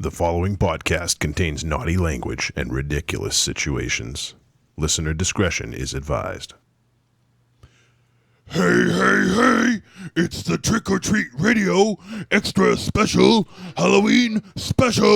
The following podcast contains naughty language and ridiculous situations. Listener discretion is advised. Hey, hey, hey! It's the Trick or Treat Radio Extra Special Halloween Special!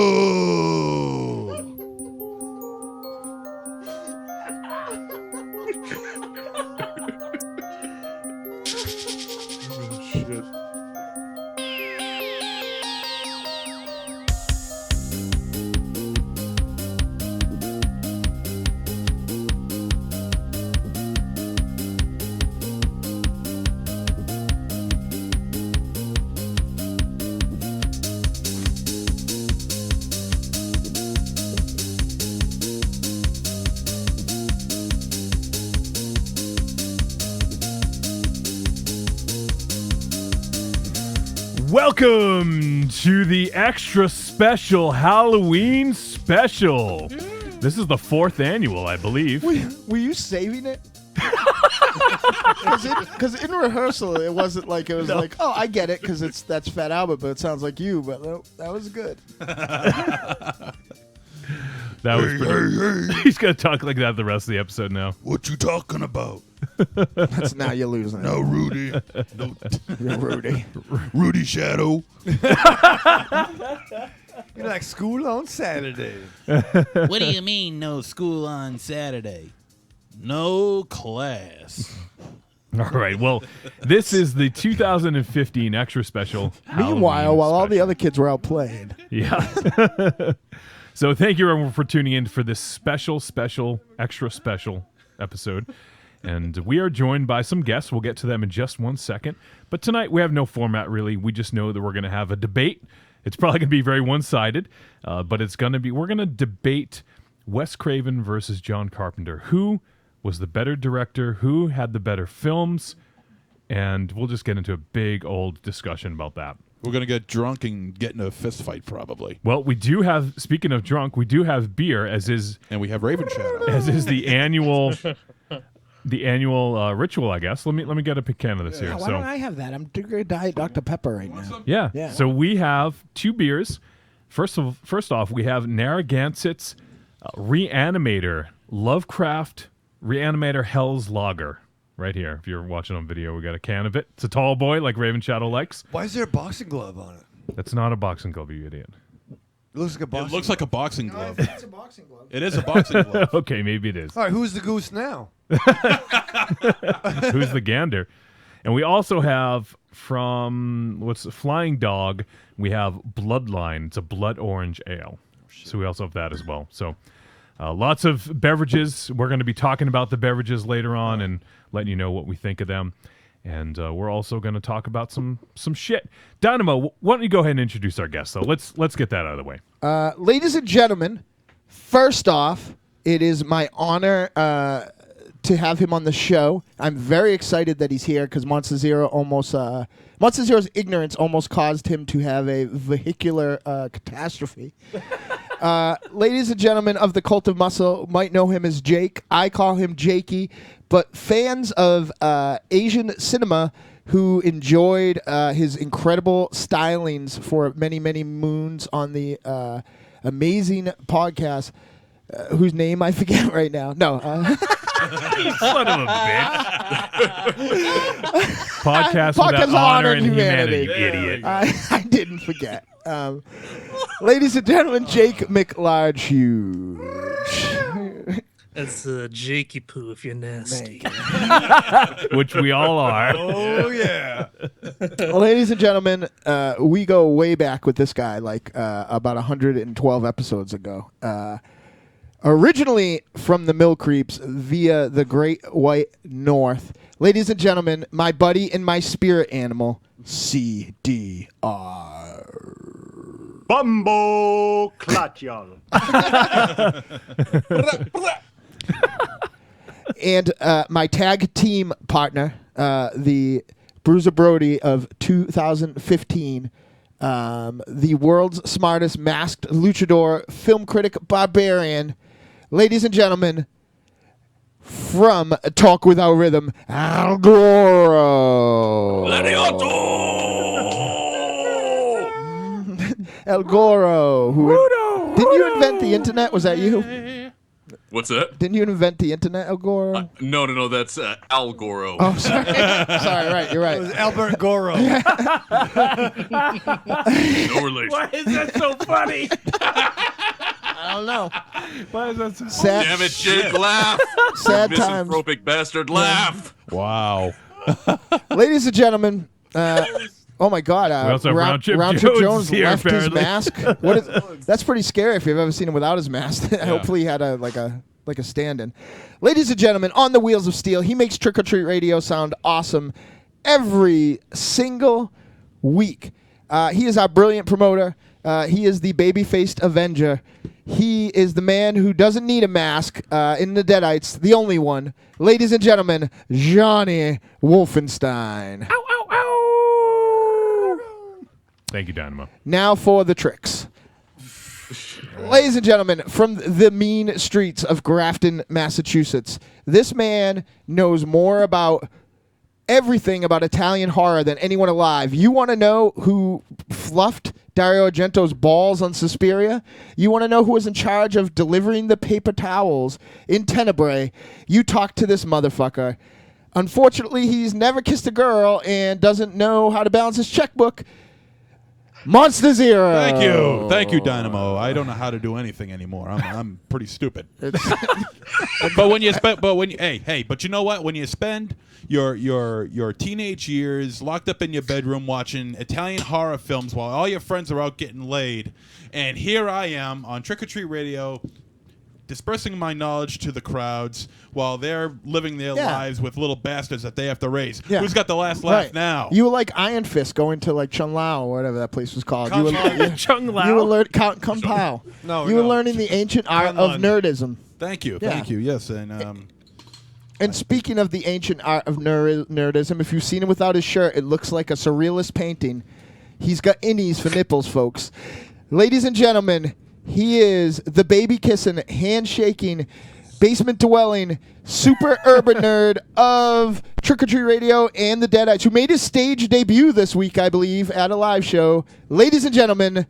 Welcome to the extra special Halloween special. This is the 4th annual, I believe. Were you saving it? Because in rehearsal, it wasn't like it was like, oh, I get it because that's Fat Albert, but it sounds like you. But that was good. That was Hey, pretty. hey, hey! He's gonna talk like that the rest of the episode now. What you talking about? That's now you're losing it. No, Rudy. No, You're Rudy. Rudy Shadow. You're like school on Saturday. What do you mean no school on Saturday? No class. All right. Well, this is the 2015 extra special. Meanwhile, Halloween while all the special. other kids were out playing. Yeah. So thank you everyone for tuning in for this special, extra special episode. And we are joined by some guests. We'll get to them in just one second. But tonight we have no format really. We just know that we're going to have a debate. It's probably going to be very one-sided, but we're going to debate Wes Craven versus John Carpenter. Who was the better director? Who had the better films? And we'll just get into a big old discussion about that. We're going to get drunk and get in a fist fight, probably. Well, we do have, speaking of drunk, we do have beer, as is And we have Raven Shadow. the annual ritual, I guess. Let me get a can of this here. Why don't I have that? I'm drinking a Diet Dr. Pepper right now. Yeah. Yeah. So we have 2 beers. First off, we have Narragansett's Reanimator Lovecraft Reanimator Hell's Lager right here. If you're watching on video, we got a can of it. It's a tall boy like Raven Shadow likes. Why is there a boxing glove on it? That's not a boxing glove, you idiot. It looks like a boxing It looks like a boxing glove. It's a boxing glove. It is a boxing glove. Okay, maybe it is. All right, who's the goose now? Who's the gander? And we also have from Flying Dog, we have Bloodline. It's a blood orange ale. So we also have that as well. So lots of beverages. We're going to be talking about the beverages later on and letting you know what we think of them. And we're also going to talk about some shit. Dynamo, why don't you go ahead and introduce our guest? So let's get that out of the way. Ladies and gentlemen, first off, it is my honor to have him on the show. I'm very excited that he's here because Monster Zero's ignorance almost caused him to have a vehicular catastrophe. Ladies and gentlemen of the Cult of Muscle might know him as Jake. I call him Jakey, but fans of Asian cinema who enjoyed his incredible stylings for many, many moons on the amazing podcast, whose name I forget right now. No. You son of a bitch. Podcast without honor and humanity, you idiot. I didn't forget. Ladies and gentlemen, Jake McLarge Huge. That's Jakey poo if you're nasty. Which we all are. Oh, yeah. Ladies and gentlemen, we go way back with this guy, like about 112 episodes ago. Originally from the Mill Creeps via the Great White North. Ladies and gentlemen, my buddy and my spirit animal, CDR. Bumbo Klatjal. And my tag team partner, the Bruiser Brody of 2015, the world's smartest masked luchador, film critic, barbarian. Ladies and gentlemen, from Talk Without Rhythm, Al Goro. El Goro. Didn't you invent the internet? Was that you? What's that? Didn't you invent the internet, El Goro? No, that's Al Goro. Oh, sorry. Sorry, right, you're It was right. Albert Goro. No relation. Why is that so funny? I don't know. Why is that so Sad, Damn it, Jake, laugh. sad times. Misanthropic bastard, laugh. Wow. Ladies and gentlemen, oh my God! We also have Round Trip Trip Jones here, left apparently. his mask. What is? That's pretty scary if you've ever seen him without his mask. Hopefully, he had a stand-in. Ladies and gentlemen, on the wheels of steel, he makes Trick or Treat Radio sound awesome every single week. He is our brilliant promoter. He is the baby-faced Avenger. He is the man who doesn't need a mask in the Deadites, the only one. Ladies and gentlemen, Johnny Wolfenstein. Thank you, Dynamo. Now for the tricks. Ladies and gentlemen, from the mean streets of Grafton, Massachusetts, this man knows more about everything about Italian horror than anyone alive. You want to know who fluffed Dario Argento's balls on Suspiria? You want to know who was in charge of delivering the paper towels in Tenebrae? You talk to this motherfucker. Unfortunately, he's never kissed a girl and doesn't know how to balance his checkbook. Monster Zero. Thank you, Dynamo. I don't know how to do anything anymore. I'm pretty stupid. But when you spend, but you know what? When you spend your teenage years locked up in your bedroom watching Italian horror films while all your friends are out getting laid, and here I am on Trick or Treat Radio, dispersing my knowledge to the crowds while they're living their lives with little bastards that they have to raise. Yeah. Who's got the last laugh Right. now? You were like Iron Fist going to like Chung Lao or whatever that place was called. Chung Lao. You were learning Kung Pao. No, you were no. learning the ancient art of nerdism. Thank you. Yeah. Thank you. Yes, and And speaking of the ancient art of nerdism, if you've seen him without his shirt, it looks like a surrealist painting. He's got innies for nipples, folks. Ladies and gentlemen, he is the baby-kissing, hand-shaking, basement-dwelling, super urban nerd of Trick or Treat Radio and the Deadites, who made his stage debut this week, I believe, at a live show. Ladies and gentlemen,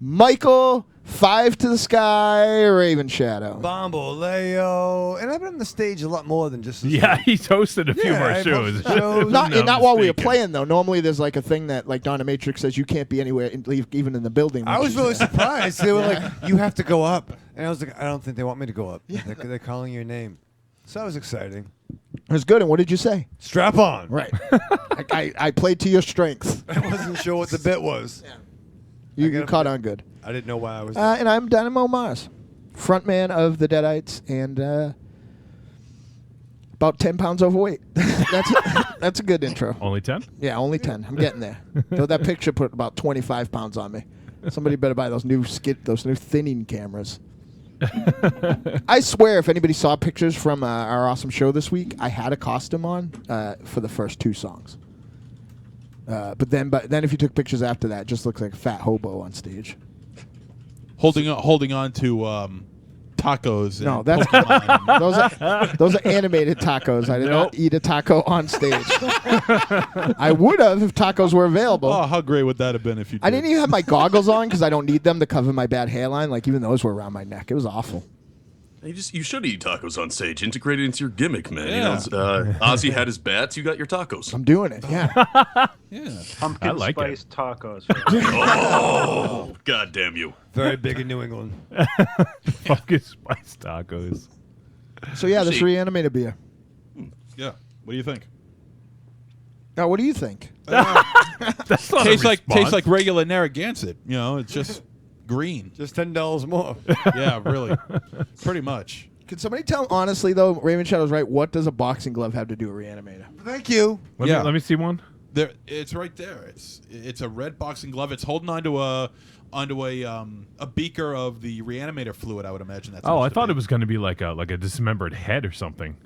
Michael Five to the Sky Raven Shadow. Bomboleo. And I've been on the stage a lot more than just this Yeah, week. he's hosted a few of our I've shows. hosted shows. Not, No, I'm not while we were mistaken. playing, though. Normally, there's like a thing that, like, Donna Matrix says you can't be anywhere, even in the building. I which was is- really surprised. They were like, "You have to go up," and I was like, "I don't think they want me to go up. They're calling your name." So that was exciting. It was good. And what did you say? Strap on. Right. I played to your strengths. I wasn't sure what the bit was. You caught on good. I didn't know why I was. And I'm Dynamo Mars, frontman of the Deadites, and about 10 pounds overweight. That's a good intro. Only 10? Yeah, only 10. I'm getting there. Though that picture put about 25 pounds on me. Somebody better buy those new thinning cameras. I swear, if anybody saw pictures from our awesome show this week, I had a costume on for the first 2 songs. But then if you took pictures after that, it just looks like a fat hobo on stage. holding on to tacos. No, and that's Pokemon. those are animated tacos. I did not eat a taco on stage. I would have if tacos were available. Oh, how great would that have been if you did? I didn't even have my goggles on because I don't need them to cover my bad hairline. Like even those were around my neck. It was awful. You should eat tacos on stage. Integrate it into your gimmick, man. Yeah. You know, Ozzy had his bats. You got your tacos. I'm doing it. Yeah. Yeah. Pumpkin I like spice tacos. Oh, God damn you. Very big in New England. Pumpkin spice tacos. So yeah, this reanimated beer. Yeah. What do you think? Now, what do you think? That's not Tastes a like response. regular Narragansett. You know, it's just green. Just $10 more. Yeah, really. Pretty much. Can somebody tell honestly though? Raven Shadow's right. What does a boxing glove have to do with Reanimator? Thank you. Let me see one. There, it's right there. It's a red boxing glove. It's holding onto a beaker of the reanimator fluid. I would imagine that's. Oh, I thought it was going to be like a dismembered head or something.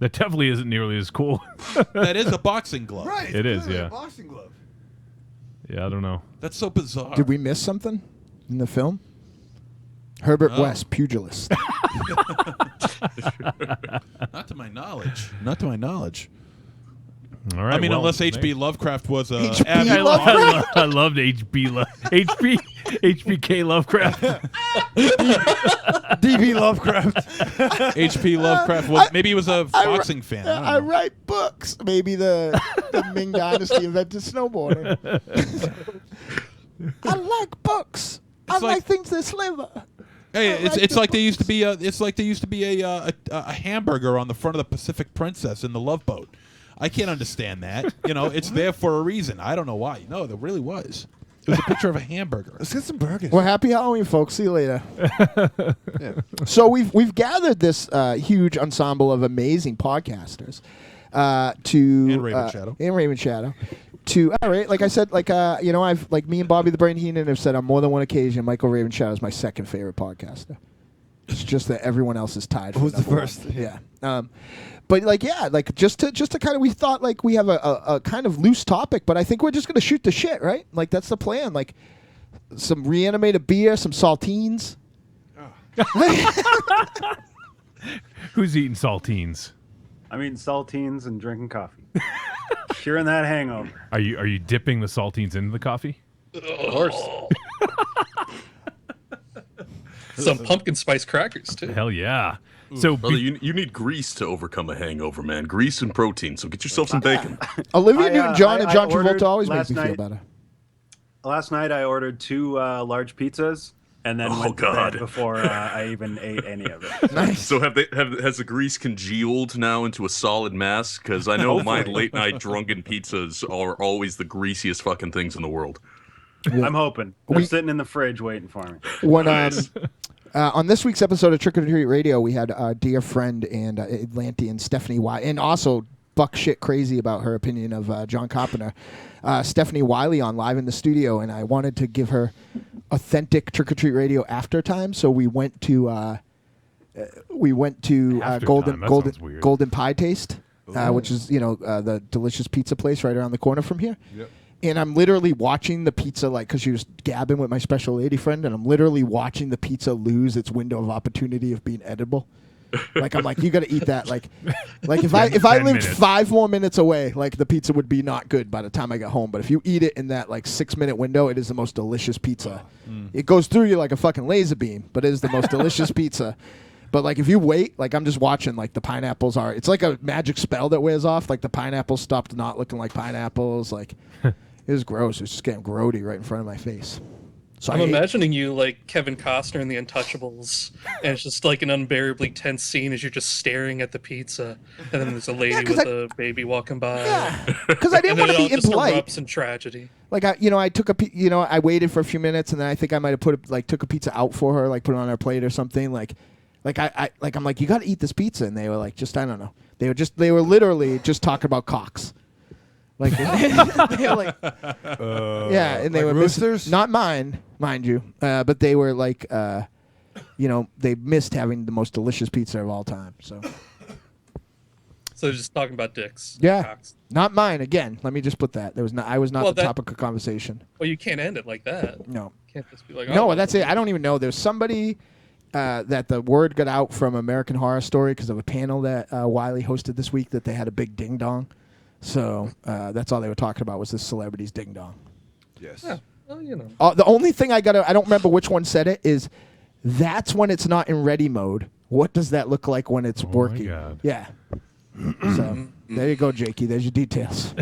That definitely isn't nearly as cool. That is a boxing glove. Right. It is, clearly yeah. A boxing glove. Yeah, I don't know. That's so bizarre. Did we miss something in the film? Herbert West, pugilist. Not to my knowledge. Not to my knowledge. All right. I mean, well, unless H.P. Lovecraft was a H.P. avid- Lovecraft? I loved HBK Lovecraft. DB Lovecraft. H.P. Lovecraft was maybe he was a boxing fan. I I don't know. write books. Maybe the Ming Dynasty invented snowboarding. I like books. I like things that sliver. Hey, like it's the like there used to be a hamburger on the front of the Pacific Princess in the Love Boat. I can't understand that. It's there for a reason. I don't know why. No, there really was. It was a picture of a hamburger. Let's get some burgers. Well, happy Halloween, folks. See you later. So we've gathered this huge ensemble of amazing podcasters to And Raven Shadow. and Raven Shadow. All right, like I said, I've me and Bobby the Brain Heenan have said on more than one occasion, Michael Raven Shadow is my second favorite podcaster. It's just that everyone else is tied. Who's the number first? one. Yeah. But just to kind of, we thought like we have a kind of loose topic, but I think we're just gonna shoot the shit, right? Like that's the plan. Like some reanimated beer, some saltines. Who's eating saltines? I'm eating saltines and drinking coffee. Curing that hangover. Are you dipping the saltines into the coffee? Of course. Some pumpkin spice crackers too. Hell yeah! So Brother, you need grease to overcome a hangover, man. Grease and protein. So get yourself some bacon. Olivia Newton-John and John ordered Travolta always make last me feel night- better. Last night I ordered 2 large pizzas and then went to bed before I even ate any of it. Nice. So has the grease congealed now into a solid mass? Because I know my late night drunken pizzas are always the greasiest fucking things in the world. I'm hoping. They're sitting in the fridge waiting for me. When on this week's episode of Trick or Treat Radio, we had our dear friend and Atlantean Stephanie Wiley, and also buck shit crazy about her opinion of John Carpenter, Stephanie Wiley on live in the studio, and I wanted to give her authentic Trick or Treat Radio after time, so we went to After Golden Time, that sounds weird. Golden Pie Taste, which is the delicious pizza place right around the corner from here. Yep. And I'm literally watching the pizza, because she was gabbing with my special lady friend, and I'm literally watching the pizza lose its window of opportunity of being edible. I'm like, you got to eat that. Like if I 10 lived minutes. 5 more minutes away, the pizza would be not good by the time I got home. But if you eat it in that 6-minute window, it is the most delicious pizza. It goes through you like a fucking laser beam, but it is the most delicious pizza. But if you wait, I'm just watching, the pineapples are. It's like a magic spell that wears off. The pineapples stopped not looking like pineapples. It was gross. It was just getting grody right in front of my face. So I'm imagining you like Kevin Costner in The Untouchables, and it's just an unbearably tense scene as you're just staring at the pizza, and then there's a lady with a baby walking by. Yeah, because I didn't and want then to it be all just impolite. erupts in tragedy. I took I waited for a few minutes, and then I think I might have took a pizza out for her, put it on her plate or something. I'm like, you got to eat this pizza, and they were like, I don't know. They were literally just talking about cocks. They were like, yeah, and they were roosters? not mine, mind you, but they were they missed having the most delicious pizza of all time. So So they're just talking about dicks. yeah, Cocks. not mine. Again, let me just put that. I was not Well, the that- topic of conversation. Well, you can't end it like that. No. You can't just be like, No, oh, that's it. I don't even know. There's somebody that the word got out from American Horror Story because of a panel that Wiley hosted this week that they had a big ding dong. So that's all they were talking about was this celebrity's ding dong. Yes. Yeah, well, The only thing I don't remember which one said it, is that's when it's not in ready mode. What does that look like when it's working? God. Yeah. So there you go, Jakey. There's your details.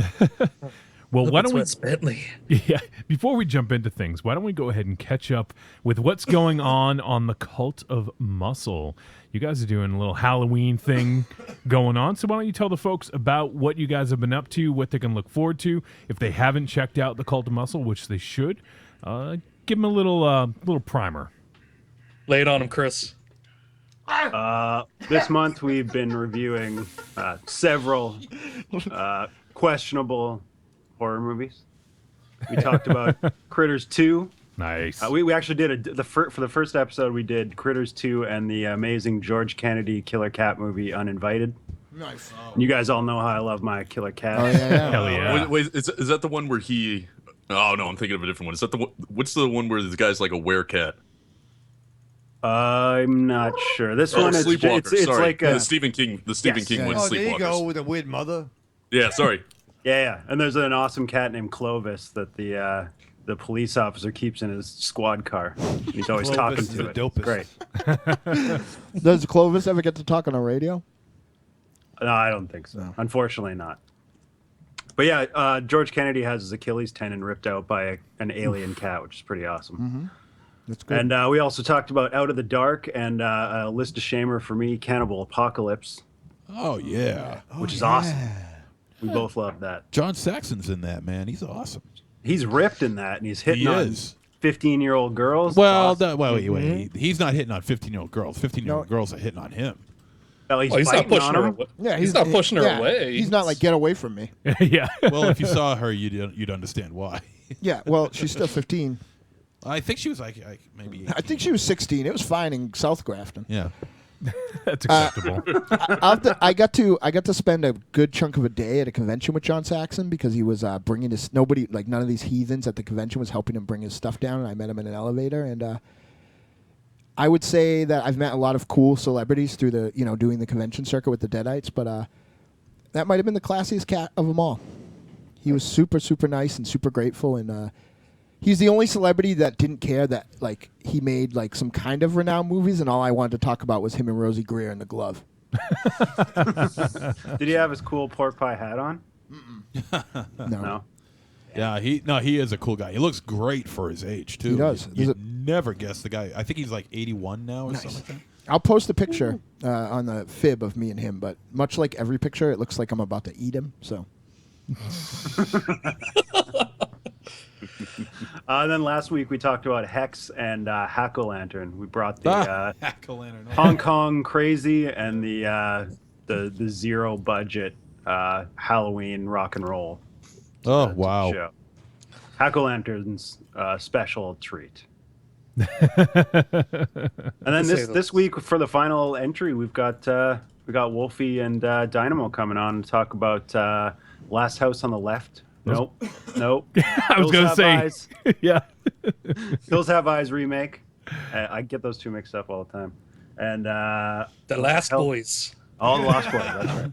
Well, why don't we? Wes Bentley. Yeah. Before we jump into things, why don't we go ahead and catch up with what's going on the Cult of Muscle? You guys are doing a little Halloween thing going on, so why don't you tell the folks about what you guys have been up to, what they can look forward to if they haven't checked out the Cult of Muscle, which they should. Give them a little primer. Lay it on him, Chris. This month we've been reviewing several questionable horror movies. We talked about Critters 2. Nice. We actually did for the first episode we did Critters 2 and the amazing George Kennedy Killer Cat movie Uninvited. Nice. You guys all know how I love my killer cat. Oh, yeah. Hell yeah. Wait, is that the one where he? Oh no, I'm thinking of a different one. Is that the one? What's the one where the guy's like a werecat? I'm not sure. This one is Sleepwalker. it's sorry, like a the Stephen King one. Oh, there you Sleepwalkers. go with a weird mother. Yeah, sorry. Yeah. And there's an awesome cat named Clovis that the police officer keeps in his squad car. He's always talking Clovis is to the it. dopest. Great. Does Clovis ever get to talk on the radio? No, I don't think so. No. Unfortunately, not. But yeah, George Kennedy has his Achilles tendon ripped out by an alien cat, which is pretty awesome. Mm-hmm. That's good. And we also talked about Out of the Dark and a list of shamer for me, Cannibal Apocalypse, Oh yeah. which is awesome. We both love that. John Saxon's in that, man. He's awesome. He's ripped in that, and he's hitting He on is. 15-year-old girls. Well, Awesome. wait. He's not hitting on 15-year-old girls. 15-year-old girls are hitting on him. Well, Well, he's not fighting pushing on her them. away. Yeah, he's not pushing her away. He's not like, get away from me. Yeah. Well, if you saw her, you'd understand why. Yeah, well, she's still 15. I think she was like maybe. I think she was 16. It was fine in South Grafton. Yeah. That's acceptable. I got to spend a good chunk of a day at a convention with John Saxon because he was bringing his none of these heathens at the convention was helping him bring his stuff down, and I met him in an elevator. And I would say that I've met a lot of cool celebrities through the doing the convention circuit with the Deadites, but that might have been the classiest cat of them all. He was super, super nice and super grateful, and he's the only celebrity that didn't care that like he made like some kind of renowned movies, and all I wanted to talk about was him and Rosie Greer in The Glove. Did he have his cool pork pie hat on? No. Yeah, he is a cool guy. He looks great for his age too. He does. You never guess the guy. I think he's like 81 now or something like that. I'll post a picture on the fib of me and him, but much like every picture, it looks like I'm about to eat him. So. And then last week we talked about Hex and Hack-O-Lantern. We brought the Hack-O-Lantern. Hong Kong Crazy and the zero budget Halloween rock and roll. Oh wow! Show. Hack-O-Lantern's special treat. And then this week for the final entry, we got Wolfie and Dynamo coming on to talk about Last House on the Left. Nope. I was going to say, yeah. Hills Have Eyes remake. I get those two mixed up all the time. And The Last Boys. Oh, The Last Boys. That's right.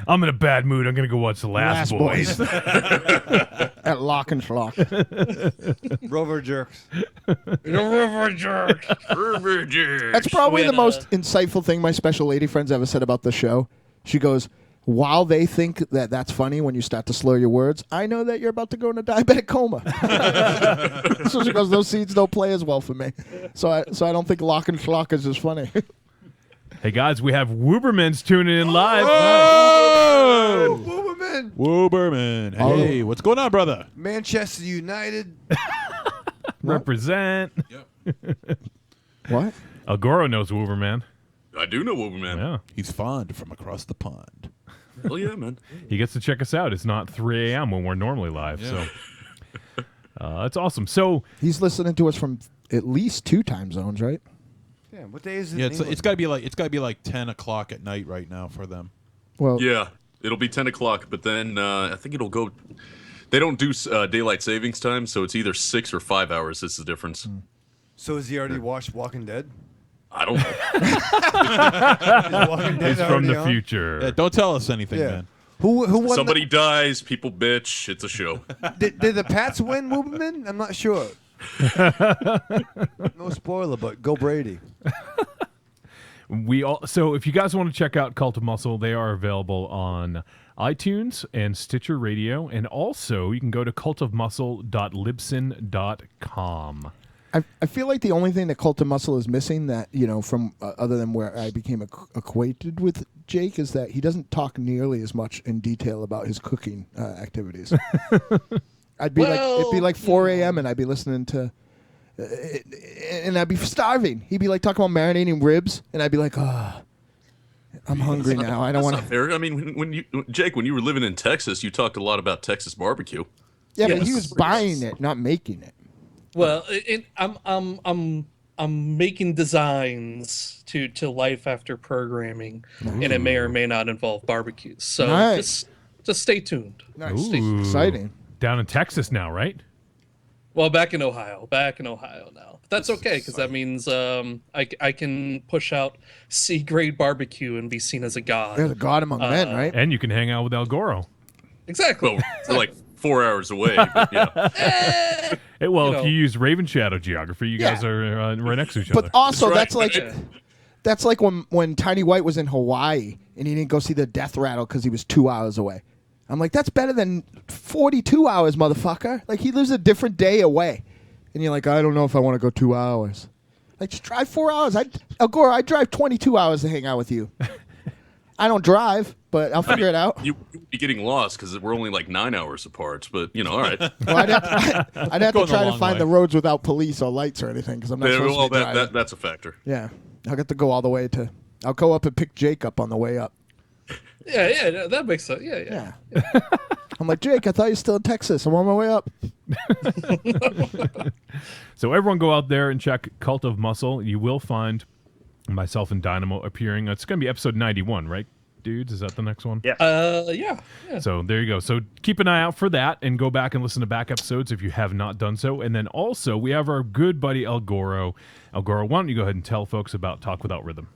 I'm in a bad mood. I'm going to go watch The Last Boys. At Lock and Flock. Rover jerks. River jerk. River jerk. That's probably the most insightful thing my special lady friends ever said about the show. She goes, while they think that that's funny when you start to slur your words, I know that you're about to go in a diabetic coma. So she goes, those seeds don't play as well for me. So I don't think Lock and Flock is as funny. Hey, guys, we have Woobermans tuning in live. Oh! Wooberman. Wooberman. Hey, what's going on, brother? Manchester United. Represent. Yep. What? El Goro knows Wooberman. I do know Wolverman. Yeah. He's fond from across the pond. Hell yeah, man. He gets to check us out. It's not 3 a.m. when we're normally live. Yeah. So that's awesome. So He's listening to us from at least 2 time zones, right? Yeah, what day is it? Yeah, in it's England? got to be like 10 o'clock at night right now for them. Well, Yeah, it'll be 10 o'clock, but then I think it'll go. They don't do daylight savings time, so it's either 6 or 5 hours. That's the difference. So has he already watched Walking Dead? I don't know. Is Walking Dead it's from already the on? future. Yeah, don't tell us anything, Yeah. man. Who won? Somebody dies, people bitch. It's a show. Did the Pats win, Wooberman? I'm not sure. No spoiler, but go Brady. So if you guys want to check out Cult of Muscle, they are available on iTunes and Stitcher Radio, and also you can go to cultofmuscle.libsyn.com. I feel like the only thing that Cult of Muscle is missing that, from other than where I became acquainted with Jake is that he doesn't talk nearly as much in detail about his cooking activities. It'd be like 4 a.m. and I'd be listening to, and I'd be starving. He'd be like talking about marinating ribs, and I'd be like, oh, I'm hungry now. I don't want to. Fair. I mean, when you were living in Texas, you talked a lot about Texas barbecue. Yeah, but Yes. he was buying it, not making it. Well, I'm making designs to life after programming, and it may or may not involve barbecues. So Nice. just stay tuned. Nice. Stay tuned. Exciting. Down in Texas now, right? Well, back in Ohio now. But that's okay because that means I can push out C-grade barbecue and be seen as a god. There's a god among men, right? And you can hang out with El Goro. Exactly. Well, they're like 4 hours away. But, yeah. If you use Raven Shadow geography, you guys are right next to each other. But also, That's that's like when Tiny White was in Hawaii and he didn't go see the Death Rattle because he was 2 hours away. I'm like, that's better than 42 hours, motherfucker. Like, he lives a different day away. And you're like, I don't know if I want to go 2 hours. Like, just drive 4 hours. Agora, I'd drive 22 hours to hang out with you. I don't drive, but I'll figure it out. You would be getting lost because we're only like 9 hours apart. But, all right. Well, I'd have to try to find the roads without police or lights or anything because I'm not supposed to be driving. That's a factor. Yeah. I'll get to go all the way to... I'll go up and pick Jake up on the way up. Yeah, that makes sense. Yeah. I'm like, Jake, I thought you were still in Texas. I'm on my way up. So everyone go out there and check Cult of Muscle. You will find myself and Dynamo appearing. It's going to be episode 91, right, dudes? Is that the next one? Yeah. Yeah. So there you go. So keep an eye out for that and go back and listen to back episodes if you have not done so. And then also we have our good buddy El Goro. El Goro, why don't you go ahead and tell folks about Talk Without Rhythm?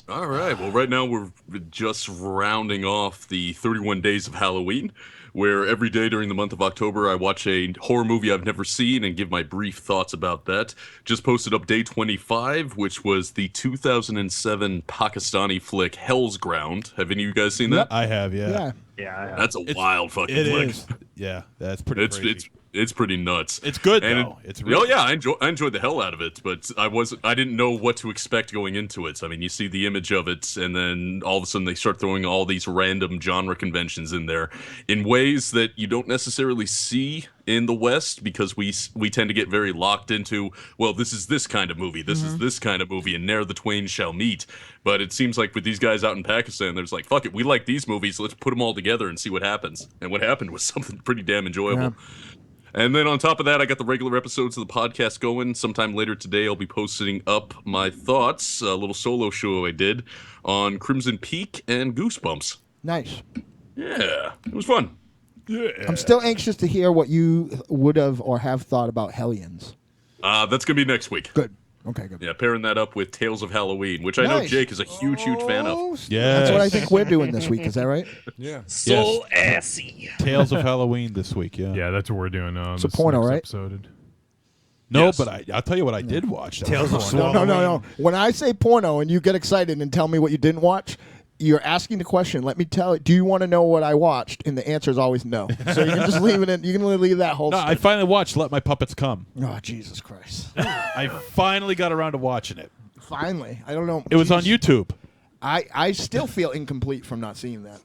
All right. Well, right now we're just rounding off the 31 days of Halloween, where every day during the month of October I watch a horror movie I've never seen and give my brief thoughts about that. Just posted up day 25, which was the 2007 Pakistani flick Hell's Ground. Have any of you guys seen that? I have, yeah. Yeah. That's a wild fucking It flick. is. Yeah, that's pretty crazy. It's pretty nuts. It's good And though. It's really I enjoyed the hell out of it, but I didn't know what to expect going into it. I mean, you see the image of it, and then all of a sudden they start throwing all these random genre conventions in there in ways that you don't necessarily see in the West, because we tend to get very locked into, well, this is this kind of movie, this is this kind of movie, and ne'er the twain shall meet. But it seems like with these guys out in Pakistan, there's like, fuck it, we like these movies, let's put them all together and see what happens. And what happened was something pretty damn enjoyable. Yeah. And then on top of that, I got the regular episodes of the podcast going. Sometime later today, I'll be posting up my thoughts, a little solo show I did on Crimson Peak and Goosebumps. Nice. Yeah, it was fun. Yeah. I'm still anxious to hear what you would have or have thought about Hellions. That's going to be next week. Good. Okay, good. Yeah, pairing that up with Tales of Halloween, which I know Nice. Jake is a huge fan of. Yeah. That's what I think we're doing this week. Is that right? Yeah. So assy. Tales of Halloween this week, yeah. Yeah, that's what we're doing. It's a this porno, next right? Episode. No, Yes. but I'll tell you what I did watch. That Tales was of fun. No. When I say porno and you get excited and tell me what you didn't watch, you're asking the question. Let me tell you. Do you want to know what I watched? And the answer is always no. So you can just leave it in. You can leave that whole. No, I finally watched Let My Puppets Come. Oh, Jesus Christ! I finally got around to watching it. Finally, I don't know. It was on Jeez. YouTube. I still feel incomplete from not seeing that.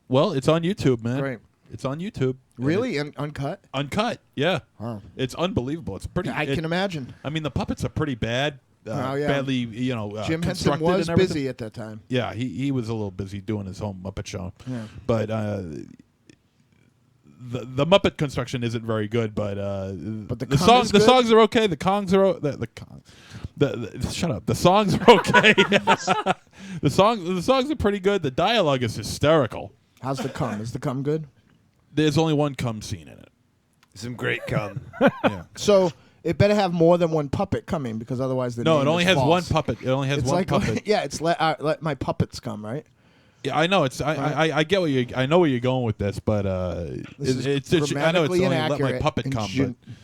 Well, it's on YouTube, man. Great. It's on YouTube. Really, uncut? Uncut, yeah. Wow. It's unbelievable. It's pretty. I can imagine. I mean, the puppets are pretty bad. Oh, yeah. Badly, Jim Henson constructed was and everything. busy at that time. Yeah, he was a little busy doing his home Muppet show. Yeah. But the Muppet construction isn't very good. But the songs are okay. The songs are shut up. The songs are okay. the songs are pretty good. The dialogue is hysterical. How's the cum? Is the cum good? There's only one cum scene in it. Some great cum. Yeah. So it better have more than one puppet coming because otherwise the No, name it only is has false. one puppet. It only has It's one like puppet. yeah, it's let my puppets come, right? Yeah, I know. I get what you. I know where you're going with this, but This it's is I know it's grammatically only let my inaccurate puppet and come, gen- but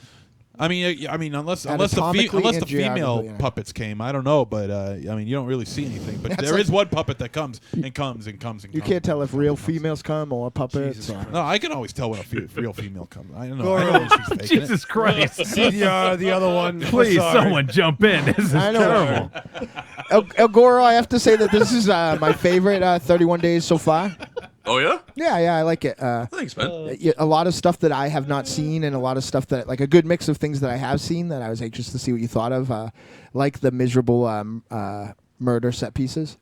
I mean, unless the Anatomically and female geographically, yeah. puppets came, I don't know, but I mean, you don't really see anything. But That's there is like- one puppet that comes and comes and comes and You comes. can't tell if real females come or puppets. Jesus or- No, I can always tell when a real female comes. I don't know. Goro. I know when she's faking it. Jesus Christ! CDR, the other one. Please, Sorry. someone jump in. This is I know. terrible. El Goro, I have to say that this is my favorite 31 days so far. Oh, yeah? Yeah, I like it. Thanks, man. A lot of stuff that I have not seen, and a lot of stuff that, like a good mix of things that I have seen that I was anxious to see what you thought of, like the miserable murder set pieces.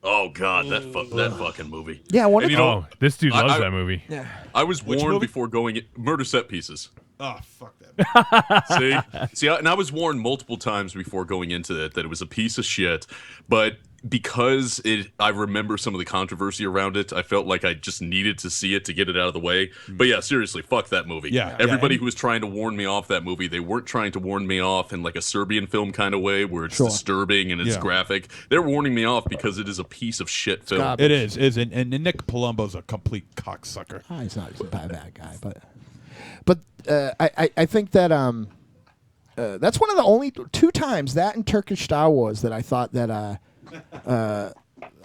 Oh, God, that fucking movie. Yeah, what And if- you know, This dude loves I- that movie. Yeah. I was Which warned movie? before going in. Murder Set Pieces. Oh, fuck that. See, and I was warned multiple times before going into it that it was a piece of shit. But because I remember some of the controversy around it. I felt like I just needed to see it to get it out of the way. But yeah, seriously, fuck that movie. Yeah. Everybody who was trying to warn me off that movie, they weren't trying to warn me off in like a Serbian film kind of way where it's disturbing and it's graphic. They're warning me off because it is a piece of shit film. It is, and Nick Palumbo's a complete cocksucker. Oh, he's not a bad guy, but I think that that's one of the only 2 times, that in Turkish Star Wars, that I thought that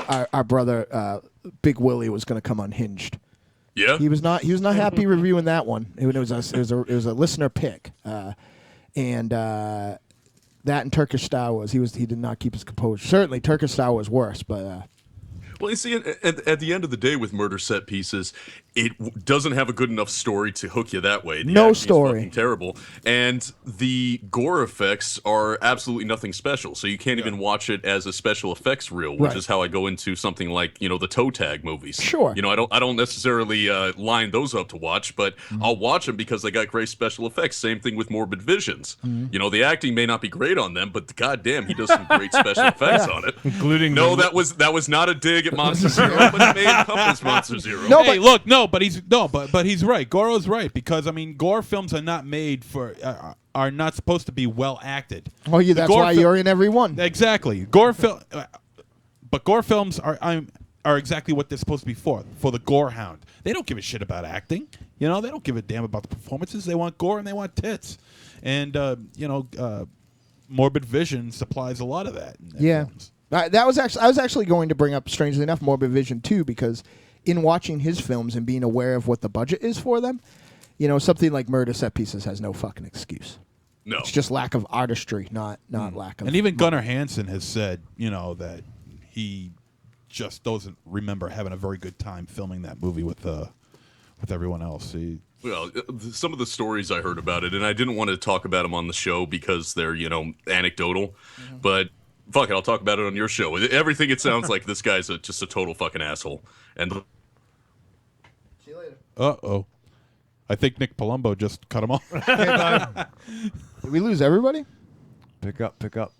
our brother Big Willie was going to come unhinged. Yeah, he was not happy reviewing that one. It was a listener pick, and that in Turkish Star Wars, he did not keep his composure. Certainly, Turkish Star Wars worse, but. Well, you see, at the end of the day, with murder set pieces, it doesn't have a good enough story to hook you that way. The no acting's story. fucking terrible, and the gore effects are absolutely nothing special. So you can't even watch it as a special effects reel, which is how I go into something like the toe tag movies. Sure. I don't necessarily line those up to watch, but I'll watch them because they got great special effects. Same thing with Morbid Visions. The acting may not be great on them, but goddamn, he does some great special effects on it. Including that was not a dig at Monster Zero, but it may encompass Monster Zero. No, hey, look, but he's right. Goro's right, because gore films are not made for are not supposed to be well acted. Oh, yeah, that's why you're in every one. Exactly. But gore films are exactly what they're supposed to be for the gore hound. They don't give a shit about acting. They don't give a damn about the performances. They want gore and they want tits. And Morbid Vision supplies a lot of that. Films. I was actually going to bring up, strangely enough, Morbid Vision too, because in watching his films and being aware of what the budget is for them, something like Murder Set Pieces has no fucking excuse. No, it's just lack of artistry, not lack of. And even Gunnar Hansen has said, that he just doesn't remember having a very good time filming that movie with everyone else. Well, some of the stories I heard about it, and I didn't want to talk about them on the show because they're anecdotal, but. Fuck it, I'll talk about it on your show. Everything it sounds like this guy's just a total fucking asshole. And see you later. Uh-oh. I think Nick Palumbo just cut him off. Did we lose everybody? Pick up. Pick up.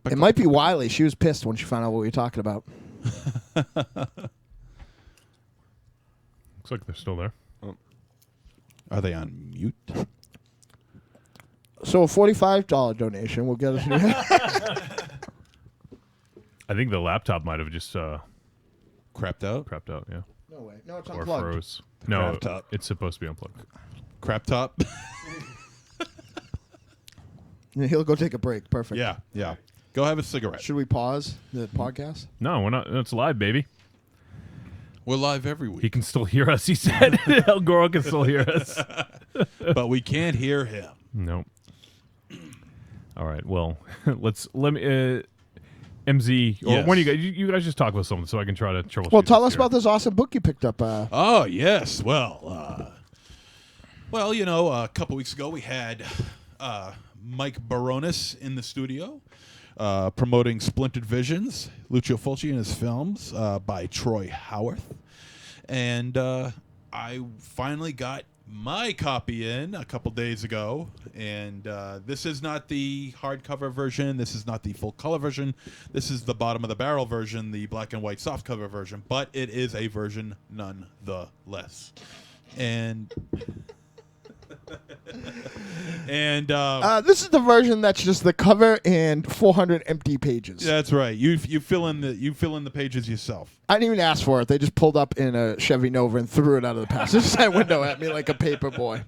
It might be Wiley. She was pissed when she found out what we were talking about. Looks like they're still there. Are they on mute? So a $45 donation will get us. I think the laptop might have just crapped out. Yeah. No way. No, it's or unplugged. Froze. No, top. it's supposed to be unplugged. Crap top. He'll go take a break. Perfect. Yeah. Go have a cigarette. Should we pause the podcast? No, we're not. It's live, baby. We're live every week. He can still hear us. He said El Goro can still hear us, but we can't hear him. Nope. All right. Well, let me. MZ, or when you guys just talk about something so I can try to troubleshoot. Well, tell us about this awesome book you picked up. Oh yes, well, a couple weeks ago we had Mike Baronis in the studio promoting Splintered Visions, Lucio Fulci and his films by Troy Howarth, and I finally got my copy in a couple days ago, and this is not the hardcover version. This is not the full color version. This is the bottom of the barrel version, the black and white softcover version, but it is a version nonetheless. And this is the version that's just the cover and 400 empty pages. That's right. You fill in the pages yourself. I didn't even ask for it. They just pulled up in a Chevy Nova and threw it out of the passenger side window at me like a paper boy.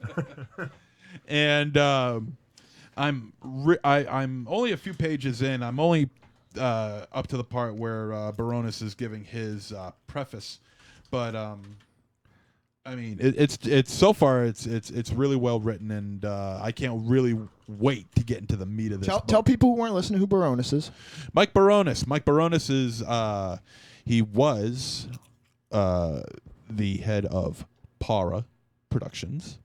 And I'm only a few pages in. I'm only up to the part where Baronis is giving his preface, but I mean, it's so far it's really well written, and I can't really wait to get into the meat of this. Tell people who weren't listening who Baronis is. Mike Baronis. Mike Baronis is he was the head of Para Productions.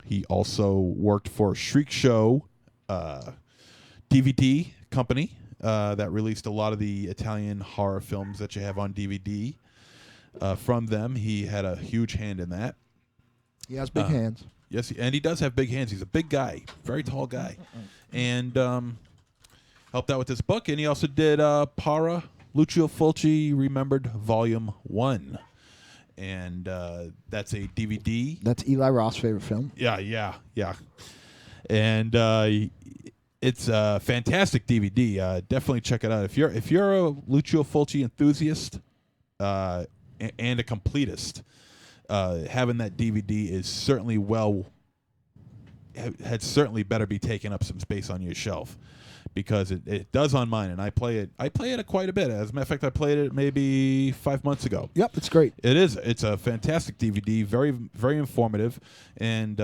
He also worked for Shriek Show DVD company that released a lot of the Italian horror films that you have on DVD. From them, he had a huge hand in that. He has big hands. Yes, and he does have big hands. He's a big guy, very tall guy. And helped out with this book, and he also did Para Lucio Fulci Remembered Volume 1. And that's a DVD. That's Eli Roth's favorite film. Yeah. And it's a fantastic DVD. Definitely check it out. If you're a Lucio Fulci enthusiast and a completist, having that DVD is certainly had certainly better be taking up some space on your shelf, because it does on mine, and I play it quite a bit. As a matter of fact, I played it maybe 5 months ago. Yep, it's great. It is. It's a fantastic DVD, very, very informative, and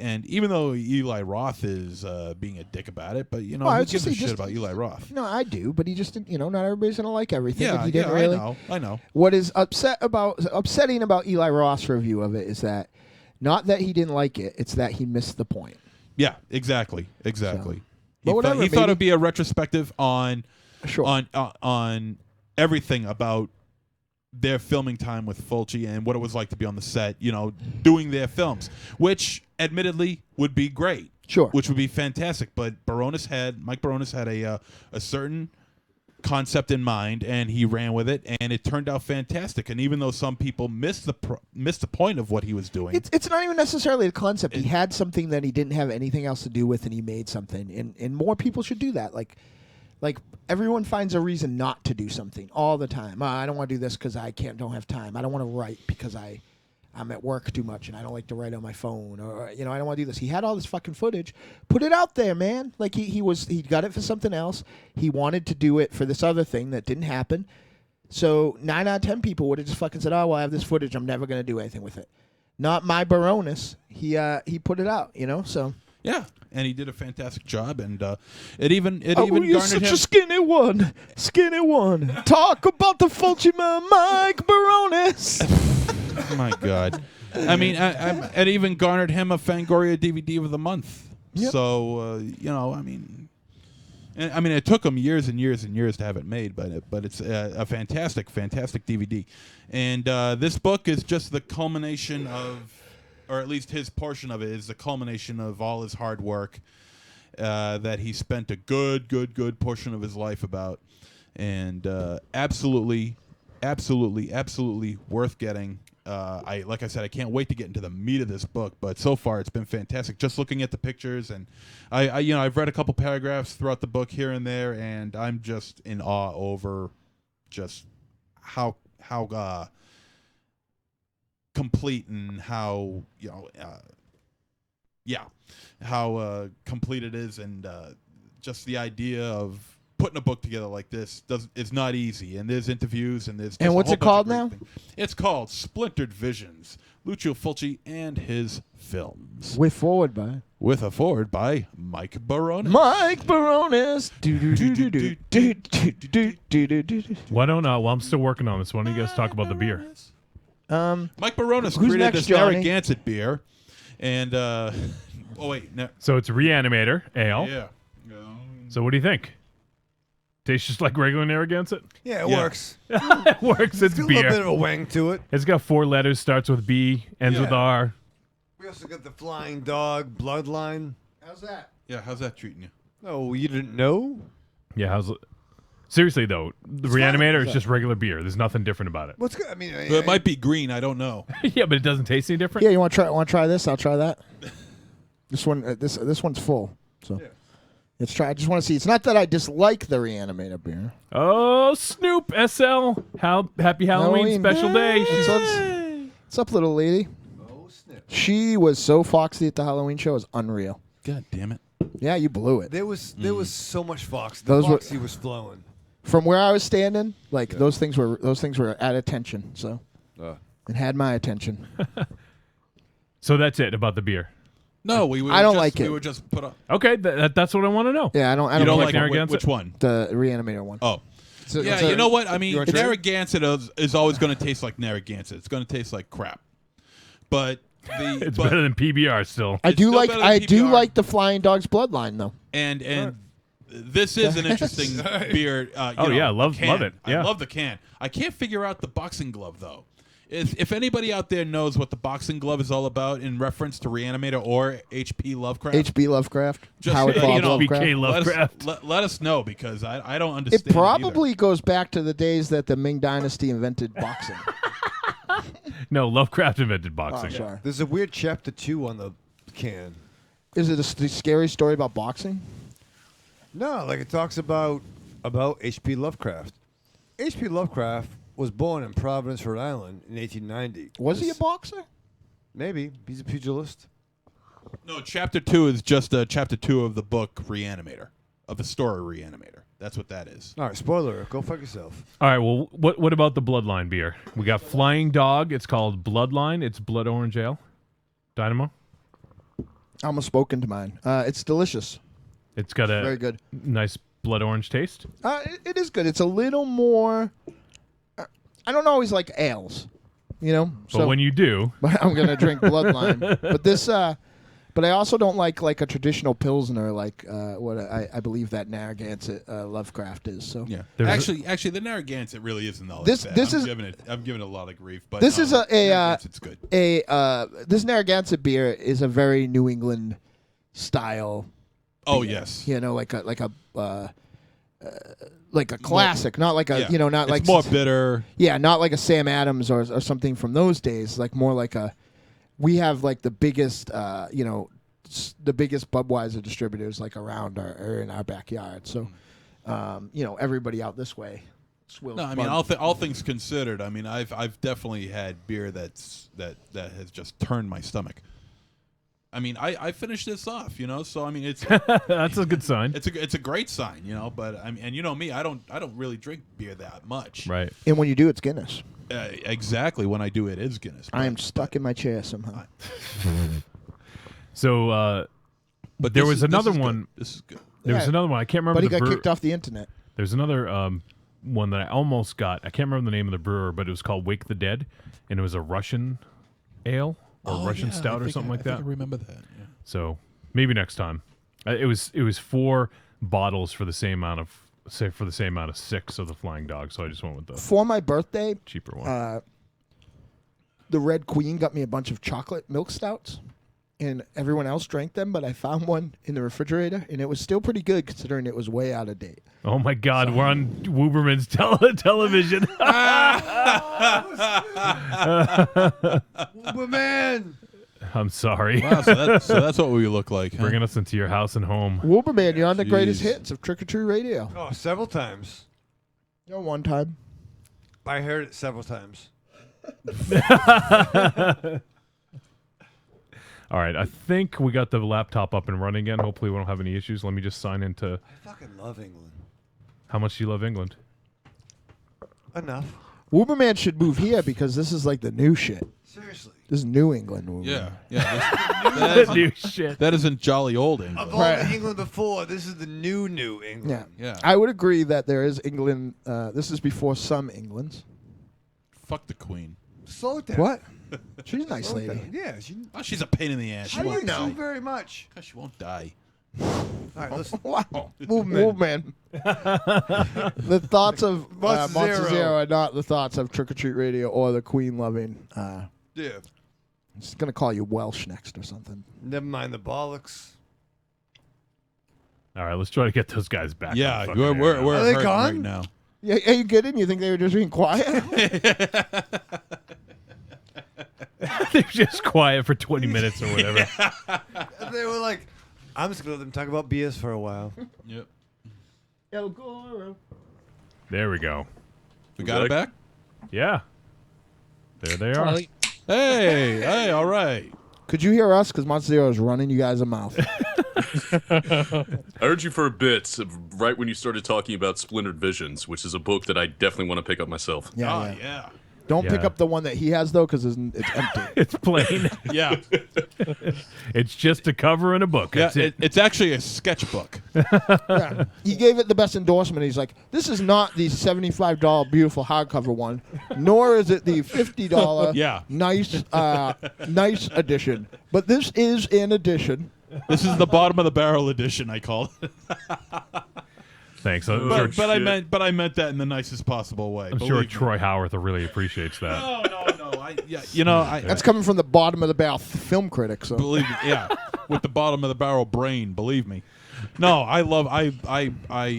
even though Eli Roth is being a dick about it, but who gives a shit about Eli Roth? No, I do, but he just didn't. Not everybody's gonna like everything. Yeah, and he didn't really. I know. What is upsetting about Eli Roth's review of it is that not that he didn't like it; it's that he missed the point. Yeah, exactly. But whatever, He thought it'd be a retrospective on Sure. on everything about their filming time with Fulci and what it was like to be on the set, doing their films, which admittedly would be great. Sure. Which would be fantastic. But Mike Baronis had a certain concept in mind, and he ran with it, and it turned out fantastic. And even though some people missed the point of what he was doing, it's not even necessarily a concept. He had something that he didn't have anything else to do with, and he made something. And more people should do that. Like everyone finds a reason not to do something all the time. I don't want to do this because I don't have time. I don't want to write because I'm at work too much and I don't like to write on my phone, or I don't want to do this. He had all this fucking footage. Put it out there, man. Like he got it for something else. He wanted to do it for this other thing that didn't happen. So 9 out of 10 people would have just fucking said, "Oh, well, I have this footage. I'm never going to do anything with it." Not my Baronis. He put it out, So yeah, and he did a fantastic job, and it even you're garnered such him. a skinny one. Talk about the Fulci man, Mike Baronis. Oh my God. I mean, it even garnered him a Fangoria DVD of the month. Yep. So, it took him years and years and years to have it made, but it's a fantastic, fantastic DVD. And this book is just the culmination of, or at least his portion of it is the culmination of all his hard work that he spent a good portion of his life about. And absolutely worth getting. Like I said, I can't wait to get into the meat of this book, but so far it's been fantastic. Just looking at the pictures, and I've read a couple paragraphs throughout the book here and there, and I'm just in awe over just how complete and how how complete it is, and just the idea of putting a book together like this is not easy, and there's interviews, and there's just And what's a whole it called bunch of now? great things. It's called Splintered Visions: Lucio Fulci and His Films, With a forward by Mike Baronis. Mike Baronis. Why don't while I'm still working on this, why don't you guys talk about the beer? Mike Baronis Who's created next, this Johnny? Narragansett beer, and So it's Reanimator Ale. yeah. So what do you think? Tastes just like regular Narragansett? Yeah, it Yeah. works. It works. It's Got a beer. little bit of a wang to it. It's got 4 letters, starts with B, ends with Yeah. R. We also got the Flying Dog Bloodline. How's that? Yeah, how's that treating you? Oh, you didn't know? Yeah, how's it? Seriously though, the Reanimator is just regular beer. There's nothing different about it. What's good? I mean, It might be green. I don't know. Yeah, but it doesn't taste any different. Yeah, you want to try this? I'll try that. This one, this one's full. So let's try. I just want to see. It's not that I dislike the Reanimator beer. Oh, Snoop SL. Happy Halloween special day. What's up, little lady? Oh, snip. She was so foxy at the Halloween show. It was unreal. God damn it. Yeah, you blew it. There was so much fox. The Those were- foxy was flowing. From where I was standing, like those things were at attention. So it had my attention. So that's it about the beer. No, I don't like it. We were just put up. Okay, that's what I want to know. Yeah, I don't You don't like like Narragansett? which one? the Reanimator one. Oh. So- Yeah, so- you know what? I mean, You wanna try it? Narragansett is always going to taste like Narragansett. It's going to taste like crap. But It's better than PBR still. I It's do still like better than I do PBR. like the Flying Dog's Bloodline though. and this is an interesting beer. Oh, yeah, love can. it, yeah. I love the can. I can't figure out the boxing glove though. If anybody out there knows what the boxing glove is all about in reference to Reanimator or H.P. Lovecraft, H.P. Lovecraft, just, Howard Bob Lovecraft. HBK Lovecraft. let us know because I don't understand. It probably goes back to the days that the Ming Dynasty invented boxing. No, Lovecraft invented boxing. Oh, sorry. There's a weird chapter 2 on the can. Is it a scary story about boxing? No, like it talks about H.P. Lovecraft. H.P. Lovecraft was born in Providence, Rhode Island in 1890. Was he a boxer? Maybe. He's a pugilist. No, chapter 2 is just chapter 2 of the book Reanimator, of the story Reanimator. That's what that is. All right, spoiler. Go fuck yourself. All right, well, what about the Bloodline beer? We got Flying Dog. It's called Bloodline. It's blood orange ale. Dynamo? Almost spoken to mine. It's delicious. It's got a Very good. nice blood orange taste. It is good. It's a little more. I don't always like ales, you know. But when you do, but I'm gonna drink Bloodline. But this, but I also don't like a traditional pilsner, like what I believe that Narragansett Lovecraft is. So yeah, There's actually, the Narragansett really isn't all This- that bad. this I'm is- giving it a lot of grief, but this is Narragansett's good. this Narragansett beer is a very New England style. Oh beer. yes, You know, like a classic, not like a yeah. not it's like more bitter. Yeah, not like a Sam Adams or something from those days. Like more like a. We have like the biggest, the biggest Budweiser distributors like around are in our backyard. So, everybody out this way. No, I mean all things considered. I mean I've definitely had beer that has just turned my stomach. I mean I finished this off, so I mean it's that's a good sign. it's a great sign, But I mean, and you know me, I don't really drink beer that much. Right. And when you do, it's Guinness. Exactly. When I do, it is Guinness. I am stuck in my chair somehow. So, but there this was is- another this is one. good. This is good. There was Yeah. another one. I can't remember. But he the got brew- kicked off the internet. There's another one that I almost got. I can't remember the name of the brewer, but it was called Wake the Dead, and it was a Russian ale or Russian stout or something like that. I remember that. Yeah. So maybe next time. It was 4 bottles for the same amount of 6 of the Flying Dog. So I just went with the For my birthday, cheaper one. the Red Queen got me a bunch of chocolate milk stouts, and everyone else drank them, but I found one in the refrigerator, and it was still pretty good considering it was way out of date. Oh my God, we're on Wooberman's television. Man, I'm sorry. Wow, so that's what we look like. Huh? Bringing us into your house and home. Wolverman, you're on the greatest Jeez. hits of Trick or Treat Radio. oh, several times. One time. I heard it several times. All right, I think we got the laptop up and running again. Hopefully, we don't have any issues. Let me just sign into. I fucking love England. How much do you love England? Enough. Wolverman should move here because this is like the new shit. Seriously. This is New England. Wolverman. Yeah. New shit. That isn't jolly old England. Of all the England before, this is the new England. Yeah. I would agree that there is England. This is before some Englands. Fuck the Queen. Slow down. What? She's a nice Slow lady. down. Yeah. She's a pain in the ass. How do you know? Very much. She won't die. All right, listen. Wow. Wolverman. The thoughts of Monster Zero are not the thoughts of Trick or Treat Radio or the Queen loving. Yeah. I'm just going to call you Welsh next or something. Never mind the bollocks. All right, let's try to get those guys back. Yeah, on fucking we're air now. we're Are they hurting gone? right now. Yeah, are you kidding? You think they were just being quiet? They're just quiet for 20 minutes or whatever. They were like, I'm just going to let them talk about beers for a while. Yep. El Goro. There we go. We got it back? Yeah. There they are. Hey, all right. Could you hear us? Because Monster Zero is running you guys a mouth. I heard you for a bit, right when you started talking about Splintered Visions, which is a book that I definitely want to pick up myself. Yeah. Don't pick Yeah. up the one that he has, though, because it's empty. It's plain. Yeah. It's just a cover and a book. Yeah, That's it. it's actually a sketchbook. Yeah. He gave it the best endorsement. He's like, this is not the $75 beautiful hardcover one, nor is it the $50 Yeah. nice edition. But this is an edition. This is the bottom of the barrel edition, I call it. Thanks. But I meant that in the nicest possible way. I'm sure Troy Howarth really appreciates that. No. That's coming from the bottom of the barrel film critic. So believe me, yeah, with the bottom of the barrel brain, believe me. No, I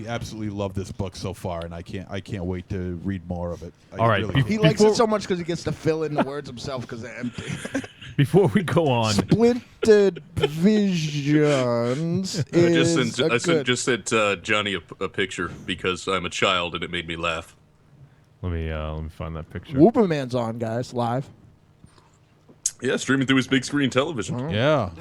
absolutely love this book so far, and I can't wait to read more of it. All right, he likes it so much because he gets to fill in the words himself because they're empty. Before we go on, Splintered Visions I just sent Johnny a picture because I'm a child and it made me laugh. Let me find that picture. Whooperman's on, guys, live. Yeah, streaming through his big screen television. Yeah.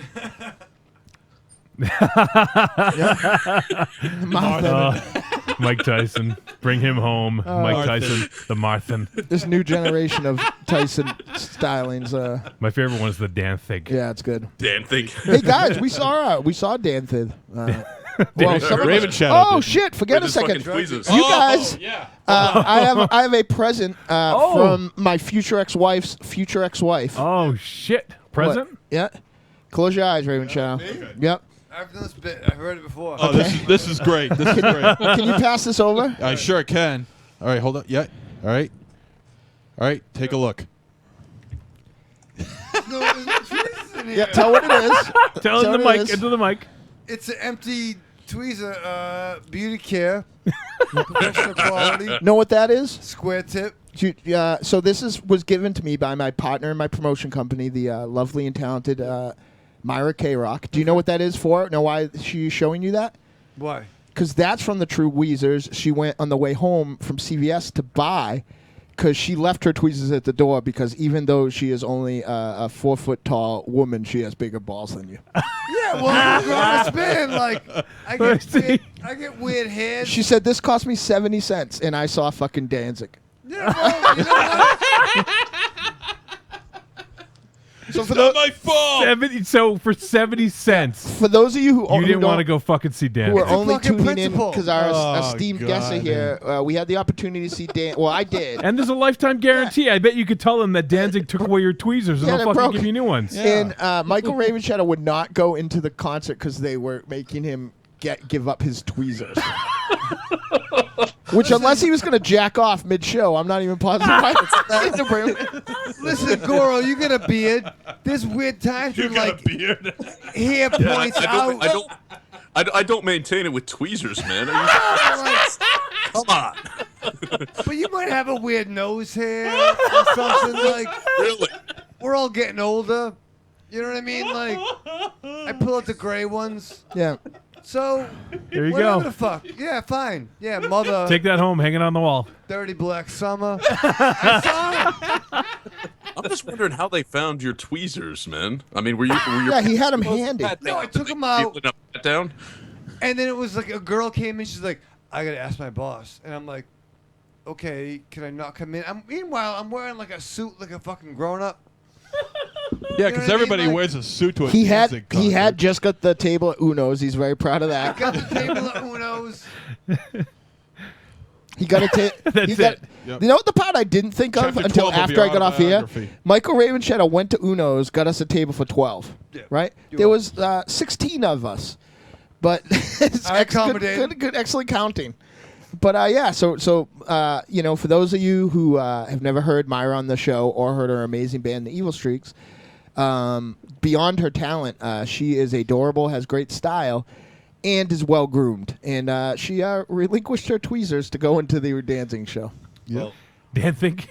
Mike Tyson, bring him home. Mike Tyson, the Marthan. This new generation of Tyson stylings. My favorite one is the Danthig. Yeah, it's good. Danthig. Hey guys, we saw Danthig. Raven Shadow. Oh shit! Forget a second. You guys, yeah. I have a present from my future ex-wife's future ex-wife. Oh shit! Present? What? Yeah. Close your eyes, Raven Shadow. Yep. I've done this bit. I've heard it before. Oh, this is great. This is great. Can you pass this over? I sure can. All right, hold on. Yeah. All right. Take a look. Yeah, tell what it is. Tell in the mic. Into the mic. It's an empty tweezer, beauty care, professional quality. Know what that is? Square tip. So this was given to me by my partner in my promotion company, the lovely and talented Myra K-Rock. Do you know what that is for? Know why she's showing you that? Why? Because that's from the True Weezers. She went on the way home from CVS to buy, because she left her tweezers at the door, because even though she is only a 4 foot tall woman, she has bigger balls than you. Yeah, well, you're on a spin. Like, I get weird hairs. She said, this cost me 70 cents, and I saw fucking Danzig. Yeah, well, you know what? So it's not my fault. So for 70 cents. For those of you who didn't want to go fucking see Dan, who are only tuning principle. in because our esteemed guests are here, we had the opportunity to see Dan. Well, I did. And there's a lifetime guarantee. Yeah. I bet you could tell them that Danzig took away your tweezers and they'll fucking broke. give you new ones. Yeah. And Michael Ravenshadow would not go into the concert because they were making him give up his tweezers. Which, unless he was going to jack off mid-show, I'm not even positive. Listen, Goro, you get a beard. There's weird times when, like, hair points out. I don't maintain it with tweezers, man. Come on. But you might have a weird nose hair or something. Like, really? We're all getting older. You know what I mean? Like, I pull out the gray ones. Yeah. So, there you whatever go. The fuck. Yeah, fine. Yeah, mother. Take that home, hang it on the wall. Dirty Black Summer. I saw it. I'm just wondering how they found your tweezers, man. I mean, were you yeah, he had them handy. No, I took them out. Down? And then it was like a girl came in. She's like, I got to ask my boss. And I'm like, okay, can I not come in? Meanwhile, I'm wearing like a suit like a fucking grown-up. Yeah, because everybody wears a suit to a he dancing concert. He had just got the table at Uno's. He's very proud of that. I got the table at Uno's. He got a table. Yep. You know what the part I didn't think of Chapter until 12 of after your I got off here? autobiography. Michael Ravenshadow went to Uno's, got us a table for 12. Yeah. Right? There was 16 of us. But it's good, excellent counting. But yeah, so you know, for those of you who have never heard Myra on the show or heard her amazing band, The Evil Streaks, beyond her talent, she is adorable, has great style, and is well groomed. And she relinquished her tweezers to go into the dancing show. Yep. Danthig.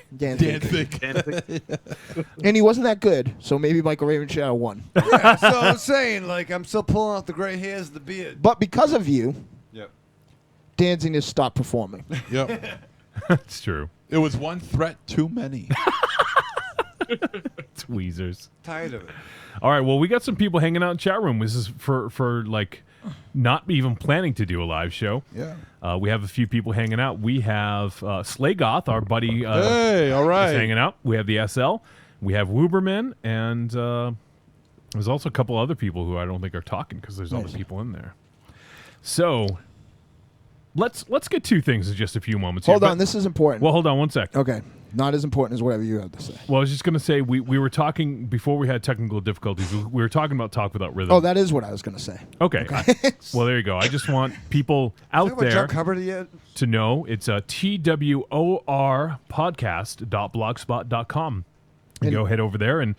And he wasn't that good, so maybe Michael Ravenshadow won. Yeah, so I'm saying, like, I'm still pulling out the gray hairs, the beard. But because of you, yep, Danzig has stopped performing. Yep. That's true. It was one threat too many. Tweezers. Tired of it. All right, well, we got some people hanging out in chat room. This is for like not even planning to do a live show. Yeah. We have a few people hanging out. We have Slay Goth, our buddy. Hey, all right. Is hanging out. We have the SL. We have Wooberman, and there's also a couple other people who I don't think are talking because there's other people in there. So let's get two things in just a few moments. Hold on, this is important. Well, hold on one sec. Okay. Not as important as whatever you have to say. Well, I was just going to say, we were talking, before we had technical difficulties, we were talking about Talk Without Rhythm. Oh, that is what I was going to say. Okay. Well, there you go. I just want people out there to know it's a TWOR podcast.blogspot.com. go head over there and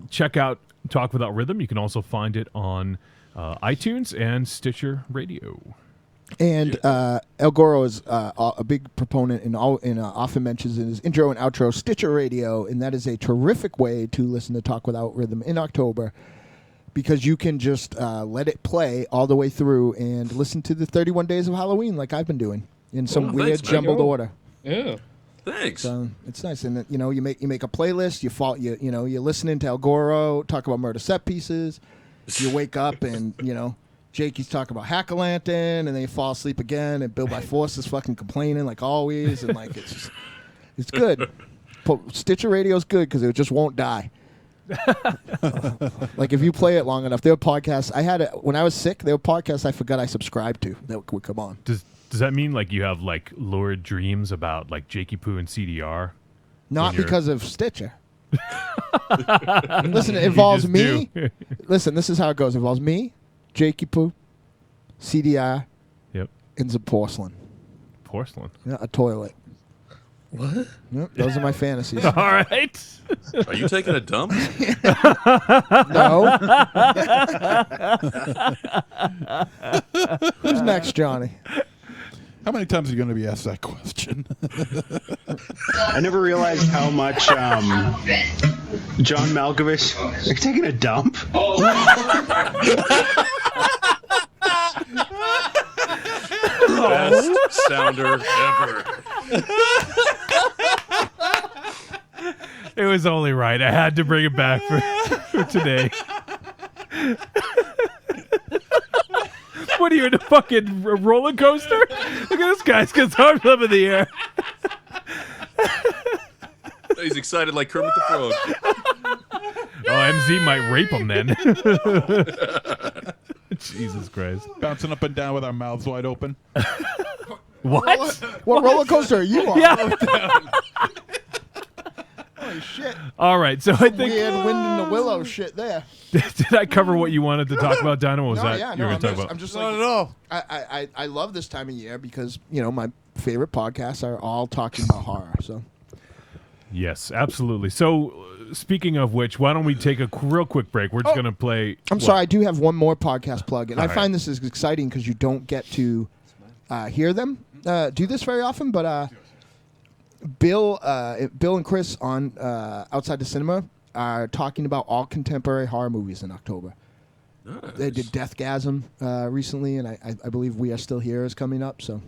check out Talk Without Rhythm. You can also find it on iTunes and Stitcher Radio. And El Goro is a big proponent and often mentions in his intro and outro Stitcher Radio, and that is a terrific way to listen to Talk Without Rhythm in October, because you can just let it play all the way through and listen to the 31 Days of Halloween like I've been doing in some weird jumbled order. Yeah. Thanks. So it's nice, and you make a playlist. You're listening to El Goro talk about murder set pieces. You wake up and Jakey's talking about Hack-A-Lantern, and then you fall asleep again, and Bill by Force is fucking complaining like always, and like it's good. Stitcher Radio's good because it just won't die. Like if you play it long enough, there were podcasts I had when I was sick. There were podcasts I forgot I subscribed to that would come on. Does that mean like you have like lurid dreams about like Jakey Poo and CDR? Not because of Stitcher. Listen, it involves me. Listen, this is how it goes. It involves me, Jakey Poo, CDR, and some porcelain. Porcelain? Yeah, a toilet. What? Yep, those are my fantasies. All right. Are you taking a dump? No. Who's next, Johnny? How many times are you going to be asked that question? I never realized how much John Malkovich. You're taking a dump? Best sounder ever. It was only right. I had to bring it back for today. What are you in a fucking roller coaster? Look at this guy's got his arms up in the air. He's excited like Kermit the Frog. Oh, MZ might rape him then. Jesus Christ. Bouncing up and down with our mouths wide open. What? What roller coaster are you on? Yeah. Holy shit. All right, so I think weird wind in the willow shit there. Did I cover what you wanted to talk about, Dynamo? Was No, that yeah, you were no, going to talk about? I'm just like, I love this time of year because my favorite podcasts are all talking about horror. So Yes, absolutely. So, speaking of which, why don't we take a real quick break? We're just going to play. I'm sorry, I do have one more podcast plug, and All I right. find this is exciting because you don't get to hear them do this very often. But Bill and Chris on Outside the Cinema are talking about all contemporary horror movies in October. Nice. They did Deathgasm recently, and I believe We Are Still Here is coming up. So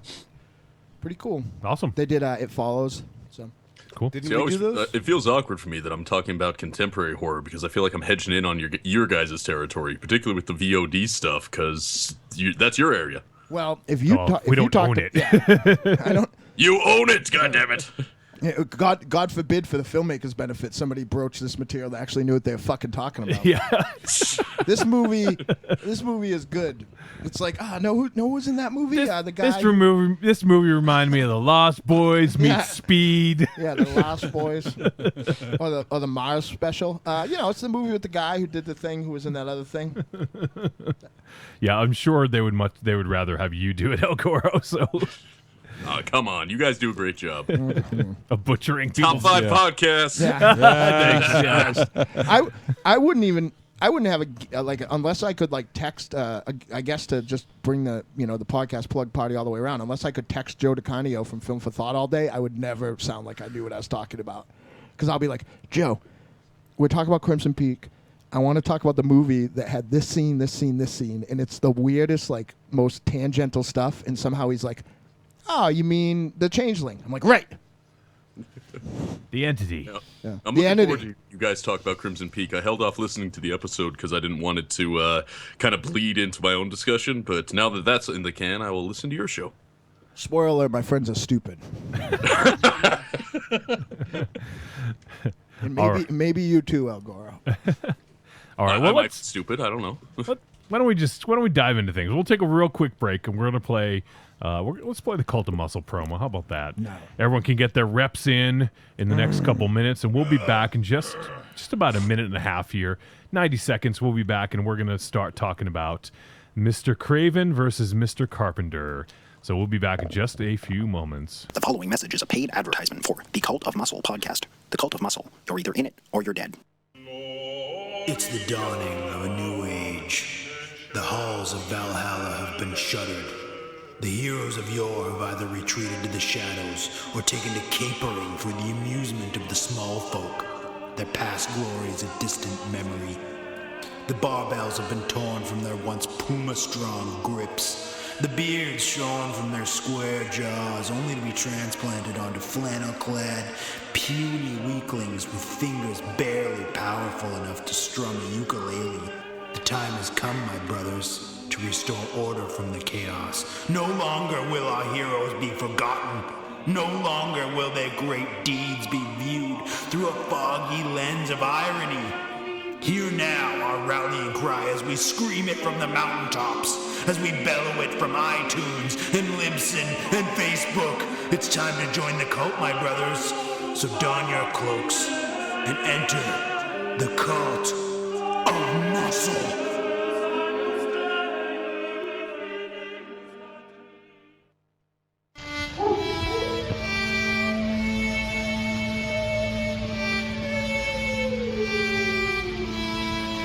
pretty cool. Awesome. They did It Follows. So cool. See, it feels awkward for me that I'm talking about contemporary horror because I feel like I'm hedging in on your guys' territory, particularly with the VOD stuff, because that's your area. Well, if you we don't own it. Yeah, I don't. You own it, goddammit! Yeah, God forbid, for the filmmakers' benefit, somebody broached this material that actually knew what they were fucking talking about. Yeah. This movie is good. It's like, who was in that movie? The guy. This movie reminded me of The Lost Boys meets Yeah. Speed. Yeah, The Lost Boys, or the Mars special. It's the movie with the guy who did the thing, who was in that other thing. Yeah, I'm sure they would rather have you do it, El Goro. So. Oh, come on. You guys do a great job. Of butchering Top people's 5 podcasts. Yeah. Thanks, I wouldn't have unless I could text. I guess to just bring the the podcast plug party all the way around. Unless I could text Joe DeCanio from Film for Thought all day, I would never sound like I knew what I was talking about. Because I'll be like, Joe, we're talking about Crimson Peak. I want to talk about the movie that had this scene, this scene, this scene, and it's the weirdest, most tangential stuff. And somehow he's like, "Oh, you mean The Changeling?" I'm like, "Right." The Entity. Yeah. I'm looking forward to you guys talk about Crimson Peak. I held off listening to the episode because I didn't want it to kind of bleed into my own discussion. But now that that's in the can, I will listen to your show. Spoiler alert, my friends are stupid. And maybe you too, El Goro. All right. I Well, might be stupid. I don't know. why don't we dive into things? We'll take a real quick break, and we're gonna play. Let's play the Cult of Muscle promo. How about that? No. Everyone can get their reps in the next couple minutes, and we'll be back in just about a minute and a half here. 90 seconds. We'll be back, and we're gonna start talking about Mr. Craven versus Mr. Carpenter. So we'll be back in just a few moments. The following message is a paid advertisement for the Cult of Muscle podcast. The Cult of Muscle. You're either in it or you're dead. It's the dawning of a new age. The halls of Valhalla have been shuttered. The heroes of yore have either retreated to the shadows or taken to capering for the amusement of the small folk. Their past glory is a distant memory. The barbells have been torn from their once puma-strong grips. The beards shorn from their square jaws, only to be transplanted onto flannel-clad, puny weaklings with fingers barely powerful enough to strum a ukulele. The time has come, my brothers, to restore order from the chaos. No longer will our heroes be forgotten. No longer will their great deeds be viewed through a foggy lens of irony. Hear now our rallying cry as we scream it from the mountaintops, as we bellow it from iTunes and Libsyn and Facebook. It's time to join the cult, my brothers. So don your cloaks and enter the Cult of Muscle.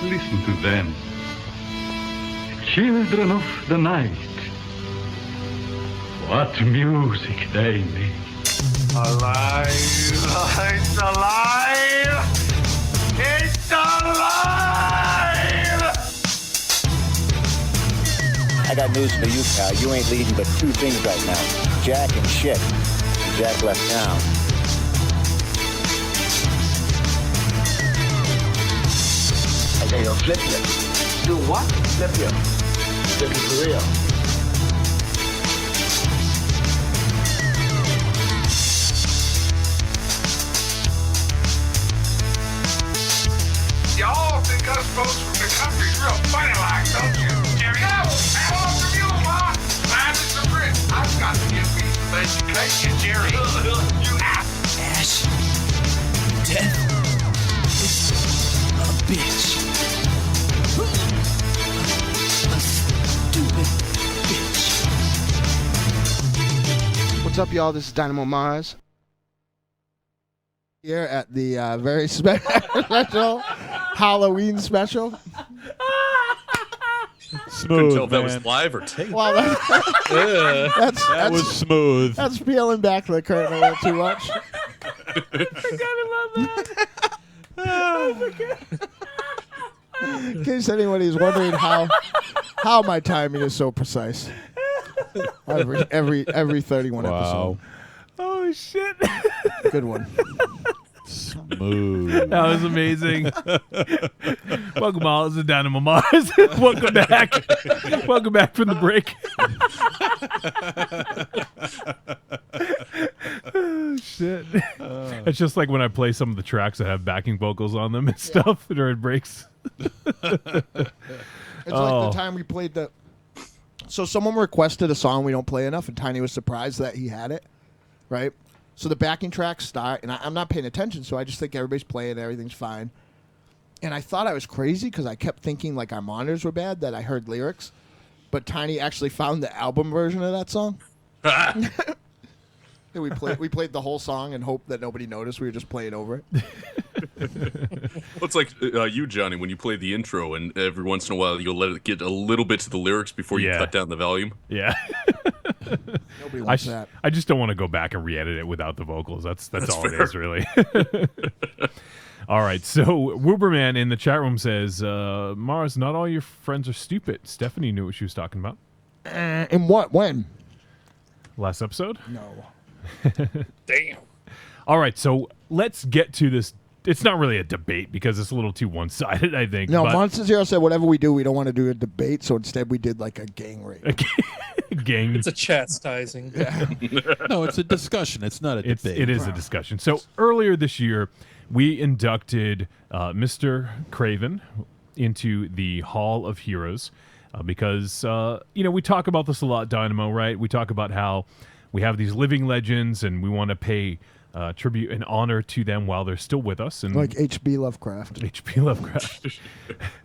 Listen to them. Children of the night. What music they make. Alive! It's alive! It's alive! I got news for you, pal. You ain't leading but two things right now. Jack and shit. Jack left town. Okay, you'll flip you. Do what? Flip you. Flip you for real. Y'all think us folks from the country's real funny like, don't you? Jerry, hello from you, Ma. I'm Mr. Britt. I've got to give me some education, Jerry. You Ash. Death. It's a bitch. A stupid bitch. What's up, y'all? This is Dynamo Mars. Here at the very special Halloween special. Smooth, Couldn't tell if that man. was live or tape. Wow, That was smooth. That's peeling back the curtain a little too much. In case anybody's wondering how my timing is so precise. Every 31 episode. Oh, shit. Good one. Smooth. That was amazing. Welcome all. This is Dynamo Mars. Welcome back. Welcome back from the break. Oh, shit. It's just like when I play some of the tracks that have backing vocals on them and stuff during breaks. It's like the time we played the... So someone requested a song we don't play enough, and Tiny was surprised that he had it, right? So the backing tracks start, and I'm not paying attention, so I just think everybody's playing, everything's fine. And I thought I was crazy because I kept thinking like our monitors were bad, that I heard lyrics. But Tiny actually found the album version of that song. And we played the whole song and hoped that nobody noticed. We were just playing over it. Well, it's like you, Johnny, when you play the intro, and every once in a while you'll let it get a little bit to the lyrics before you cut down the volume. Yeah. Nobody wants that. I just don't want to go back and re-edit it without the vocals. That's all fair. it is, really. All right, so Wooberman in the chat room says, Mars, not all your friends are stupid. Stephanie knew what she was talking about. In what? When? Last episode? No. Damn. All right, so let's get to this. It's not really a debate because it's a little too one-sided, I think. No, but Monster Zero said whatever we do, we don't want to do a debate, so instead we did like a gang rape. gang. It's a chastising. No, it's a discussion. It's not a debate. It is a discussion. So earlier this year, we inducted Mr. Craven into the Hall of Heroes because, we talk about this a lot, Dynamo, right? We talk about how we have these living legends and we want to pay tribute and honor to them while they're still with us. And Like H.P. Lovecraft. H.P. Lovecraft,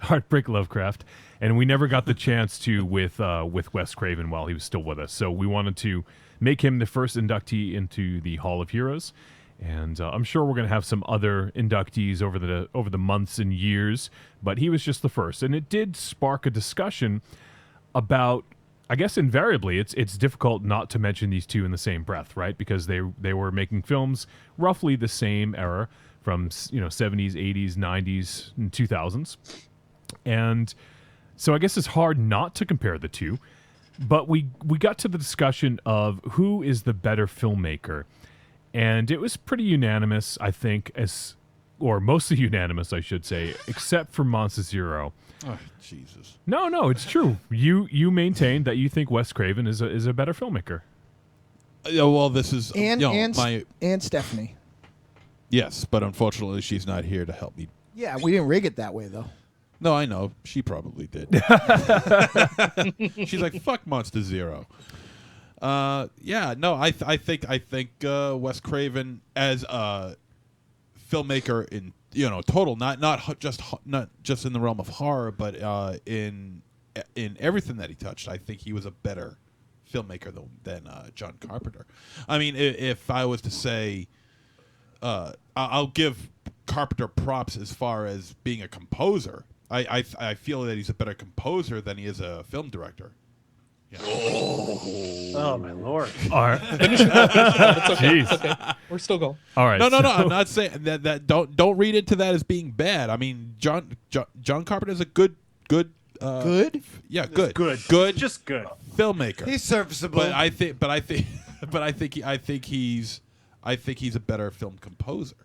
Heartbreak Lovecraft, and we never got the chance to with Wes Craven while he was still with us. So we wanted to make him the first inductee into the Hall of Heroes, and I'm sure we're going to have some other inductees over the months and years, but he was just the first, and it did spark a discussion about. I guess invariably it's difficult not to mention these two in the same breath, right? Because they were making films roughly the same era from 70s, 80s, 90s, and 2000s. And so I guess it's hard not to compare the two. But we got to the discussion of who is the better filmmaker. And it was pretty unanimous, I think, or mostly unanimous, I should say, except for Monster Zero. Oh, Jesus. No, it's true. You maintain that you think Wes Craven is a better filmmaker. Yeah, well, this is and Stephanie. Yes, but unfortunately, she's not here to help me. Yeah, we didn't rig it that way though. No, I know. She probably did. She's like, fuck Monster Zero. Yeah, no, I think Wes Craven as a filmmaker in total, not just in the realm of horror, but in everything that he touched, I think he was a better filmmaker than John Carpenter. I mean, if I was to say, I'll give Carpenter props as far as being a composer. I feel that he's a better composer than he is a film director. Yeah. Oh my Lord! All right. Jeez. Okay. We're still going. All right. No. I'm not saying that. Don't read into that as being bad. I mean, John Carpenter is a good. Yeah, good. Just good filmmaker. He's serviceable. But I think he's a better film composer.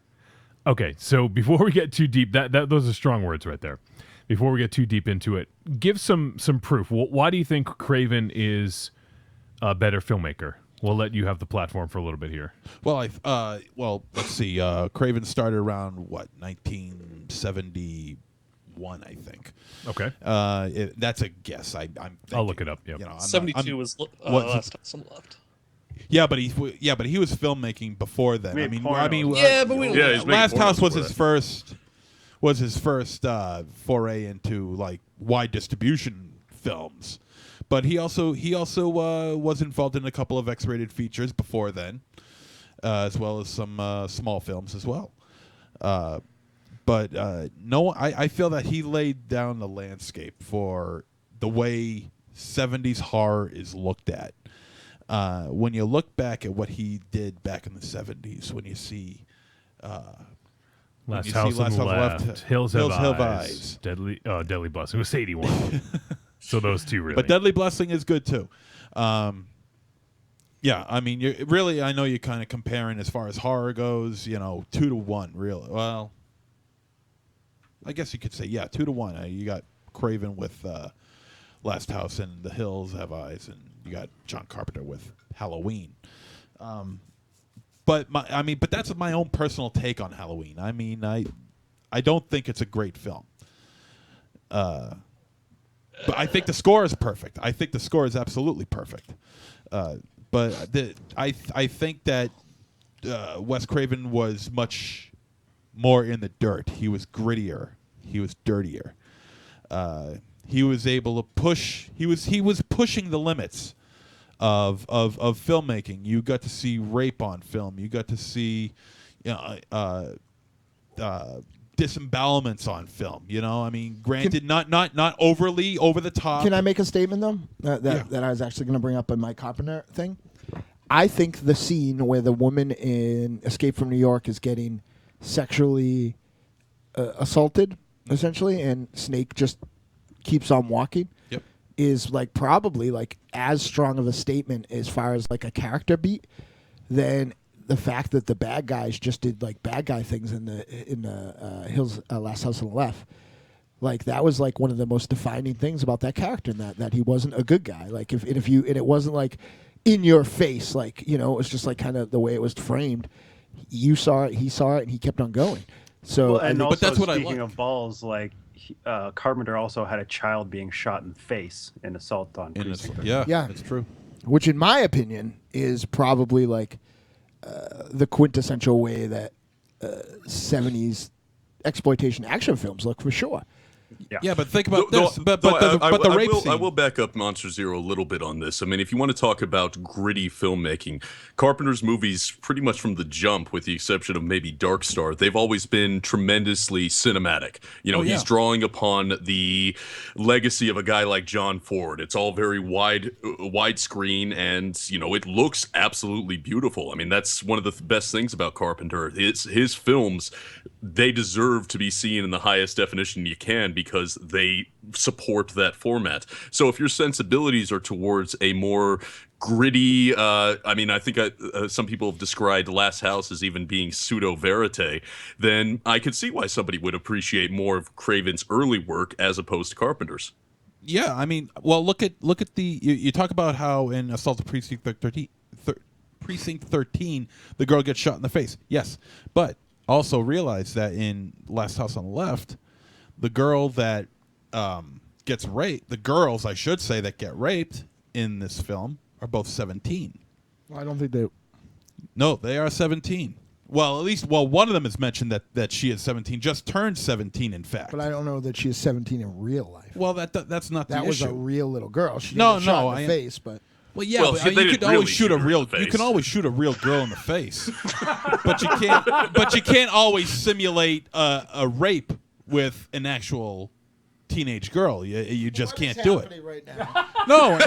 Okay, so before we get too deep, those are strong words right there. Before we get too deep into it, give some proof. Why do you think Craven is a better filmmaker? We'll let you have the platform for a little bit here. Well, let's see. Craven started around 1971, I think. Okay. That's a guess. I'll look it up. Yeah. 72 was last time someone left. Yeah, but he was filmmaking before then. But Last House was his first. Was his first foray into like wide distribution films, but he also was involved in a couple of X-rated features before then, as well as some small films as well. But I feel that he laid down the landscape for the way 70s horror is looked at. When you look back at what he did back in the 70s, when you see. Last House on the Left, Hills Have Eyes. Deadly Blessing was 81. So those two really. But Deadly Blessing is good too. Yeah, I mean, I know you're kind of comparing as far as horror goes, 2-1, really. Well, I guess you could say, 2-1. You got Craven with Last House and The Hills Have Eyes, and you got John Carpenter with Halloween. But that's my own personal take on Halloween. I mean, I don't think it's a great film. But I think the score is perfect. I think the score is absolutely perfect. But I think that Wes Craven was much more in the dirt. He was grittier. He was dirtier. He was able to push. He was pushing the limits of filmmaking. You got to see rape on film. You got to see disembowelments on film. I mean, granted, not overly over the top. Can I make a statement though that I was actually going to bring up in my Carpenter thing? I think the scene where the woman in Escape from New York is getting sexually assaulted, essentially, and Snake just keeps on walking. Yep. Is like probably like as strong of a statement as far as like a character beat than the fact that the bad guys just did like bad guy things in the Hills Last House on the Left. Like that was like one of the most defining things about that character, and that he wasn't a good guy. Like if it wasn't like in your face, like it was just like kind of the way it was framed. You saw it, he saw it, and he kept on going. So, but that's what speaking of balls, like. Carpenter also had a child being shot in the face in Assault on Precinct 13. Yeah, that's true. Which, in my opinion, is probably like the quintessential way that 70s exploitation action films look, for sure. Yeah, but think about this. But the rape scene. I will back up Monster Zero a little bit on this. I mean, if you want to talk about gritty filmmaking, Carpenter's movies, pretty much from the jump, with the exception of maybe Dark Star, they've always been tremendously cinematic. You know, he's drawing upon the legacy of a guy like John Ford. It's all very widescreen, and you know, it looks absolutely beautiful. I mean, that's one of the best things about Carpenter. His films, they deserve to be seen in the highest definition you can, because they support that format. So if your sensibilities are towards a more gritty, I mean, I think some people have described Last House as even being pseudo-verite, then I could see why somebody would appreciate more of Craven's early work as opposed to Carpenter's. Yeah, I mean, well, look at the you talk about how in Assault of Precinct 13 the girl gets shot in the face. Yes, but also realize that in Last House on the Left, the girl that gets raped, the girls, I should say, that get raped in this film are both 17. Well, I don't think they... No, they are 17. Well, at least, one of them is mentioned that she is 17, just turned 17, in fact. But I don't know that she is 17 in real life. Well, that's not the issue. That was a real little girl. She didn't get shot in the face, but... Well, yeah, but you could always shoot a real. You can always shoot a real girl in the face, but you can't. But you can't always simulate a rape with an actual teenage girl. You just can't do it. Right now? No.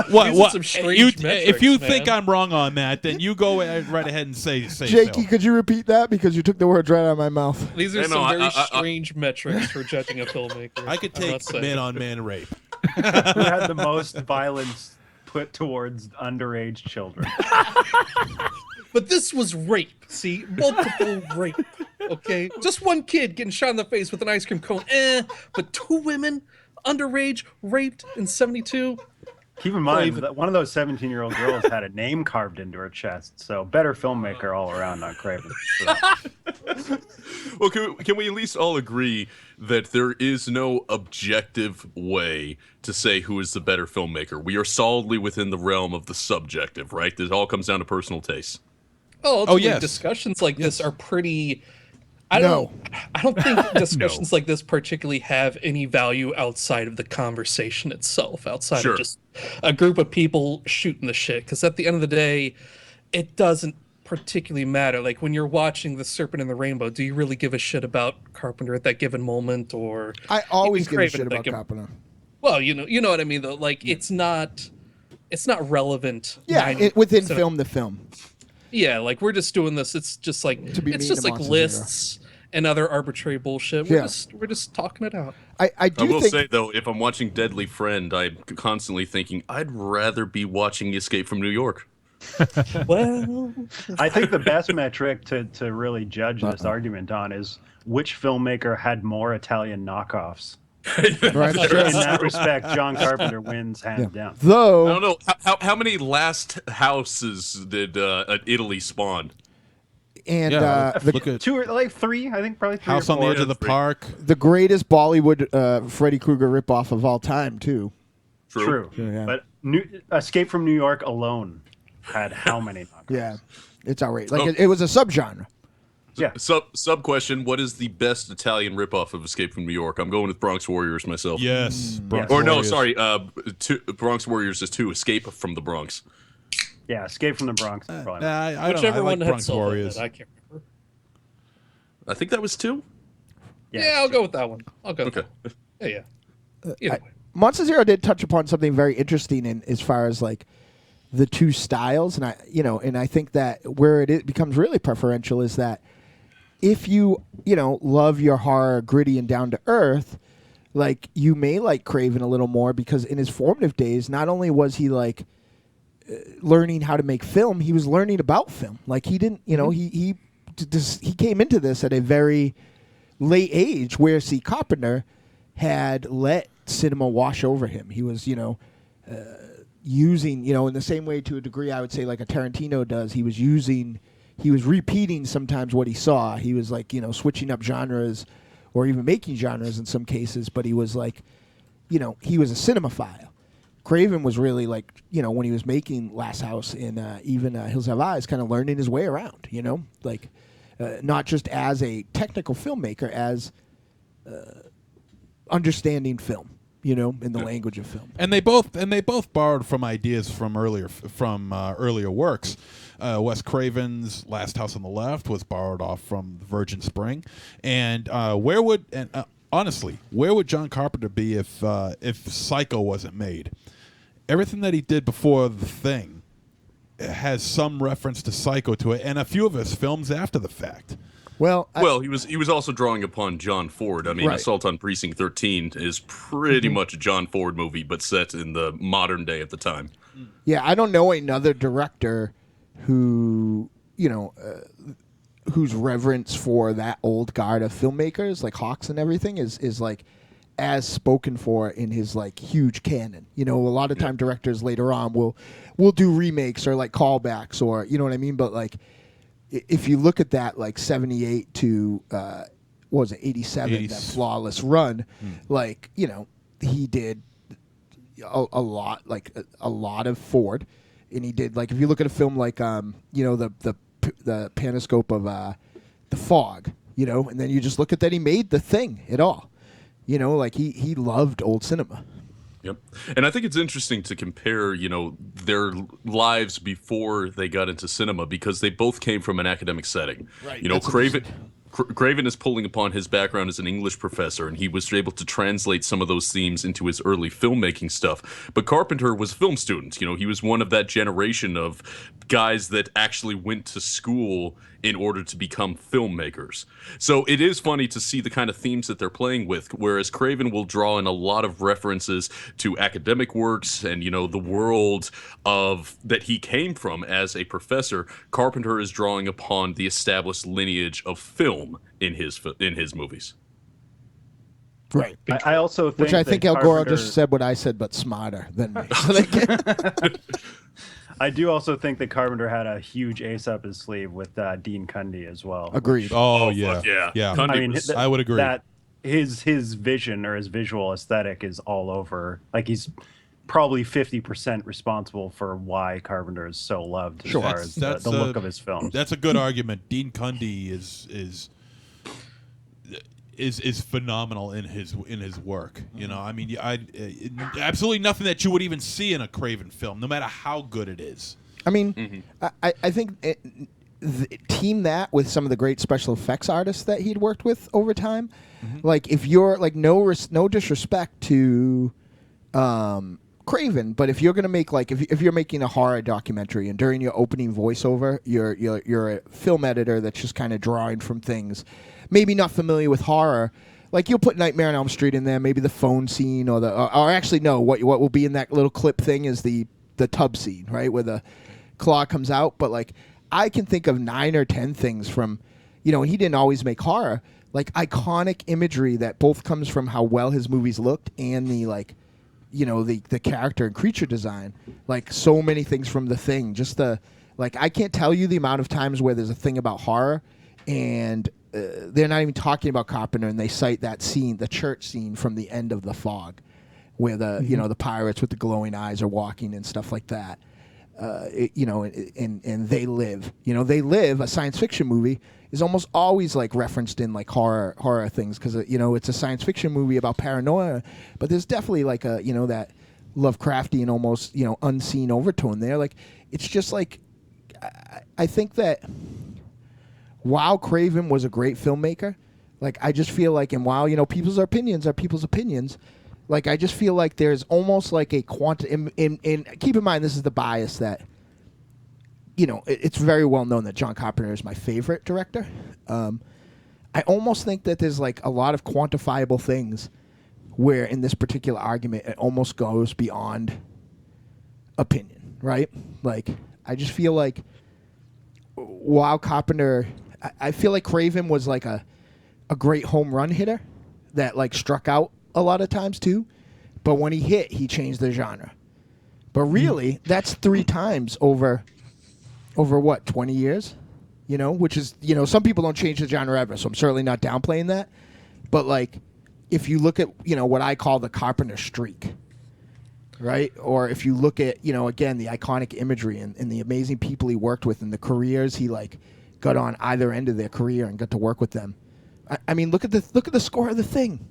What? Some strange metrics, if you man. think I'm wrong on that, then you go right ahead and say Jakey, so. Could you repeat that, because you took the words right out of my mouth? These are some very strange metrics for judging a filmmaker. I could take man-on-man rape. Who had the most violence put towards underage children? But this was rape. See, multiple rape. Okay, just one kid getting shot in the face with an ice cream cone. But two women, underage, raped in 72. Keep in mind that one of those 17-year-old girls had a name carved into her chest. So better filmmaker all around on Craven. Well, can we at least all agree that there is no objective way to say who is the better filmmaker? We are solidly within the realm of the subjective, right? It all comes down to personal taste. Yes. Discussions like this are pretty... I don't think discussions like this particularly have any value outside of the conversation itself, outside of just a group of people shooting the shit. Because at the end of the day, it doesn't particularly matter. Like when you're watching The Serpent and the Rainbow, do you really give a shit about Carpenter at that given moment? Or I always give a shit about Carpenter. Well, you know what I mean, though. Like it's not relevant. Yeah, within film to film. Yeah, like we're just doing this. It's just like lists and other arbitrary bullshit. We're just talking it out. I will say though, if I'm watching Deadly Friend, I'm constantly thinking I'd rather be watching Escape from New York. Well, I think the best metric to really judge this argument on is which filmmaker had more Italian knockoffs. Right. In that respect, John Carpenter wins hands down. Though I don't know how many Last Houses did Italy spawn. And look at two or like three, I think probably three. House or on four. the Edge of the Park. The greatest Bollywood Freddy Krueger ripoff of all time, too. True. Yeah. But Escape from New York alone had how many knockoffs? Yeah, it's outrageous. Like it was a subgenre. Yeah. Sub question: what is the best Italian ripoff of Escape from New York? I'm going with Bronx Warriors myself. Yes. Bronx Warriors. Bronx Warriors is 2. Escape from the Bronx. Yeah, Escape from the Bronx. Whichever one had Bronx Warriors. I can't remember. I think that was 2. Yeah, I'll go with that one. I'll go. Okay. With that. Yeah. Either way. Monster Zero did touch upon something very interesting in as far as like the two styles, and I think that where it becomes really preferential is that if you love your horror gritty and down to earth, like you may like Craven a little more, because in his formative days, not only was he like learning how to make film, he was learning about film. Like he didn't, he came into this at a very late age, where Carpenter had let cinema wash over him. He was, using, in the same way to a degree I would say like a Tarantino does. He was repeating sometimes what he saw. He was like, switching up genres or even making genres in some cases, but he was like, he was a cinemaphile. Craven was really like, when he was making Last House and even Hills Have Eyes, kind of learning his way around, like not just as a technical filmmaker, as understanding film, in the language of film. And they both borrowed from ideas from earlier works. Wes Craven's Last House on the Left was borrowed off from Virgin Spring, and honestly, where would John Carpenter be if Psycho wasn't made? Everything that he did before The Thing has some reference to Psycho to it, and a few of his films after the fact. Well, he was also drawing upon John Ford. I mean, Right. Assault on Precinct 13 is pretty much a John Ford movie, but set in the modern day at the time. Yeah, I don't know another director who, whose reverence for that old guard of filmmakers, like Hawks and everything, is like as spoken for in his like huge canon. A lot of time directors later on will do remakes or like callbacks or what I mean. But like, if you look at that like 78 to what was it 87, that flawless run, like he did a lot, like a lot of Ford, and he did like if you look at a film like the Panoscope of The Fog, and then you just look at that he made The Thing at all. Like he loved old cinema. Yep. And I think it's interesting to compare, their lives before they got into cinema because they both came from an academic setting. Right. Craven is pulling upon his background as an English professor, and he was able to translate some of those themes into his early filmmaking stuff. But Carpenter was a film student. He was one of that generation of guys that actually went to school in order to become filmmakers. So it is funny to see the kind of themes that they're playing with, whereas Craven will draw in a lot of references to academic works and, the world of that he came from as a professor. Carpenter is drawing upon the established lineage of film in his movies. Right. I also think Which I think El Goro Carpenter- just said what I said, but smarter than me. I do also think that Carpenter had a huge ace up his sleeve with Dean Cundy as well. Agreed. Oh, fuck yeah. Cundy I would agree. That his vision or his visual aesthetic is all over. Like he's probably 50% responsible for why Carpenter is so loved as far as the look of his films. That's a good argument. Dean Cundy is phenomenal in his work. I mean, absolutely nothing that you would even see in a Craven film, no matter how good it is. I mean, I think team that with some of the great special effects artists that he'd worked with over time. Like if you're like no disrespect to Craven, but if you're gonna make like if you're making a horror documentary and during your opening voiceover you're a film editor that's just kind of drawing from things, maybe not familiar with horror, like you'll put Nightmare on Elm Street in there, maybe the phone scene or actually no, what will be in that little clip thing is the tub scene, right, where the claw comes out. But like I can think of 9 or 10 things from, and he didn't always make horror, like iconic imagery that both comes from how well his movies looked and the like, the character and creature design, like so many things from The Thing. Just I can't tell you the amount of times where there's a thing about horror and they're not even talking about Carpenter and they cite that scene, the church scene from the end of The Fog, where the the pirates with the glowing eyes are walking and stuff like that. And They Live. They Live, a science fiction movie, is almost always like referenced in like horror things because it's a science fiction movie about paranoia, but there's definitely like a that Lovecraftian almost unseen overtone there. Like it's just like I think that while Craven was a great filmmaker, like I just feel like, and while people's opinions are people's opinions, like I just feel like there's almost like a quantum. In keep in mind, this is the bias that it's very well known that John Carpenter is my favorite director. I almost think that there's like a lot of quantifiable things where in this particular argument it almost goes beyond opinion, right? Like I just feel like while Carpenter, I feel like Craven was like a great home run hitter that like struck out a lot of times too, but when he hit, he changed the genre. But really, that's 3 times over what, 20 years? Which is, some people don't change the genre ever, so I'm certainly not downplaying that. But like, if you look at, what I call the Carpenter streak, right? Or if you look at, again, the iconic imagery and the amazing people he worked with and the careers he got on either end of their career and got to work with them. I mean, look at the score of The Thing.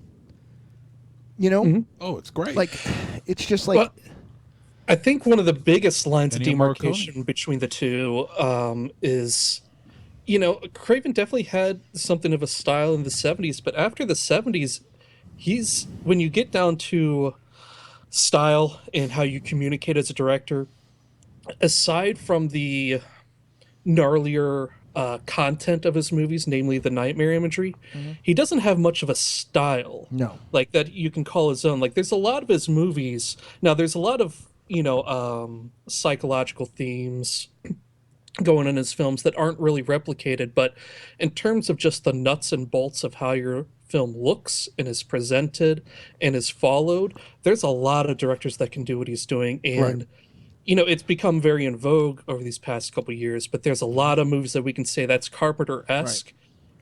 Oh, it's great. It's just like. Well, I think one of the biggest lines of Ennio demarcation between the two is, Craven definitely had something of a style in the 70s, but after the 70s, when you get down to style and how you communicate as a director, aside from the gnarlier content of his movies, namely the nightmare imagery, he doesn't have much of a style. No. Like that you can call his own. Like there's a lot of his movies. Now there's a lot of, psychological themes going in his films that aren't really replicated, but in terms of just the nuts and bolts of how your film looks and is presented and is followed, there's a lot of directors that can do what he's doing. And it's become very in vogue over these past couple of years, but there's a lot of movies that we can say that's Carpenter-esque. Right.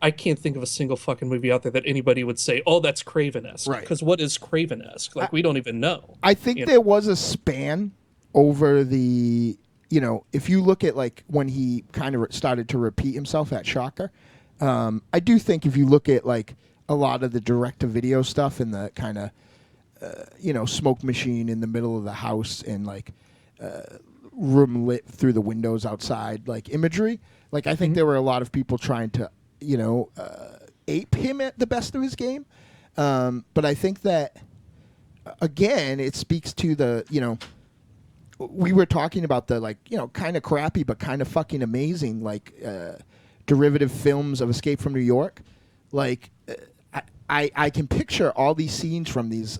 I can't think of a single fucking movie out there that anybody would say, oh, that's Craven-esque. Right. Because what is Craven-esque? We don't even know. I think there was a span over the, if you look at when he kind of started to repeat himself at Shocker, I do think if you look at a lot of the direct-to-video stuff and the kind of, smoke machine in the middle of the house and room lit through the windows outside imagery, I think there were a lot of people trying to ape him at the best of his game, but I think that again it speaks to the we were talking about the kind of crappy but kind of fucking amazing derivative films of Escape from New York. I can picture all these scenes from these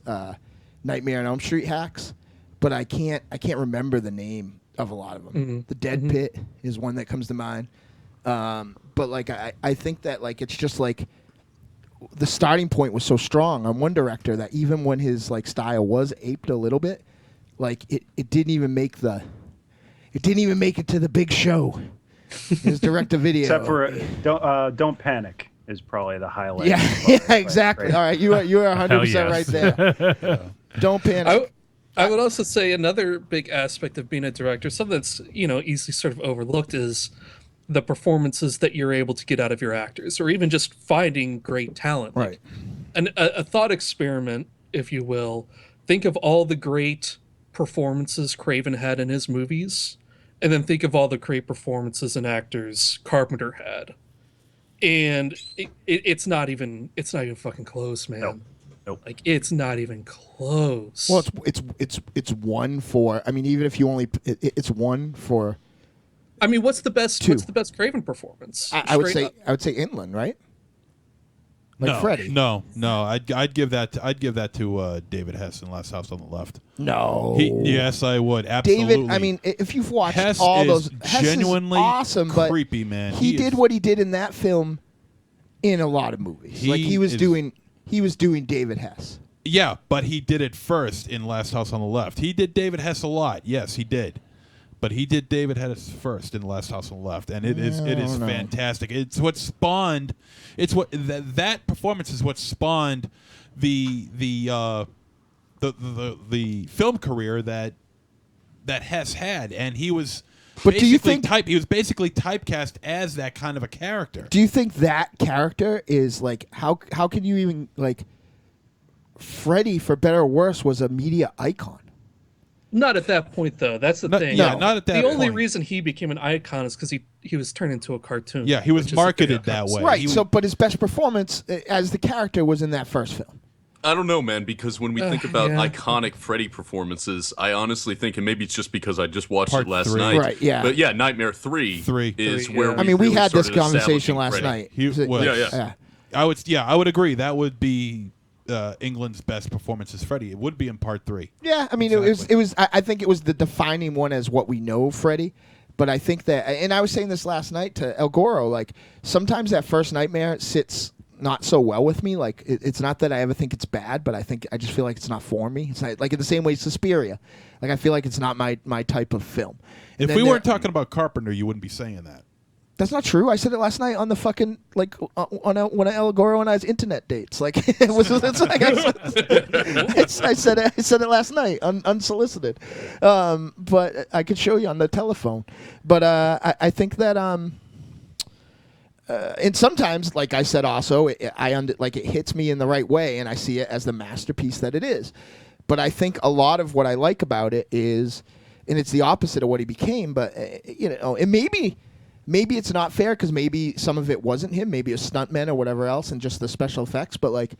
Nightmare on Elm Street hacks, but I can't remember the name of a lot of them. The Dead Pit is one that comes to mind. But I think that it's just the starting point was so strong on one director that even when his style was aped a little bit, it didn't even make it to the big show. His direct-to-video. Except for Don't Panic is probably the highlight. Yeah, exactly. All right, you are 100% right there. Don't Panic. I would also say another big aspect of being a director, something that's easily sort of overlooked, is the performances that you're able to get out of your actors, or even just finding great talent. Right. A thought experiment, if you will. Think of all the great performances Craven had in his movies, and then think of all the great performances and actors Carpenter had, and it's not even fucking close, man. Nope. It's not even close. Well, it's one for. I mean, even if you only, it's one for. I mean, what's the best Craven performance? I would say Inland, right? Freddy. No. I'd give that to David Hess in Last House on the Left. No. Yes, I would. Absolutely. David, I mean, if you've watched Hess all is those, Hess genuinely is awesome, but creepy, man. He did what he did in that film in a lot of movies. He was doing David Hess. Yeah, but he did it first in Last House on the Left. He did David Hess a lot. Yes, he did. But he did David Hess first in Last House on the Left, and it is fantastic. It's what spawned. It's what that performance is what spawned the film career that Hess had, and he was. But do you think he was basically typecast as that kind of a character? Do you think that character is how can you even Freddy, for better or worse, was a media icon? Not at that point, though. That's the thing. Yeah, not at that point. The only reason he became an icon is because he was turned into a cartoon. Yeah, he was marketed that way. Right. But his best performance as the character was in that first film. I don't know, man, because when we think about iconic Freddy performances, I honestly think, and maybe it's just because I just watched it last night. Right, yeah. But yeah, Nightmare 3 is where we we really had this started conversation last establishing night. Yeah. I would agree. That would be England's best performance as Freddy. It would be in part 3. Yeah, I mean, it was. I think it was the defining one as what we know Freddy. But I think that, and I was saying this last night to El Goro, sometimes that first Nightmare sits not so well with me. It's not that I ever think it's bad, but I just feel like it's not for me. It's not in the same way Suspiria. I feel like it's not my type of film. If we weren't talking about Carpenter, you wouldn't be saying that. That's not true. I said it last night on the fucking on one of El Goro and I's internet dates. Like it was. It's like I said it last night unsolicited. But I could show you on the telephone. But I think that and sometimes, like I said, also it hits me in the right way, and I see it as the masterpiece that it is. But I think a lot of what I like about it is, and it's the opposite of what he became. But and maybe it's not fair because maybe some of it wasn't him, maybe a stuntman or whatever else, and just the special effects. But like,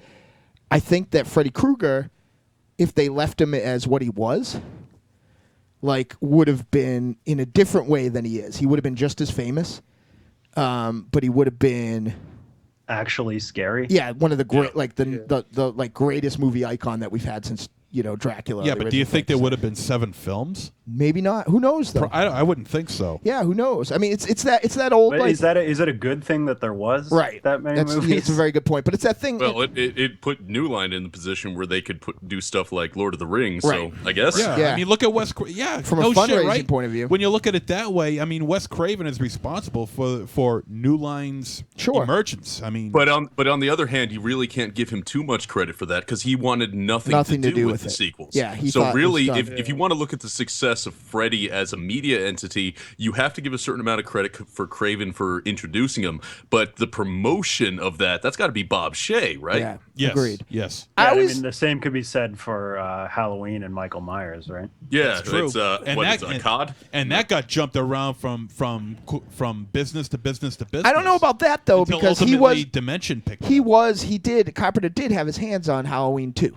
I think that Freddy Krueger, if they left him as what he was, like, would have been in a different way than he is. He would have been just as famous, but he would have been actually scary. Yeah, one of the great, the greatest movie icon that we've had since Dracula. Yeah, but do you think there would have been 7 films? Maybe not. Who knows though? I wouldn't think so. Yeah, who knows? I mean, it's that old. But is it a good thing that there was that many movies? It's a very good point. But it's that thing. Well, it put New Line in the position where they could do stuff like Lord of the Rings. Right. So I guess. Yeah. I mean, look at Wes. Yeah, from no a fundraising shit, right? point of view. When you look at it that way, I mean, Wes Craven is responsible for New Line's emergence. I mean, but on the other hand, you really can't give him too much credit for that because he wanted nothing to do with the sequels. Yeah, he so thought it was really, done. if you want to look at the success of Freddy as a media entity, you have to give a certain amount of credit for Craven for introducing him. But the promotion of that's got to be Bob Shea, right? Yeah, yes. Agreed. Yes. Yeah, I mean, the same could be said for Halloween and Michael Myers, right? Yeah, It's true. it's and COD? And that got jumped around from business to business to business. I don't know about that though, until because ultimately Dimension picked it up. Carpenter did have his hands on Halloween 2.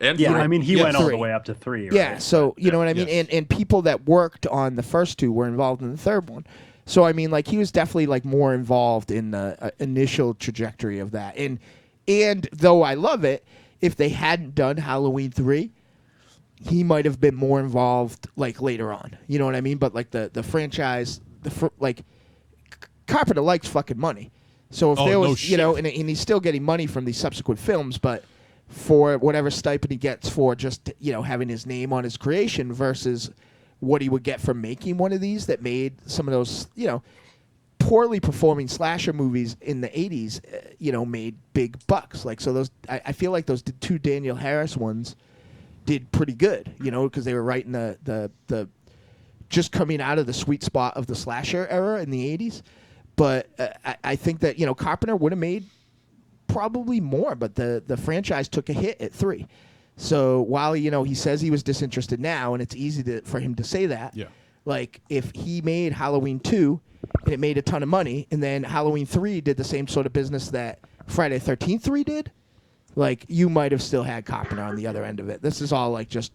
And yeah, 3. I mean, he went all 3. the way up to 3. Right? Yeah, so you know what I mean? Yes. And people that worked on the first 2 were involved in the third one. So I mean, like, he was definitely like more involved in the initial trajectory of that. And though I love it, if they hadn't done Halloween 3, he might have been more involved like later on. You know what I mean? But like the franchise, Carpenter likes fucking money. So if there was, and he's still getting money from these subsequent films, but for whatever stipend he gets for just, having his name on his creation versus what he would get for making one of these that made some of those, poorly performing slasher movies in the 80s, made big bucks. Like, so those, I feel like those 2 Daniel Harris ones did pretty good, because they were right in the just coming out of the sweet spot of the slasher era in the 80s. But I think that, Carpenter would have made probably more, but the franchise took a hit at 3. So while, he says he was disinterested now, and it's easy for him to say that, like, if he made Halloween 2 and it made a ton of money, and then Halloween 3 did the same sort of business that Friday the 13th 3 did, like, you might have still had Carpenter on the other end of it. This is all, like, just,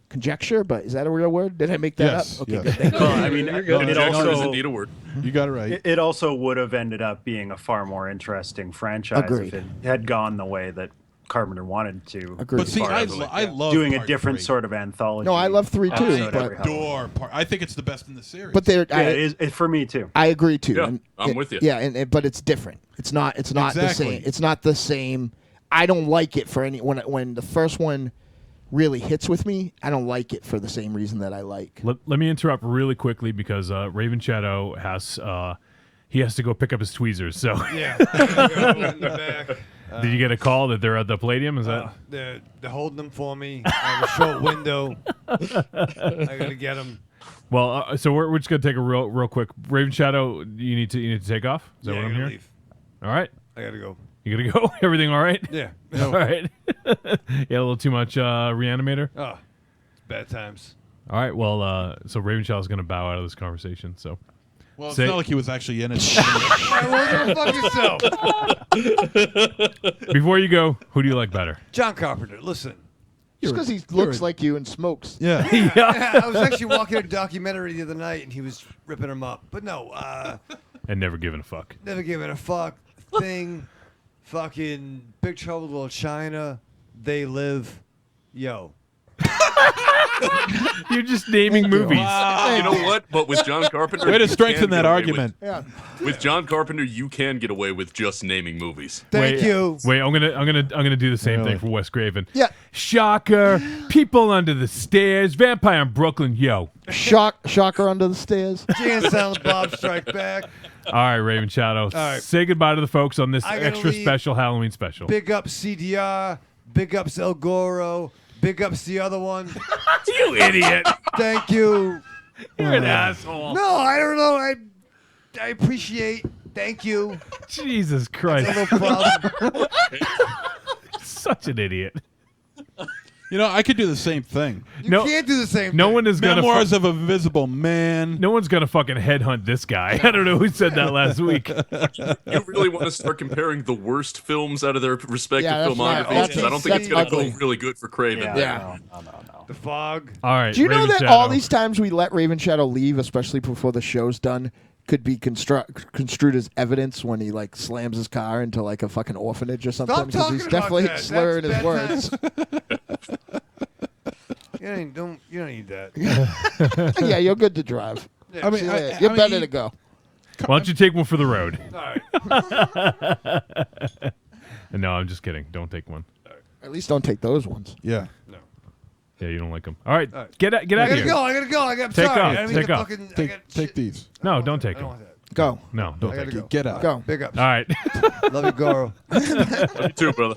conjecture, but is that a real word? Did I make that up? Okay, good. Thank you. Well, I mean, Conjecture is indeed a word. You got it right. It also would have ended up being a far more interesting franchise Agreed. if it had gone the way that Carpenter wanted to. Agreed. But see, I love doing a part different 3. sort of anthology. No, I love 3 too. episode But every Halloween. I think it's the best in the series. But there, it is for me too. I agree too. Yeah, And I'm with you. Yeah, but it's different. It's not the Exactly. same. It's not the same. I don't like it for when the first one really hits with me. I don't like it for the same reason that I like. Let me interrupt really quickly because Raven Shadow has he has to go pick up his tweezers. So Yeah. In the back. Did you get a call that they're at the Palladium? Is that? They're holding them for me. I have a short window. I gotta get them. Well, so we're just gonna take a real quick. Raven Shadow, you need to take off. Is that what I'm hearing? Leave. All right. I gotta go. You gotta go? Everything all right? Yeah. All right. You had a little too much reanimator? Oh, it's bad times. All right. Well, so Raven Shadow's going to bow out of this conversation. So, well, it's not like he was actually in it. Fuck yourself. Before you go, who do you like better? John Carpenter. Listen. Just because he looks like you and smokes. Yeah. I was actually watching a documentary the other night, and he was ripping him up. But no. And never giving a fuck. Never giving a fuck. Thing. Fucking Big Trouble in Little China. They Live. Yo. You're just naming movies. You know what? But with John Carpenter, way to you strengthen can that get away argument. With John Carpenter, you can get away with just naming movies. Thank you. Wait, I'm gonna do the same thing for Wes Craven. Yeah. Shocker, People Under the Stairs, Vampire in Brooklyn. Yo. Shocker Under the Stairs. Jay and Silent Bob Strike Back. All right, Raven Shadow. right. Say goodbye to the folks on this I gotta extra leave. special Halloween special. Big up CDR. Big ups El Goro. Big ups the other one. You idiot. Thank you. You're an asshole. No, I don't know. I appreciate. Thank you. Jesus Christ. That's a little problem. Such an idiot. You know, I could do the same thing. You can't do the same No thing. one is going to... Memoirs of a Invisible Man. No one's going to fucking headhunt this guy. I don't know who said that last week. You really want to start comparing the worst films out of their respective Yeah, that's filmographies? not- 'Cause I don't think it's going to ugly. go really good for Craven. Yeah. The fog. All right. Do you know Raven that Shadow. all these times we let Raven Shadow leave, especially before the show's done, could be construed as evidence when he like slams his car into like a fucking orphanage or something? Stop Because talking he's about definitely that. slurring his That's words. You don't need that. Yeah, you're good to drive. Yeah, I mean, See you I- later. I You're mean, better to go. Why don't you take one for the road? All right. No, I'm just kidding. Don't take one. At least don't take those ones. Yeah. No. Yeah, you don't like them. All right. All right. Get out I of gotta here. go. I'm Take sorry. off. I didn't mean Take to off. fucking. I Take, got take shit. these. No, don't take I don't them. want that. Go. No, don't I take gotta them. go. Get out. Go. Big ups. All right. Love you, Goro. You too, brother.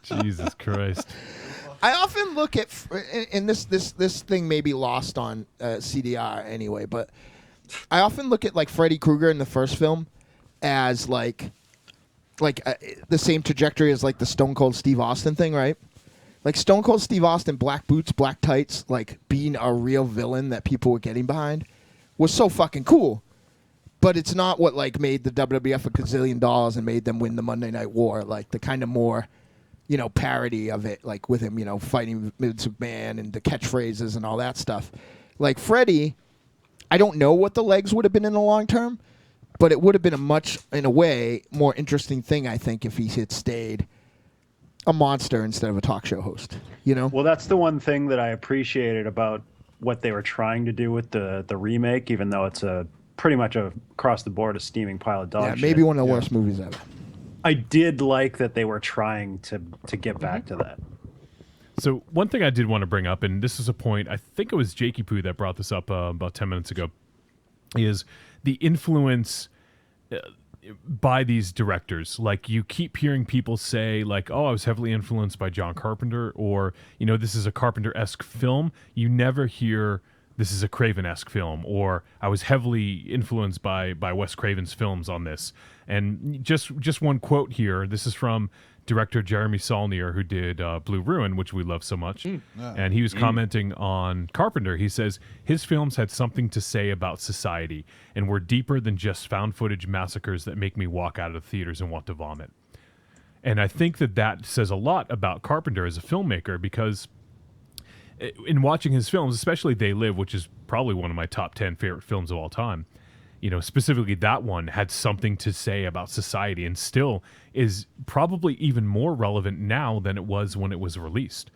Jesus Christ. I often look at, and this thing may be lost on CDR anyway, but I often look at like Freddy Krueger in the first film as like the same trajectory as like the Stone Cold Steve Austin thing, right? Like Stone Cold Steve Austin, black boots, black tights, like being a real villain that people were getting behind was so fucking cool. But it's not what like made the WWF a gazillion dollars and made them win the Monday Night War. Like the kind of more, parody of it, like with him, fighting Vince McMahon and the catchphrases and all that stuff. Like Freddy, I don't know what the legs would have been in the long term, but it would have been in a way, more interesting thing, I think, if he had stayed a monster instead of a talk show host. Well, that's the one thing that I appreciated about what they were trying to do with the remake, even though it's pretty much across the board a steaming pile of dog shit. Maybe one of the worst movies ever. I did like that they were trying to get back to that. So one thing I did want to bring up, and this is a point, I think it was Jakey Poo that brought this up about 10 minutes ago, is the influence by these directors. Like you keep hearing people say like, oh, I was heavily influenced by John Carpenter, or, this is a Carpenter-esque film. You never hear this is a Craven-esque film, or I was heavily influenced by Wes Craven's films on this. And just one quote here. This is from director Jeremy Saulnier, who did Blue Ruin, which we love so much. And he was commenting on Carpenter. He says, his films had something to say about society and were deeper than just found footage massacres that make me walk out of the theaters and want to vomit. And I think that says a lot about Carpenter as a filmmaker, because in watching his films, especially They Live, which is probably one of my top 10 favorite films of all time, specifically that one had something to say about society and still is probably even more relevant now than it was when it was released.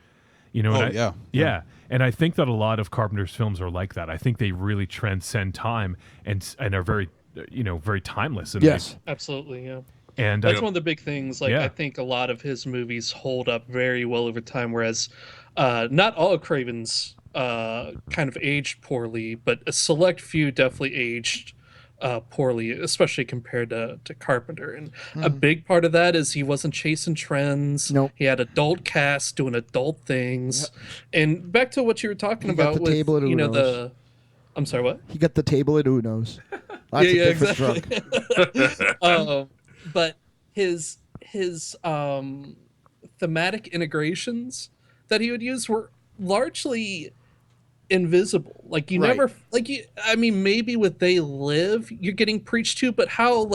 Yeah. And I think that a lot of Carpenter's films are like that. I think they really transcend time and are very, very timeless. And Yes. Absolutely, yeah. And that's one of the big things. Like, I think a lot of his movies hold up very well over time, whereas not all of Craven's kind of aged poorly, but a select few definitely aged poorly, especially compared to Carpenter. And a big part of that is he wasn't chasing trends. Nope. He had adult casts doing adult things. Yep. And back to what you were talking about the with, table at Uno's. I'm sorry, what? He got the table at Uno's. That's a different drug. But his thematic integrations that he would use were largely invisible. Like you never, like you. I mean, maybe with They Live, you're getting preached to, but how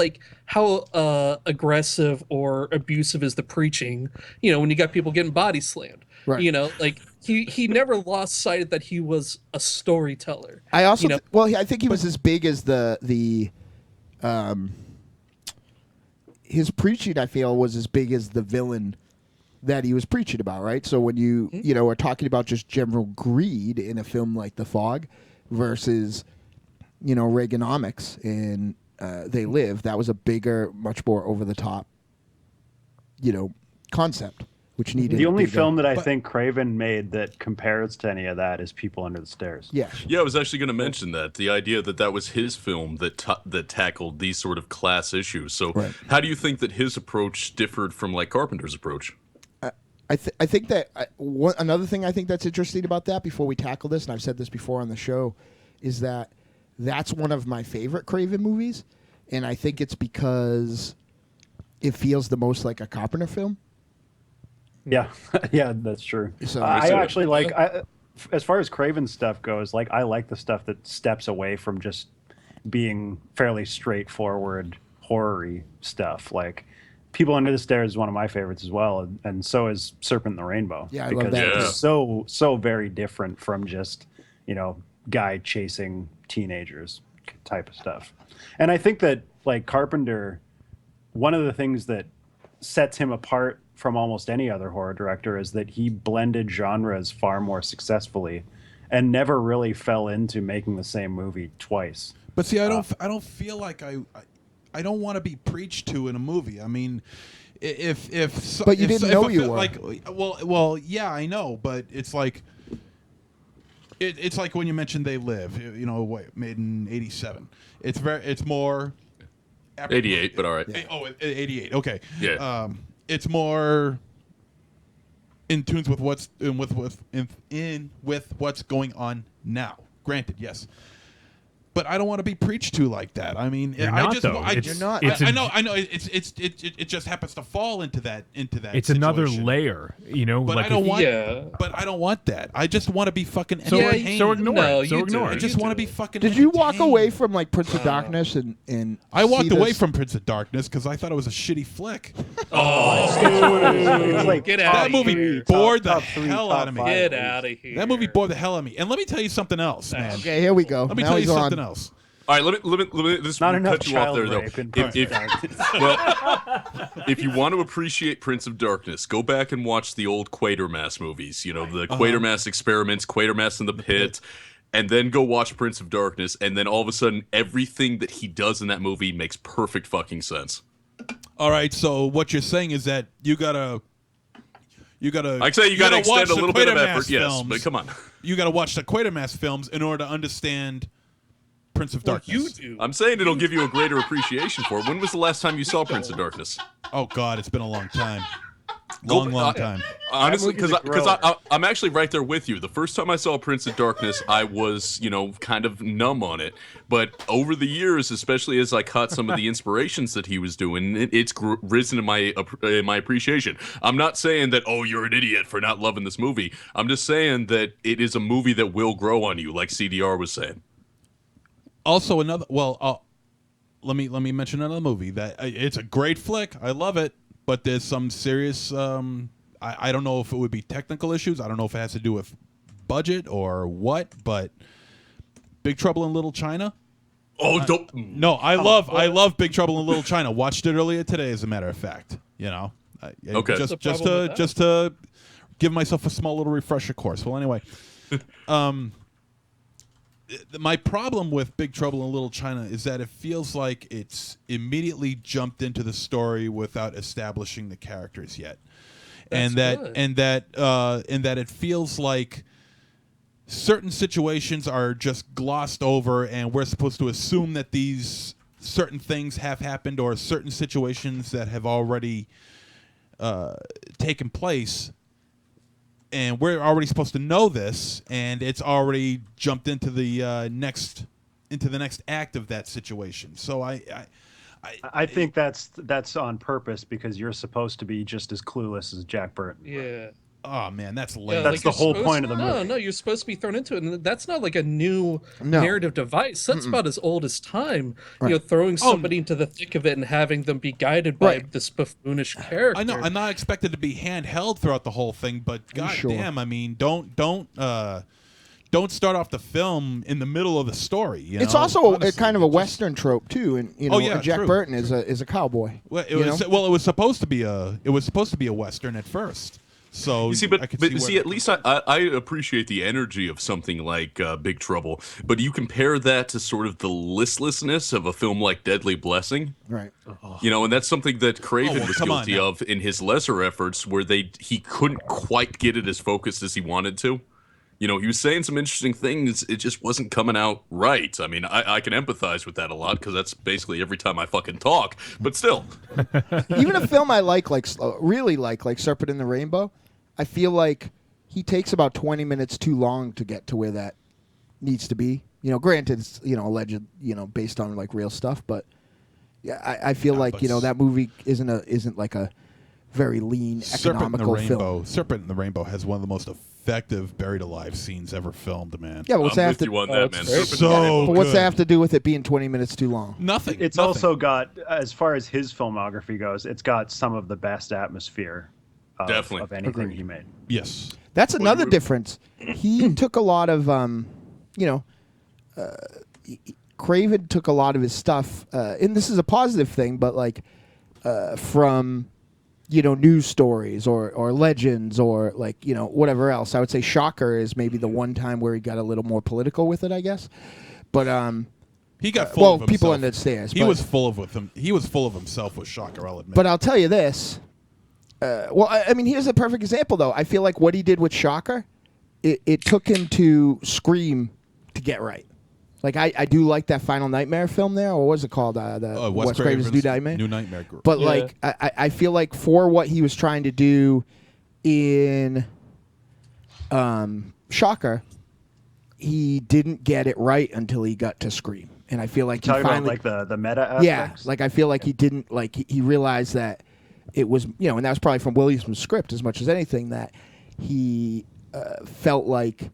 aggressive or abusive is the preaching? When you got people getting body slammed. Right. Like he never lost sight that he was a storyteller. I also, I think he was as big as his preaching, I feel, was as big as the villain that he was preaching about, right? So when you are talking about just general greed in a film like The Fog versus Reaganomics in They Live, that was a bigger, much more over the top concept. which needed The only bigger. film that I think Craven made that compares to any of that is People Under the Stairs. Yes. Yeah, I was actually going to mention that. The idea that was his film that tackled these sort of class issues. So how do you think that his approach differed from like Carpenter's approach? I think that another thing I think that's interesting about that before we tackle this, and I've said this before on the show, is that that's one of my favorite Craven movies, and I think it's because it feels the most like a Carpenter film. Yeah, yeah, that's true. So- I actually like, as far as Craven stuff goes, like I like the stuff that steps away from just being fairly straightforward horror-y stuff. Like People Under the Stairs is one of my favorites as well, and so is Serpent in the Rainbow. Yeah, I because love that. it's so very different from just guy chasing teenagers type of stuff. And I think that like Carpenter, one of the things that sets him apart from almost any other horror director is that he blended genres far more successfully and never really fell into making the same movie twice. But see, I don't feel like I don't want to be preached to in a movie. I mean, But you didn't know you were. Like, well, yeah, I know, but it's like it's like when you mentioned They Live, made in '87. It's more 88, but all right. 88. Okay. Yeah. It's more in tune with what's going on now. Granted, yes. But I don't want to be preached to like that. I mean, You're I not, just, though. I, It's- I, it's I a- know. It just happens to fall into that. It's another situation. layer, But like I don't if- want. But I don't want that. I just want to be fucking So- entertained. so ignore it. No, So you ignore do. I it. just You want to do be fucking. Did you walk entertained. away from like Prince of Darkness and I walked see away this? from Prince of Darkness because I thought it was a shitty flick. It's like Get top out That movie three, bored the top three, hell top out of me. five Get movies. out of here. That movie bored the hell out of me. And let me tell you something else, man. Okay, here we go. Let me Now tell you he's on. something else. All right, let me this Not will enough cut you off child there though. rape in If, Prince of Darkness. well, if you want to appreciate Prince of Darkness, go back and watch the old Quatermass movies. The Quatermass Experiments, Quatermass in the Pit, and then go watch Prince of Darkness, and then all of a sudden, everything that he does in that movie makes perfect fucking sense. All right, so what you're saying is that you gotta. I'd say you gotta extend watch a the little bit of Quatermass effort, yes, films. but come on. You gotta watch the Quatermass films in order to understand Prince of Darkness. You do. I'm saying it'll give you a greater appreciation for it. When was the last time you saw Prince of Darkness? Oh God, it's been a long time. Go- Long time. Honestly, That movie's because a grower. I'm actually right there with you. The first time I saw Prince of Darkness, I was, kind of numb on it. But over the years, especially as I caught some of the inspirations that he was doing, it's risen in my appreciation. I'm not saying that, oh, you're an idiot for not loving this movie. I'm just saying that it is a movie that will grow on you, like CDR was saying. Also, another. Well, let me mention another movie that it's a great flick. I love it, but there's some serious. I don't know if it would be technical issues. I don't know if it has to do with budget or what. But Big Trouble in Little China. Oh, don't. No, I love Big Trouble in Little China. Watched it earlier today, as a matter of fact. Okay. Just What's the problem with that? just to give myself a small little refresher course. Well, anyway, my problem with Big Trouble in Little China is that it feels like it's immediately jumped into the story without establishing the characters yet, and that it feels like certain situations are just glossed over, and we're supposed to assume that these certain things have happened or certain situations that have already taken place. And we're already supposed to know this, and it's already jumped into the next act of that situation. So I think that's on purpose because you're supposed to be just as clueless as Jack Burton. Yeah. Oh man, that's Yeah, lame. That's like the you're whole supposed- point of the movie. No, you're supposed to be thrown into it, and that's not like a new No. narrative device. That's about as old as time. Right. Throwing somebody into the thick of it and having them be guided by Right. this buffoonish character. I know I'm not expected to be handheld throughout the whole thing, but goddamn, I mean, don't start off the film in the middle of the story. It's know? also Honestly, kind of a just- Western trope too, and Jack true. Burton is a cowboy. Well, it was supposed to be a Western at first. So you see, I could see where at least I appreciate the energy of something like Big Trouble. But you compare that to sort of the listlessness of a film like Deadly Blessing, Right? You know, and that's something that Craven was come on guilty now. of in his lesser efforts, where he couldn't quite get it as focused as he wanted to. You know, he was saying some interesting things. It just wasn't coming out right. I mean, I can empathize with that a lot because that's basically every time I fucking talk. But still, Even a film I really like Serpent in the Rainbow, I feel like he takes about 20 minutes too long to get to where that needs to be. You know, granted, it's, you know, alleged, you know, based on like real stuff, but yeah, I feel like, you know, that movie isn't like a very lean economical film. Serpent in the Rainbow has one of the most effective buried alive scenes ever filmed, man. Yeah, but what's that have to you on that, man. So but what's good. that have to do with it being 20 minutes too long? Nothing. It's nothing. also got, as far as his filmography goes, it's got some of the best atmosphere of anything he made. Yes. That's another difference. He took a lot of, you know, Craven took a lot of his stuff, and this is a positive thing, but like from, you know, news stories or legends or like, you know, whatever else. I would say Shocker is maybe the one time where he got a little more political with it, I guess. But he got full of himself. people understand. He was full of with him. He was full of himself with Shocker, I'll admit. But I'll tell you this. I mean, here's a perfect example, though. I feel like what he did with Shocker, it took him to Scream to get right. Like, I do like that Final Nightmare film there, or what was it called? The Wes Craven's New Nightmare? New Nightmare Group. But, like, I feel like for what he was trying to do in Shocker, he didn't get it right until he got to Scream. And I feel like he Talking finally... about, like, the meta aspects? Yeah, like, I feel like he didn't... Like, he realized that it was... You know, and that was probably from Williams' script as much as anything, that he felt like...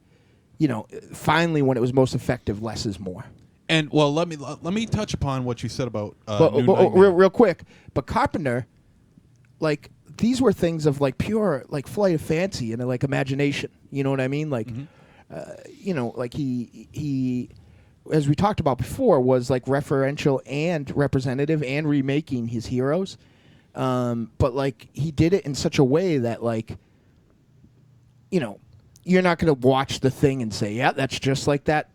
You know, finally, when it was most effective, less is more. And well, let me touch upon what you said about New Nightmare. real quick. But Carpenter, like, these were things of like pure like flight of fancy and like imagination. You know what I mean? Like, you know, like he, as we talked about before, was like referential and representative and remaking his heroes. But like he did it in such a way that like, you know. You're not going to watch the thing and say, yeah, that's just like that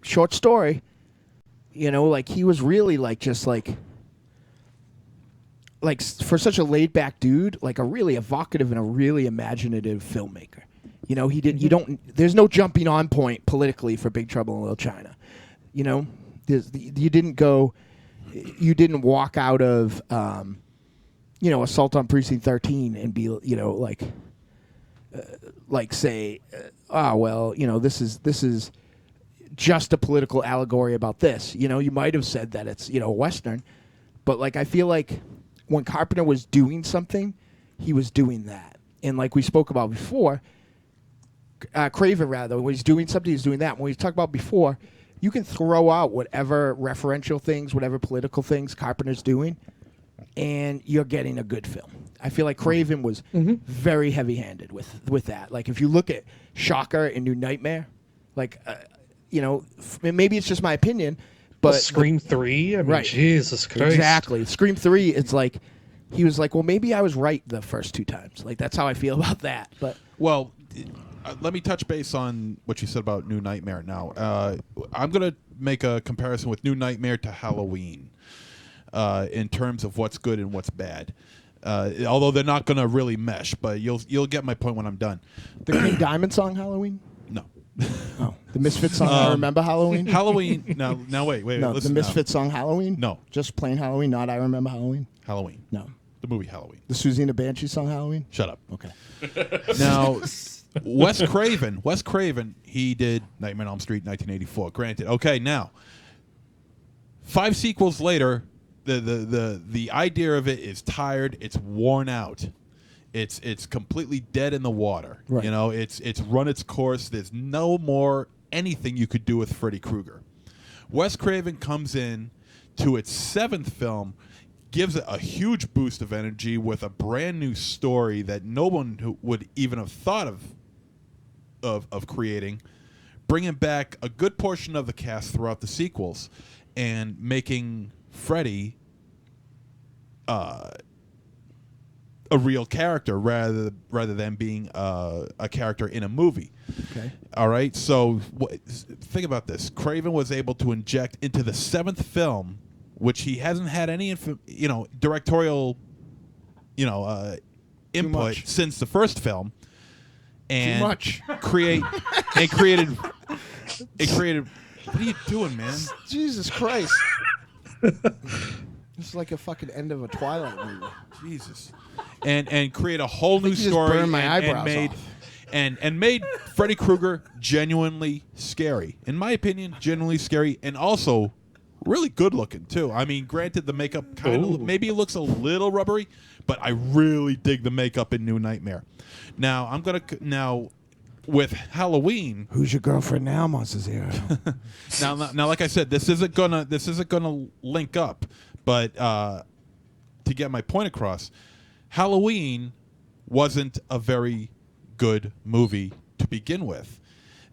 short story. You know, like he was really like just like for such a laid back dude, like a really evocative and a really imaginative filmmaker. You know, there's no jumping on point politically for Big Trouble in Little China. You know, you didn't walk out of, you know, Assault on Precinct 13 and be, you know, like say, well, you know, this is just a political allegory about this. You know, you might have said that it's, you know, Western, but like I feel like when Carpenter was doing something, he was doing that. And like we spoke about before, Craven rather, when he's doing something, he's doing that. When we talked about before, you can throw out whatever referential things, whatever political things Carpenter's doing, and you're getting a good film. I feel like Craven was very heavy-handed with that. Like, if you look at Shocker and New Nightmare, like, you know, maybe it's just my opinion, but... Scream 3? I mean, right. Jesus Christ. Exactly. Scream 3, it's like, he was like, well, maybe I was right the first two times. Like, that's how I feel about that. But well, let me touch base on what you said about New Nightmare now. I'm going to make a comparison with New Nightmare to Halloween in terms of what's good and what's bad. Although they're not going to really mesh, but you'll get my point when I'm done. The King Diamond song Halloween? No. Oh, the Misfits song I Remember Halloween? Halloween. Now wait. No, listen the Misfits song Halloween? No. Just plain Halloween, not I Remember Halloween? Halloween. No. The movie Halloween. The Susie and the Banshee song Halloween? Shut up. Okay. Now, Wes Craven, he did Nightmare on Elm Street 1984. Granted. Okay, now, 5 sequels later, the idea of it is tired. It's worn out. It's completely dead in the water. Right. You know, it's run its course. There's no more anything you could do with Freddy Krueger. Wes Craven comes in to its 7th film, gives it a huge boost of energy with a brand new story that no one who would even have thought of creating, bringing back a good portion of the cast throughout the sequels, and making Freddy a real character rather than being a character in a movie. Okay. All right. So think about this. Craven was able to inject into the 7th film, which he hasn't had any directorial input since the first film, and Too much. created. What are you doing, man? Jesus Christ. It's like a fucking end of a Twilight movie. Jesus. And create a whole new story burned my eyebrows off. and made Freddy Krueger genuinely scary. In my opinion, genuinely scary, and also really good looking too. I mean, granted, the makeup kind of maybe looks a little rubbery, but I really dig the makeup in New Nightmare. Now with Halloween, who's your girlfriend now, Monster Zero? now, like I said, this isn't gonna link up, but to get my point across, Halloween wasn't a very good movie to begin with.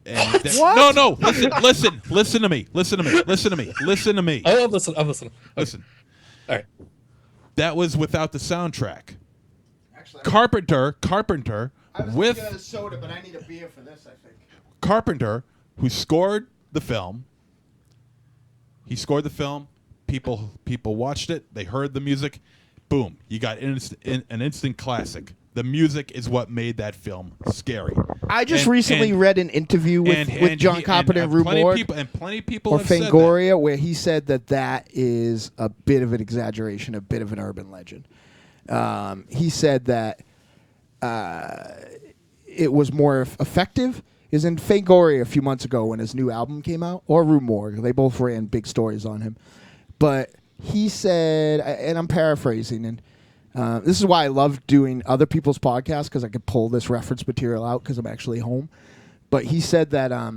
And What? No, listen to me. Oh, I'm listening. Listen. All right. That was without the soundtrack. Carpenter I was with gonna get a soda, but I need a beer for this, I think. Carpenter, who scored the film. He scored the film. People watched it. They heard the music. Boom! You got an instant classic. The music is what made that film scary. I just recently read an interview with John Carpenter and Rue Morgue, plenty of people or have said that. Fangoria, where he said that is a bit of an exaggeration, a bit of an urban legend. He said that it was more effective. Is in Fangoria a few months ago when his new album came out, or Rue Morgue. They both ran big stories on him. But he said, and I'm paraphrasing, and this is why I love doing other people's podcasts, because I could pull this reference material out because I'm actually home. But he said that I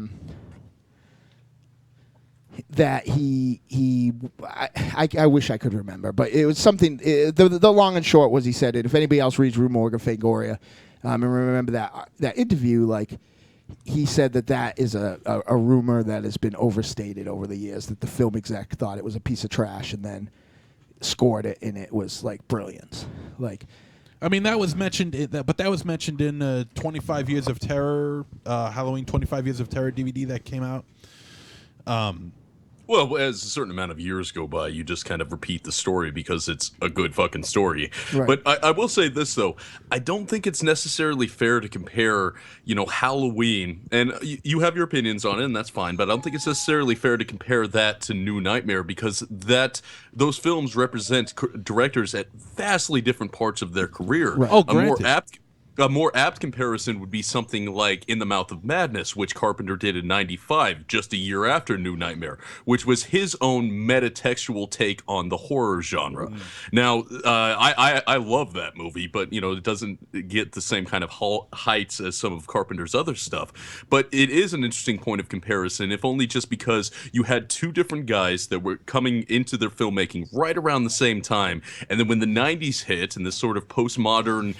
wish I could remember, but it was something. The long and short was he said it. If anybody else reads Rue Morgue or Fangoria, and remember that interview, like. He said that is a rumor that has been overstated over the years, that the film exec thought it was a piece of trash and then scored it, and it was like brilliance. Like, I mean, that was mentioned, but that was mentioned in 25 Years of Terror, Halloween 25 Years of Terror DVD that came out. Well, as a certain amount of years go by, you just kind of repeat the story because it's a good fucking story. Right. But I will say this, though. I don't think it's necessarily fair to compare, Halloween, and you have your opinions on it, and that's fine, but I don't think it's necessarily fair to compare that to New Nightmare, because those films represent directors at vastly different parts of their career. Right. Oh, granted. A more apt comparison would be something like In the Mouth of Madness, which Carpenter did in '95, just a year after New Nightmare, which was his own metatextual take on the horror genre. Now, I love that movie, but it doesn't get the same kind of heights as some of Carpenter's other stuff. But it is an interesting point of comparison, if only just because you had two different guys that were coming into their filmmaking right around the same time, and then when the '90s hit and this sort of postmodern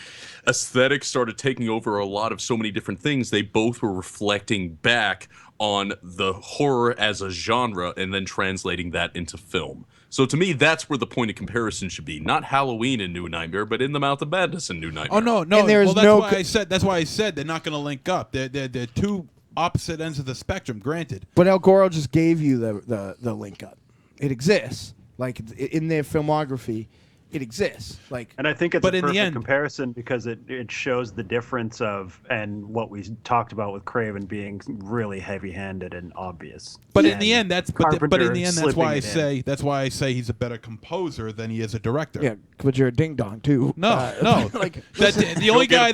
aesthetic started taking over a lot of so many different things, they both were reflecting back on the horror as a genre and then translating that into film. So to me, that's where the point of comparison should be. Not Halloween and New Nightmare, but In the Mouth of Madness and New Nightmare. Oh, no. And there's That's why I said they're not going to link up. They're two opposite ends of the spectrum, granted. But El Goro just gave you the link up. It exists. Like, in their filmography, it exists. Like, and I think it's but a in the perfect end, comparison because it shows the difference of, and what we talked about with Craven being really heavy-handed and obvious. But in the end, that's why I say he's a better composer than he is a director. Yeah, but you're a ding dong too. No. Like, The only guy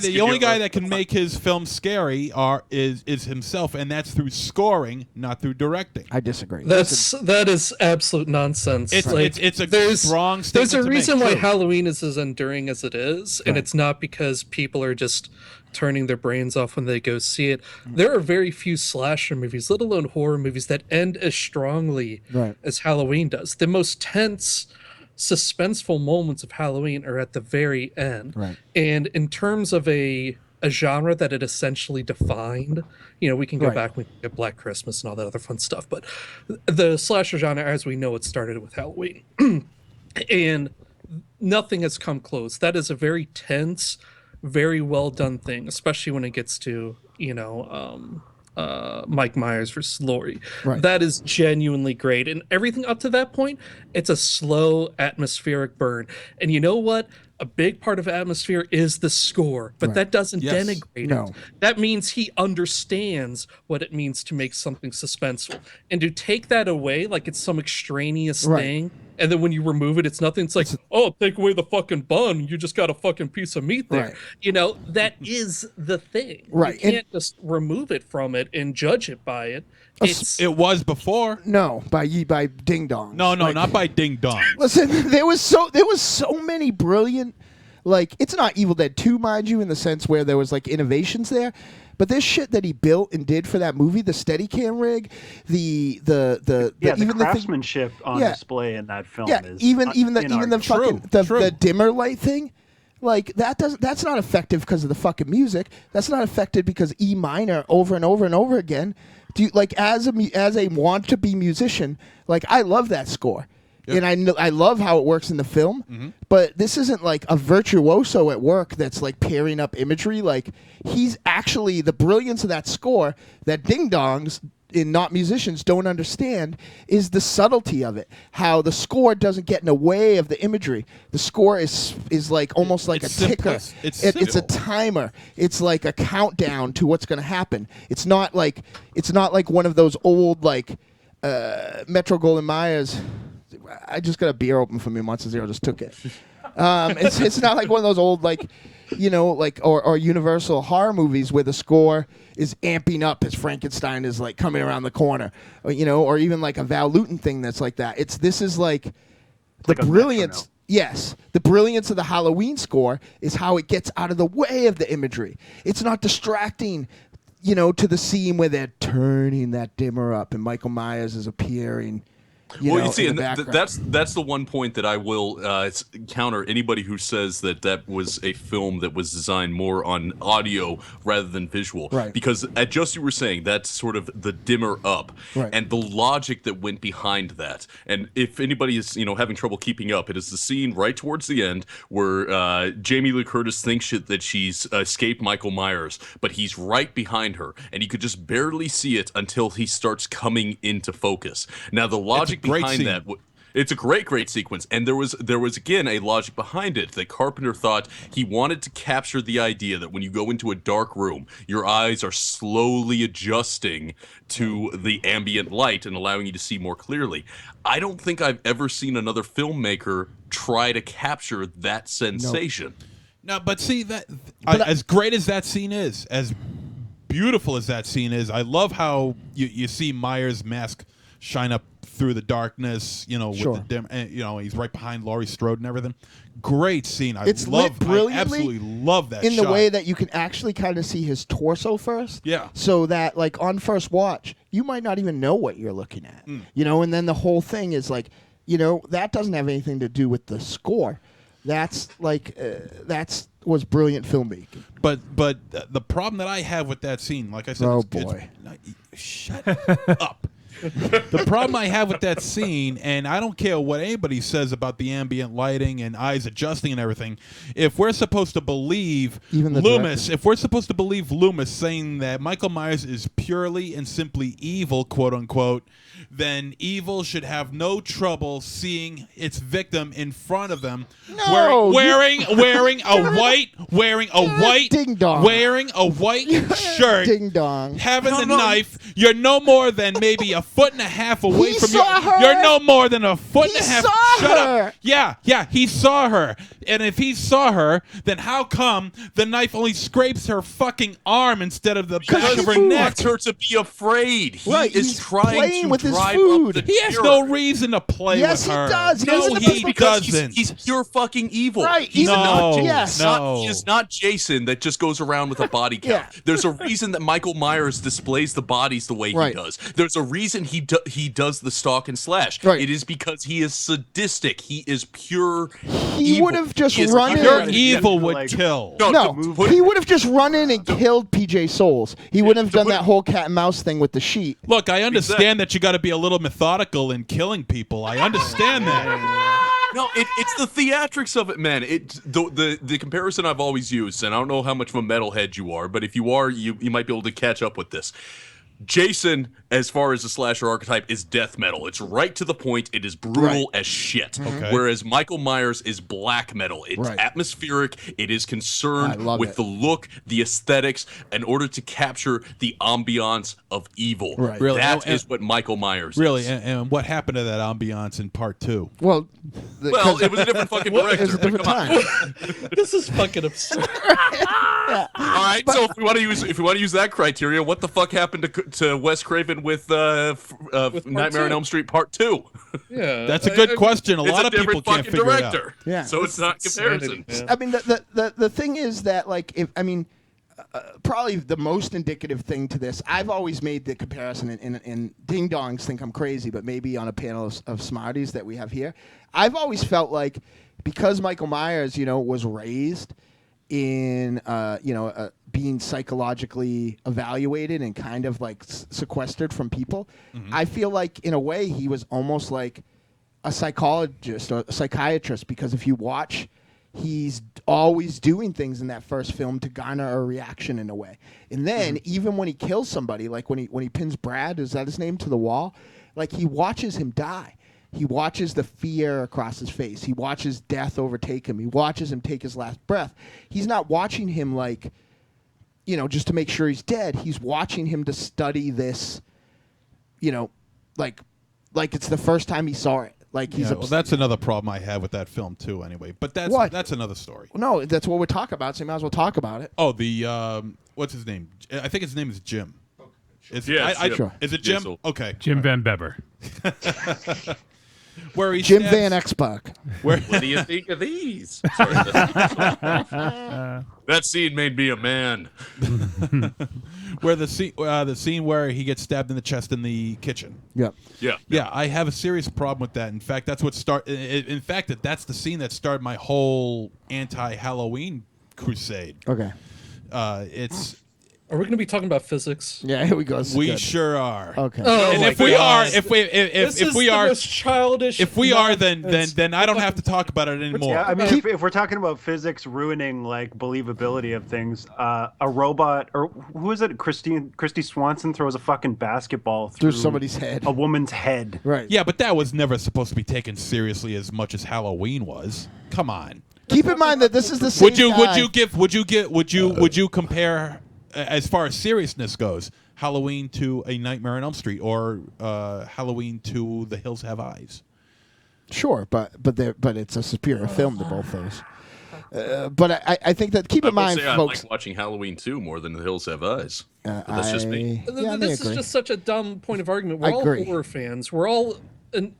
that can make his film scary is himself, and that's through scoring, not through directing. I disagree. That is absolute nonsense. It's a strong statement. There's a reason why True. Halloween is as enduring as it is, and it's not because people are just turning their brains off when they go see it. There are very few slasher movies, let alone horror movies, that end as strongly as Halloween does. The most tense, suspenseful moments of Halloween are at the very end. Right. And in terms of a genre that it essentially defined, we can go back, we can get Black Christmas and all that other fun stuff, but the slasher genre as we know it started with Halloween. And nothing has come close. That is a very tense, very well done thing, especially when it gets to, Mike Myers versus Laurie. Right. That is genuinely great. And everything up to that point, it's a slow atmospheric burn. And you know what? A big part of atmosphere is the score, but that doesn't denigrate it. That means he understands what it means to make something suspenseful. And to take that away like it's some extraneous thing, and then when you remove it, it's nothing. It's like, take away the fucking bun. You just got a fucking piece of meat there. Right. That is the thing. Right. You can't just remove it from it and judge it by it. It was before. No, by Ding Dong. No, not by Ding Dong. Listen, there was so many brilliant, like, it's not Evil Dead 2, mind you, in the sense where there was like innovations there, but this shit that he built and did for that movie, the Steadicam rig, the craftsmanship on display in that film is even the dimmer light thing. Like that's not effective because of the fucking music. That's not effective because E minor over and over and over again. Do you, like, as a want to be musician, like, I love that score. Yep. And I love how it works in the film, but this isn't like a virtuoso at work that's like pairing up imagery. Like, he's actually, the brilliance of that score that Ding Dongs in not musicians don't understand is the subtlety of it. How the score doesn't get in the way of the imagery. The score is like almost like a ticker. It's a timer. It's like a countdown to what's going to happen. It's not like one of those old like Metro Goldwyn Mayers. I just got a beer open for me. Monster Zero just took it. It's not like one of those old like or Universal horror movies where the score is amping up as Frankenstein is like coming around the corner, or even like a Val Lewton thing that's like that. This is like the brilliance. Yes, the brilliance of the Halloween score is how it gets out of the way of the imagery. It's not distracting, to the scene where they're turning that dimmer up and Michael Myers is appearing. You see, and that's the one point that I will counter anybody who says that was a film that was designed more on audio rather than visual. Right. Because just you were saying, that's sort of the dimmer up and the logic that went behind that. And if anybody is having trouble keeping up, it is the scene right towards the end where Jamie Lee Curtis thinks that she's escaped Michael Myers, but he's right behind her, and you could just barely see it until he starts coming into focus. Now the logic behind that, it's a great sequence, and there was again a logic behind it that Carpenter thought he wanted to capture the idea that when you go into a dark room, your eyes are slowly adjusting to the ambient light and allowing you to see more clearly. I don't think I've ever seen another filmmaker try to capture that sensation. No, but see that as great as that scene is, as beautiful as that scene is, I love how you see Myers' mask shine up through the darkness, with the dim, and, he's right behind Laurie Strode and everything. Great scene. I absolutely love that in shot. the way that you can actually kind of see his torso first. Yeah. So that, like, on first watch, you might not even know what you're looking at. And then the whole thing is like, that doesn't have anything to do with the score. That's like was brilliant filmmaking. But the problem that I have with that scene, like I said, shut up. The problem I have with that scene, and I don't care what anybody says about the ambient lighting and eyes adjusting and everything, if we're supposed to believe Loomis saying that Michael Myers is purely and simply evil, quote unquote, then evil should have no trouble seeing its victim in front of them, wearing a white shirt, Ding Dong, having the knife. You're no more than maybe a foot and a half away from saw her. You're no more than a foot and a half. Shut up. Yeah, he saw her. And if he saw her, then how come the knife only scrapes her fucking arm instead of the back of her neck? He wants her to be afraid. He's trying to with his drive food. up the He has no reason to play with her. Yes, he does. No, he doesn't. He's pure fucking evil. Right. He's not. No. He is not Jason that just goes around with a body count. There's a reason that Michael Myers displays the bodies the way he does. There's a reason he does the stalk and slash. Right. It is because he is sadistic. He is pure. He would have just run in. Pure evil would kill. He would have just run in and killed PJ Souls. He wouldn't have done that whole cat and mouse thing with the sheet. Look, I understand that you got to be a little methodical in killing people. I understand that. No, it's the theatrics of it, man. The comparison I've always used, and I don't know how much of a metalhead you are, but if you are, you might be able to catch up with this. Jason, as far as the slasher archetype, is death metal. It's right to the point. It is brutal as shit. Okay. Whereas Michael Myers is black metal. It's atmospheric. It is concerned with the look, the aesthetics, in order to capture the ambiance of evil. Right. Really? That is what Michael Myers Really, is. and what happened to that ambiance in part 2? Well, it was a different fucking director. It was a different time. This is fucking absurd. All right, so if we want to use that criteria, what the fuck happened to Wes Craven with Nightmare on Elm Street Part 2? Yeah, that's a good question. A lot of people can't figure it out. Yeah, so it's not comparison. I mean, the thing is that probably the most indicative thing to this, I've always made the comparison, and ding dongs think I'm crazy, but maybe on a panel of smarties that we have here, I've always felt like because Michael Myers, was raised in being psychologically evaluated and kind of like sequestered from people, I feel like in a way he was almost like a psychologist or a psychiatrist, because if you watch, he's always doing things in that first film to garner a reaction in a way. And then even when he kills somebody, like when he pins Brad, is that his name, to the wall, like he watches him die. He watches the fear across his face. He watches death overtake him. He watches him take his last breath. He's not watching him like, just to make sure he's dead. He's watching him to study this, like it's the first time he saw it. Like he's that's another problem I have with that film too. Anyway, but that's another story. No, that's what we're talking about. So you might as well talk about it. Oh, the what's his name? I think his name is Jim. Jim. Is it Jim? Yes, Okay. Jim Van Bever. Where he Jim stabs- Van Exbuck. What do you think of these? Sorry, that scene made me a man. Where the scene where he gets stabbed in the chest in the kitchen. Yep. Yeah. I have a serious problem with that. In fact, that's what that's the scene that started my whole anti-Halloween crusade. Okay. Are we going to be talking about physics? Yeah, here we go. We sure are. Okay. Oh, and my if we God. are, if we are, the most childish. if we are, then I don't have to talk about it anymore. Yeah, I mean, if we're talking about physics ruining like believability of things, a robot, or who is it? Christy Swanson throws a fucking basketball through somebody's head, a woman's head. Right. Yeah, but that was never supposed to be taken seriously as much as Halloween was. Come on. Keep in mind that this is the same Would you compare, as far as seriousness goes, Halloween to A Nightmare on Elm Street or Halloween to The Hills Have Eyes? Sure, but it's a superior film to both those. But I think that keep in mind, I folks. like watching Halloween 2 more than The Hills Have Eyes. But that's just me. This is just such a dumb point of argument. We're all agree. horror fans. We're all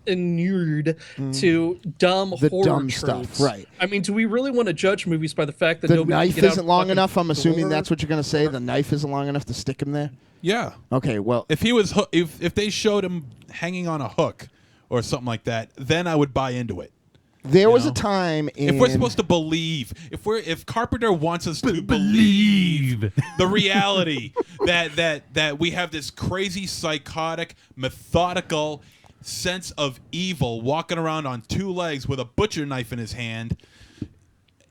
inured to dumb horror dumb tropes. stuff, right? I mean, do we really want to judge movies by the fact that The nobody knife can get out isn't long fucking enough. I'm assuming door? that's what you're going to say. The knife isn't long enough to stick him there. Yeah. Okay. Well, If he was, if they showed him hanging on a hook or something like that, then I would buy into it. there was a time in. If we're supposed to believe, if Carpenter wants us to believe the reality that we have this crazy, psychotic, methodical sense of evil walking around on two legs with a butcher knife in his hand,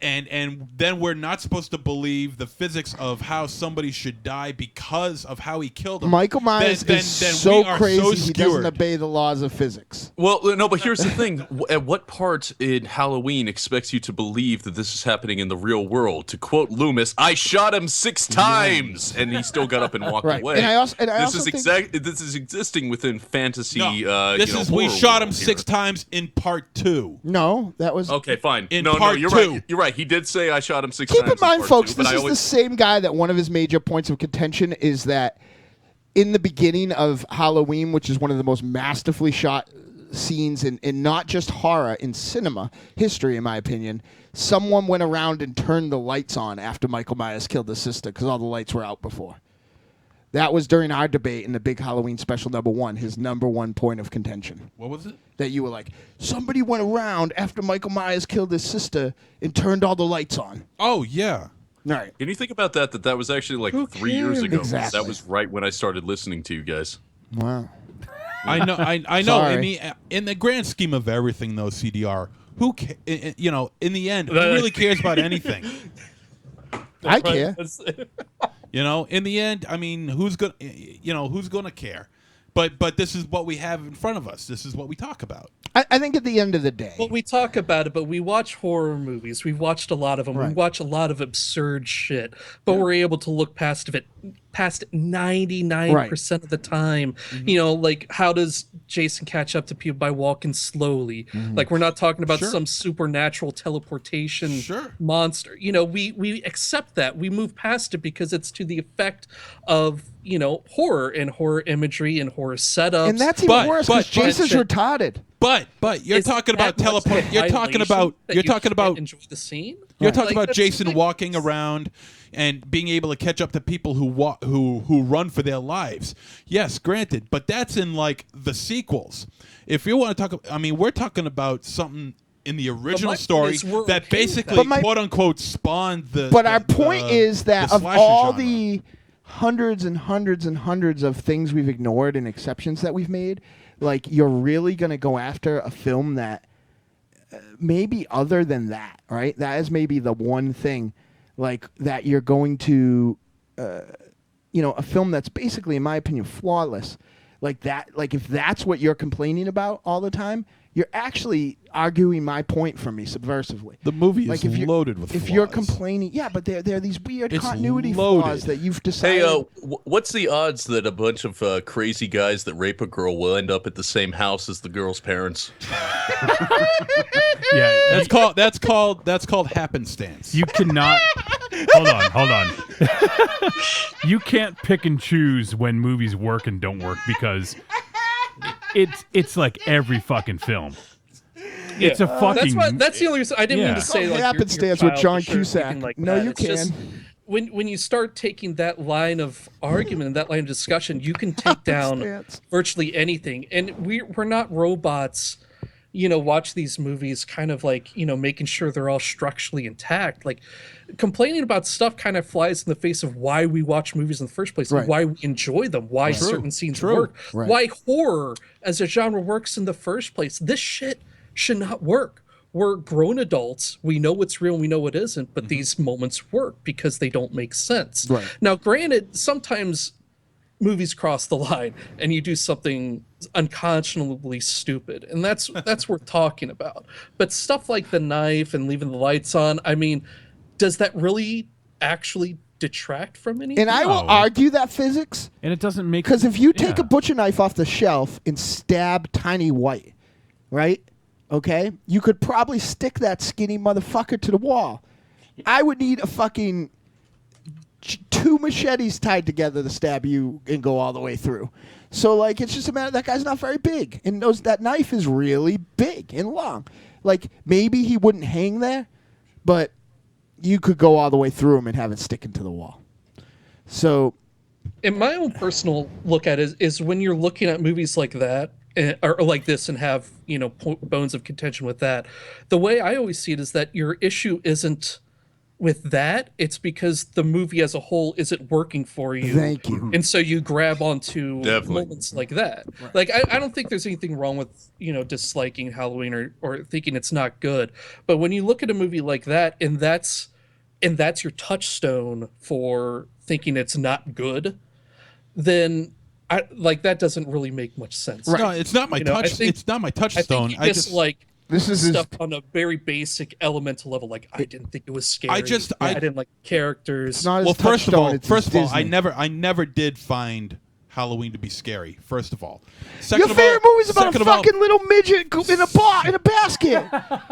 and then we're not supposed to believe the physics of how somebody should die because of how he killed him. Michael Myers then is we so are crazy so he doesn't skewered. obey the laws of physics. Well, no, but here's the thing. At what part in Halloween expects you to believe that this is happening in the real world? To quote Loomis, I shot him 6 times, and he still got up and walked Right. away. And I also this is existing within fantasy. We shot him 6 times in part 2. No, that was Okay, fine. In No, part you're 2. right. You're right. He did say I shot him 6 times. Keep in mind, part folks, 2, but this I is always- the same guy that one of his major points of contention is that in the beginning of Halloween, which is one of the most masterfully shot scenes in not just horror, in cinema history, in my opinion, someone went around and turned the lights on after Michael Myers killed his sister because all the lights were out before. That was during our debate in the big Halloween special #1, his #1 point of contention. What was it? That you were like, somebody went around after Michael Myers killed his sister and turned all the lights on. Oh, yeah. All right. Can you think about that? That was actually like 3 years ago. Exactly. That was right when I started listening to you guys. Wow. I know. I know. Sorry. In the grand scheme of everything, though, CDR, you know, in the end, who really cares about anything? I care. You know, in the end, I mean, who's gonna care? But this is what we have in front of us. This is what we talk about. I think at the end of the day, well, we talk about it, but we watch horror movies. We've watched a lot of them. Right. We watch a lot of absurd shit, but we're able to look past it past 99% of the time. You know, like, how does Jason catch up to people? By walking slowly. Like, we're not talking about some supernatural teleportation monster. You know, we accept that. We move past it because it's to the effect of, you know, horror and horror imagery and horror setups. And that's even worse because Jason's retarded. But you're talking about teleport. You're talking about enjoy the scene. You're talking about Jason walking around and being able to catch up to people who run for their lives. Yes, granted, but that's in like the sequels. If you want to talk, I mean, we're talking about something in the original story that basically quote unquote spawned the. But our point is that of all genre. the hundreds and hundreds and hundreds of things we've ignored and exceptions that we've made, like, you're really going to go after a film that maybe other than that, right? That is maybe the one thing, like, that you're going to, you know, a film that's basically, in my opinion, flawless. Like that, like, if that's what you're complaining about all the time, you're actually arguing my point for me subversively. The movie like is loaded with if flaws. you're complaining, yeah, but there are these weird It's continuity loaded. flaws that you've decided. Hey, what's the odds that a bunch of crazy guys that rape a girl will end up at the same house as the girl's parents? Yeah, that's called happenstance. You cannot. Hold on. You can't pick and choose when movies work and don't work because it's like every fucking film. It's a fucking. That's the only reason I didn't mean to say like happenstance with John Cusack. Like no, that. you It's can. just, when you start taking that line of argument and that line of discussion, you can take down virtually anything. And we're not robots. You know, watch these movies kind of like, you know, making sure they're all structurally intact. Like, complaining about stuff kind of flies in the face of why we watch movies in the first place, Right. why we enjoy them, why Right. certain scenes True. work, Right. why horror as a genre works in the first place. This shit should not work. We're grown adults. We know what's real and we know what isn't, but these moments work because they don't make sense. Right. Now, granted, sometimes movies cross the line and you do something unconscionably stupid, and that's worth talking about. But stuff like the knife and leaving the lights on, I mean, does that really actually detract from anything? And I will argue that physics, and it doesn't make, because if you take a butcher knife off the shelf and stab Tiny White, right? Okay, you could probably stick that skinny motherfucker to the wall. I would need a fucking 2 machetes tied together to stab you and go all the way through. So, like, it's just a matter, that guy's not very big, and that knife is really big and long. Like, maybe he wouldn't hang there, but you could go all the way through him and have it sticking to the wall. So, in my own personal look at it is when you're looking at movies like that, or like this, and have, you know, bones of contention with that, the way I always see it is that your issue isn't with that, it's because the movie as a whole isn't working for you. Thank you. And so you grab onto Definitely. moments like that. Right. Like, I don't think there's anything wrong with, you know, disliking Halloween or thinking it's not good. But when you look at a movie like that, and that's your touchstone for thinking it's not good, then that doesn't really make much sense. Right. No, it's not my it's not my touchstone. I just like this is stuff on a very basic elemental level. Like, I didn't think it was scary. I didn't like characters. It's not well, his touchstone, first of all, Disney. I never did find Halloween to be scary. First of all, your favorite movie's about a fucking little midget in a basket.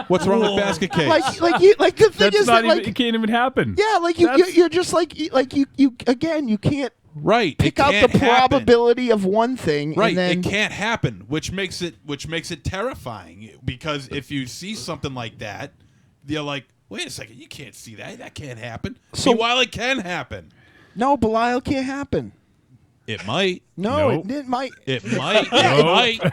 What's wrong with basket case? Like the thing That's is not that, even, like, it can't even happen. yeah, like you're just like you again, you can't pick out the can't happen. probability of one thing, Right, and then it can't happen, which makes it terrifying. Because if you see something like that, you're like, wait a second, you can't see that. That can't happen. So- Meanwhile, it can happen. no, Belial can't happen. It might. No, Nope. it might. It might. Nope. It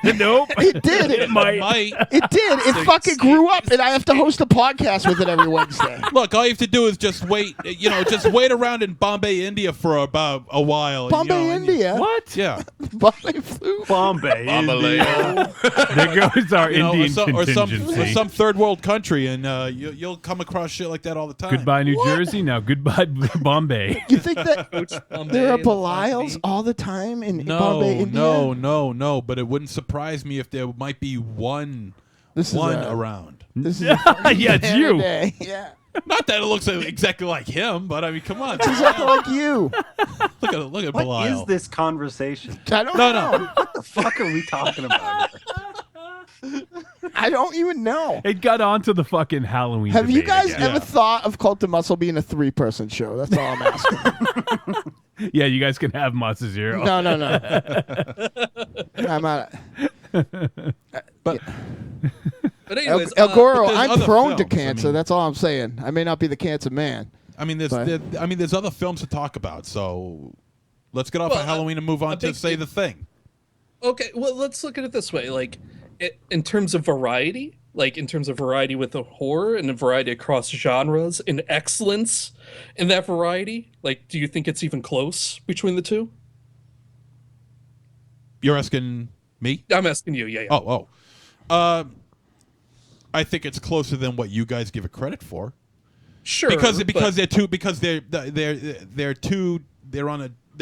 might. Nope. It did. It might. It did. It fucking grew up, and I have to host a podcast with it every Wednesday. Look, all you have to do is just wait. Just wait around in Bombay, India, for about a while. Bombay, India. What? Yeah. Bombay flu. Bombay. India. There goes our Indian or contingency. some third world country, and you'll come across shit like that all the time. Goodbye, New Jersey. Now goodbye, Bombay. You think that Bombay, there are the Belials all the time in Bombay, India? No. But it wouldn't surprise me if there might be one around. This is Yeah, it's you. Day. Yeah. Not that it looks exactly like him, but I mean, come on. It's exactly like you. Look at What Belial. is this conversation? I don't No, know. no. What the fuck are we talking about here? I don't even know. It got onto the fucking Halloween. Have you debate guys again. ever thought of Cult of Muscle being a 3-person show? That's all I'm asking. Yeah, you guys can have Matza Zero. No. I'm out. But But anyways, El Goro, but there's I'm other prone to films, I cancer. mean. That's all I'm saying. I may not be the cancer man. I mean, there's other films to talk about. So let's get off Well, of Halloween and move on to big say the thing. Okay, well, let's look at it this way. Like, in terms of variety, with the horror and the variety across genres and excellence in that variety, like, do you think it's even close between the two? You're asking me? I'm asking you, yeah. Oh. I think it's closer than what you guys give it credit for. Sure. Because but- they're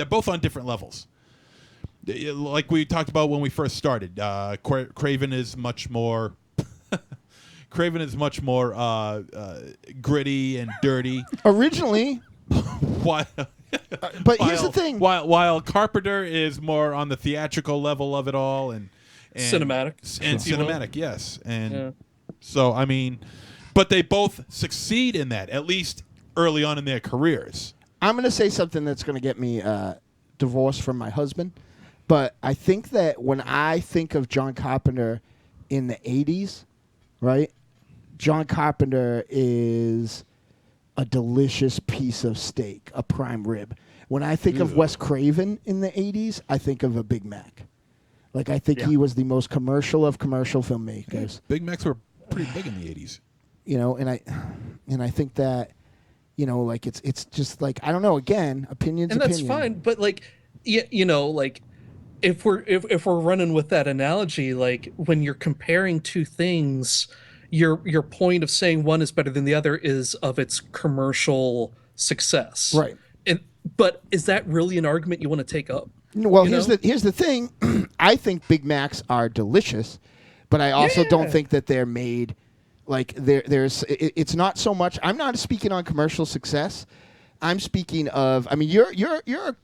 both on different levels. Like we talked about when we first started, Craven is much more gritty and dirty. Originally, While but here's the thing. While Carpenter is more on the theatrical level of it all and cinematic, cinematic, yes. And Yeah. so I mean, but they both succeed in that, at least early on in their careers. I'm going to say something that's going to get me divorced from my husband. But I think that when I think of John Carpenter in the 80s, right, John Carpenter is a delicious piece of steak, a prime rib. When I think of Wes Craven in the 80s, I think of a Big Mac. Like, I think he was the most commercial of commercial filmmakers. Big Macs were pretty big in the 80s. You know, and I think that, you know, like, it's just like, I don't know, again, opinions, and that's fine, but like, you know, like, if we're running with that analogy, like, when you're comparing two things, your point of saying one is better than the other is of its commercial success, right? But is that really an argument you want to take up? Well, here's the thing. I think Big Macs are delicious, but I also don't think that they're made like it's not so much. I'm not speaking on commercial success. I'm speaking of. I mean, you're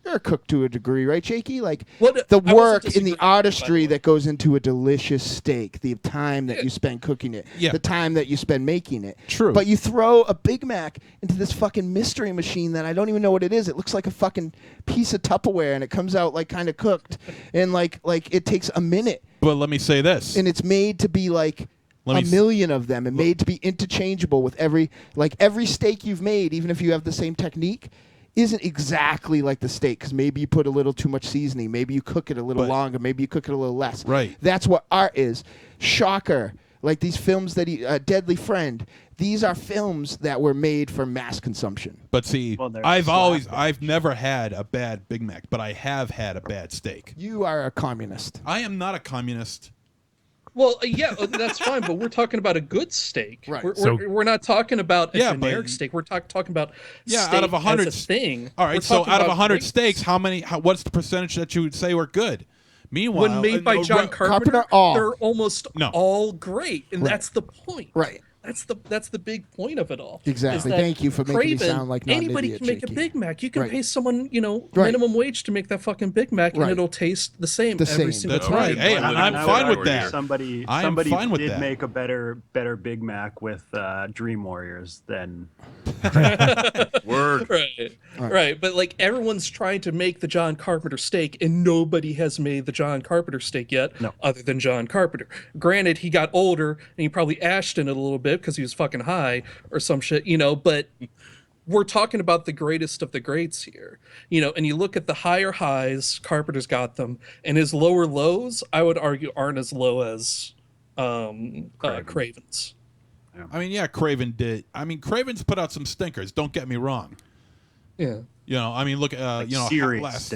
a cook to a degree, right, Jakey? Like the work and the artistry that goes into a delicious steak, the time that you spend cooking it, the time that you spend making it. True. But you throw a Big Mac into this fucking mystery machine that I don't even know what it is. It looks like a fucking piece of Tupperware, and it comes out like kind of cooked, and like it takes a minute. But let me say this, and it's made to be like. A million of them and made to be interchangeable with every steak you've made, even if you have the same technique, isn't exactly like the steak because maybe you put a little too much seasoning, maybe you cook it a little longer, maybe you cook it a little less. Right. That's what art is. Shocker. Like these films that Deadly Friend, these are films that were made for mass consumption. But see, I've never had a bad Big Mac, but I have had a bad steak. You are a communist. I am not a communist. Well, yeah, that's fine, but we're talking about a good steak. Right. We're not talking about a generic steak. We're talking about steak out of 100 as a thing. All right, so out of 100 steaks, what's the percentage that you would say were good? Meanwhile, when made by John Carpenter, they're almost all great, and that's the point. Right. That's the big point of it all. Exactly. Thank you for making me sound like not an anybody idiot, can make Jakey. a Big Mac. You can Right. pay someone, Right. minimum wage to make that fucking Big Mac, and Right. it'll taste the same The every same. single That's time. right. Hey, and I'm fine with that. Somebody did make a better Big Mac with Dream Warriors than. Word. Right. But like everyone's trying to make the John Carpenter steak, and nobody has made the John Carpenter steak yet, other than John Carpenter. Granted, he got older and he probably ashed in it a little bit because he was fucking high or some shit, but we're talking about the greatest of the greats here, and you look at the higher highs, Carpenter's got them, and his lower lows, I would argue, aren't as low as Craven's. I mean, yeah, Craven did. I mean, Craven's put out some stinkers. Don't get me wrong. Yeah. I mean, look, serious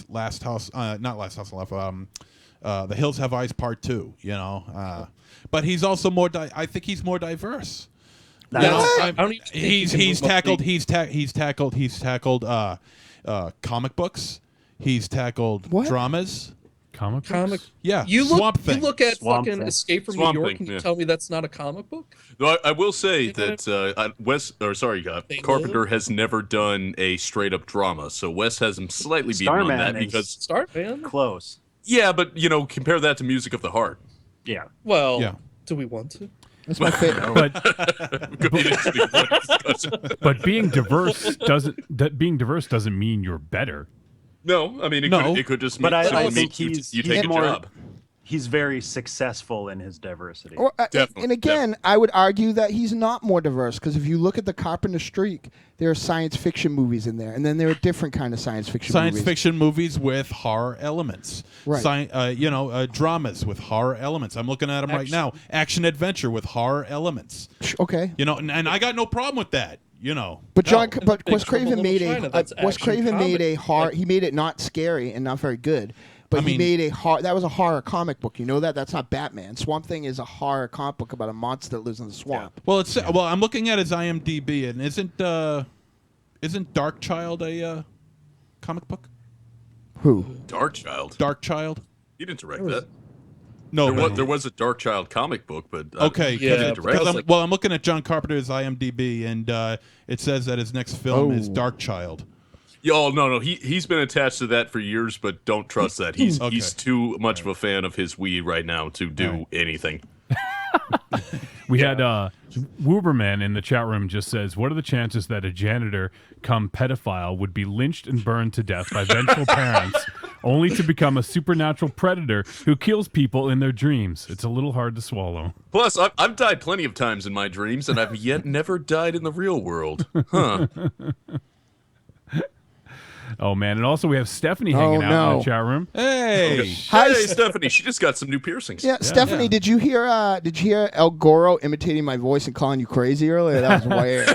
last house, not Last House on Left. The Hills Have Eyes Part 2. But he's also more. I think he's more diverse. He's tackled comic books. He's tackled dramas. Comic? Yeah. You Swamp Thing. look at Swamp fucking Thing. Escape from Swamp New York, Thing, and you yeah. tell me that's not a comic book? Though I will say that Carpenter has never done a straight up drama, so Wes has him slightly beaten on Starman that is because Starman? Close. yeah, but compare that to Music of the Heart. Yeah. Well, do we want to? That's my favorite. But being diverse doesn't mean you're better. No, I mean it could just mean But I mean think you he's take a more. job. He's very successful in his diversity. And again, I would argue that he's not more diverse because if you look at the Carpenter streak, there are science fiction movies in there, and then there are different kind of science fiction movies with horror elements. Right. Dramas with horror elements. I'm looking at them right now. Action adventure with horror elements. Okay. And I got no problem with that. But Wes Craven made comedy. a horror. He made it not scary and not very good. But he made that was a horror comic book. You know that? That's not Batman. Swamp Thing is a horror comic book about a monster that lives in the swamp. Well, I'm looking at his IMDb, and isn't Darkchild a comic book? Who? Darkchild? He didn't direct that. No, there was a Darkchild comic book, but okay. he didn't direct it. I'm looking at John Carpenter's IMDb, and it says that his next film is Darkchild. Oh no, he's been attached to that for years, but don't trust that. He's too much of a fan of his weed right now to do anything. We had Wooberman in the chat room just says, what are the chances that a janitor come pedophile would be lynched and burned to death by vengeful parents only to become a supernatural predator who kills people in their dreams? It's a little hard to swallow. Plus, I've died plenty of times in my dreams, and I've yet never died in the real world. Huh. Oh, man. And also we have Stephanie hanging out in the chat room. Hey. Hi, Stephanie. She just got some new piercings. Yeah, Stephanie, did you hear El Goro imitating my voice and calling you crazy earlier? That was weird.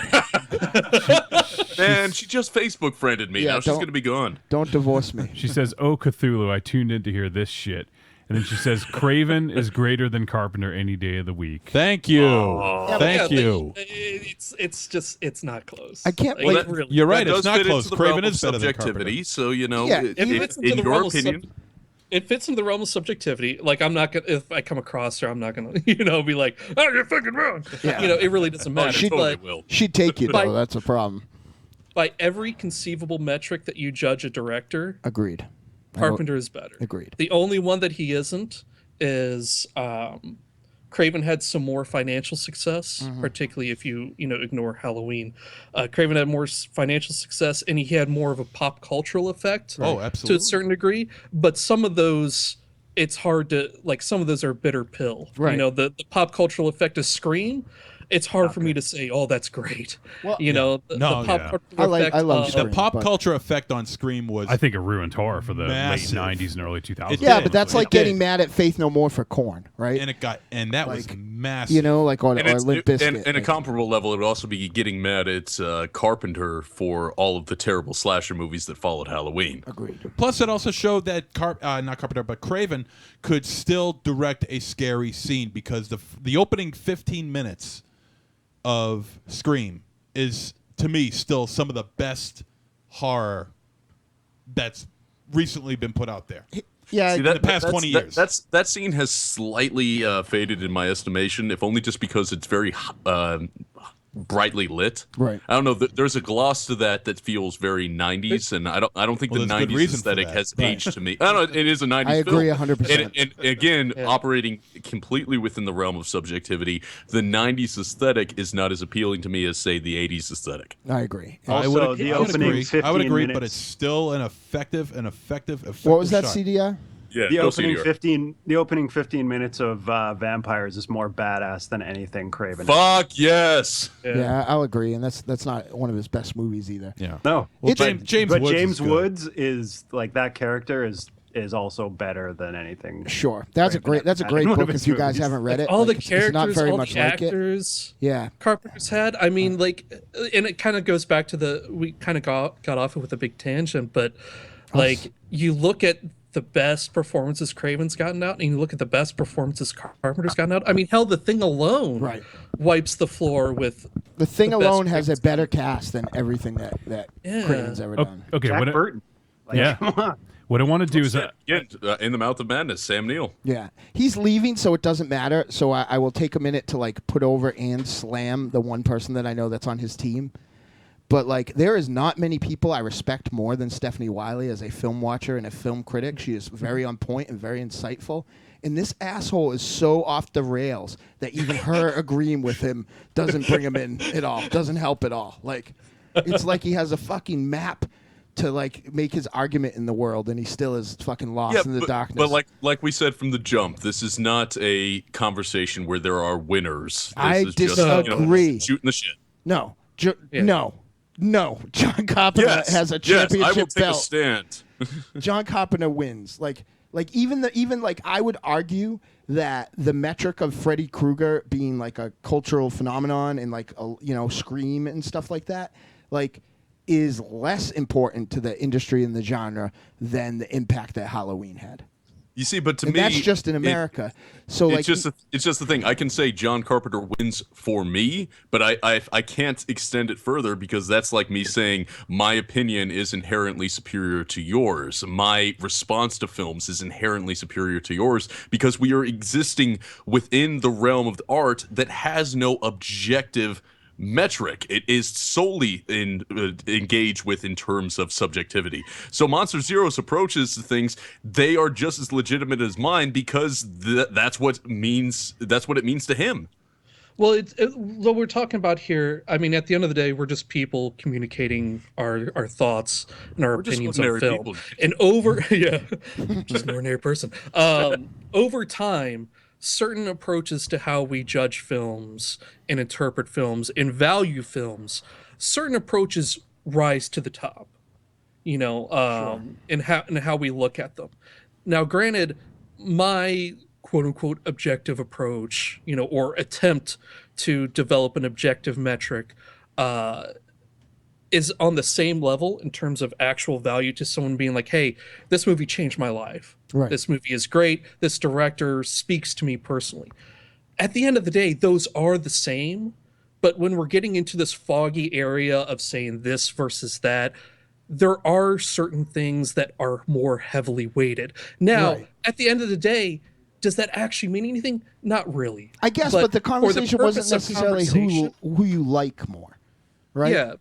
Man, she just Facebook friended me. Yeah, now she's going to be gone. Don't divorce me. She says, oh, Cthulhu, I tuned in to hear this shit. And then she says, Craven is greater than Carpenter any day of the week. Thank you. Thank you. It's not close. I can't really. You're right. It's not fit close. into the Craven realm of is better than Carpenter. subjectivity. So, in your opinion. It fits into the realm of subjectivity. Like, I'm not gonna, if I come across her, I'm not gonna, be like, oh, you're fucking wrong. Yeah. It really doesn't matter. She totally will. She'd take you, though. That's a problem. By every conceivable metric that you judge a director, agreed. Carpenter is better. Agreed. The only one that he isn't is Craven had some more financial success, particularly if you ignore Halloween. Craven had more financial success, and he had more of a pop cultural effect. Oh, absolutely. To a certain degree, but some of those, it's hard to some of those are bitter pill. Right. The pop cultural effect of Scream. It's hard for me to say, "Oh, that's great." Well, the pop culture effect. I love the pop culture effect on Scream was. I think it ruined horror for the massive. late '90s and early 2000s. Yeah, but that's like getting mad at Faith No More for Korn, right? And that was massive. Or Limp Bizkit. And a comparable level, it would also be getting mad at Carpenter for all of the terrible slasher movies that followed Halloween. Agreed. Plus, it also showed that not Carpenter, but Craven could still direct a scary scene because the opening 15 minutes of Scream is, to me, still some of the best horror that's recently been put out there. Yeah, in the past 20 years. That scene has slightly faded in my estimation, if only just because it's very brightly lit. Right. I don't know. There's a gloss to that feels very 90s, and I don't think the 90s aesthetic has aged to me. I don't know. It is a 90s I agree film. 100%. And again, operating completely within the realm of subjectivity, the 90s aesthetic is not as appealing to me as, say, the 80s aesthetic. I agree. Also, I would the opening 15 I would agree, minutes. but it's still an effective What was that shot. CDI? Yeah, the go see opening New York. the opening 15 minutes of Vampires is more badass than anything Craven. Fuck yes. Yeah, I'll agree, and that's not one of his best movies either. Yeah. No, Well, but James Woods is like that character is also better than anything. Sure, that's a great book. If you guys haven't read it, all like, the characters, it's not very all much the like actors, Yeah, Carpenter's had. I mean, like, and it kind of goes back to we kind of got off it with a big tangent, but like you look at the best performances Craven's gotten out, and you look at the best performances Carpenter's gotten out. I mean, hell, The Thing alone wipes the floor with. The Thing best alone has a better cast than everything that Yeah. Craven's ever done. Okay, Jack what I- Burton. Like, yeah. come on. What I want to do is Again, In the Mouth of Madness, Sam Neill. Yeah, he's leaving, so it doesn't matter. So I will take a minute to like put over and slam the one person that I know that's on his team. But like, there is not many people I respect more than Stephanie Wiley as a film watcher and a film critic. She is very on point and very insightful. And this asshole is so off the rails that even her agreeing with him doesn't bring him in at all. Doesn't help at all. Like, it's like he has a fucking map to like make his argument in the world, and he still is fucking lost in the darkness. But like we said from the jump, this is not a conversation where there are winners. This I is disagree. Just, shooting the shit. No, no. John Carpenter has a championship I will take belt. a stand. John Carpenter wins. Like even like I would argue that the metric of Freddy Krueger being like a cultural phenomenon and like Scream and stuff like that, like, is less important to the industry and the genre than the impact that Halloween had. You see, but to And me, that's just in America. So it's like, it's just the thing. I can say John Carpenter wins for me, but I can't extend it further because that's like me saying my opinion is inherently superior to yours. My response to films is inherently superior to yours because we are existing within the realm of the art that has no objective metric. It is solely engaged with in terms of subjectivity. So Monster Zero's approaches to things, they are just as legitimate as mine because that's what it means to him. Well, what we're talking about here, I mean, at the end of the day, we're just people communicating our thoughts and our opinions on film. People. And just an ordinary person. Over time, certain approaches to how we judge films and interpret films and value films, certain approaches rise to the top, and how we look at them. Now, granted, my quote unquote objective approach, or attempt to develop an objective metric, is on the same level in terms of actual value to someone being like, hey, this movie changed my life. Right. This movie is great. This director speaks to me personally. At the end of the day, those are the same. But when we're getting into this foggy area of saying this versus that, there are certain things that are more heavily weighted. Now, at the end of the day, does that actually mean anything? Not really. I guess, but the conversation wasn't necessarily who you like more, right? Yeah,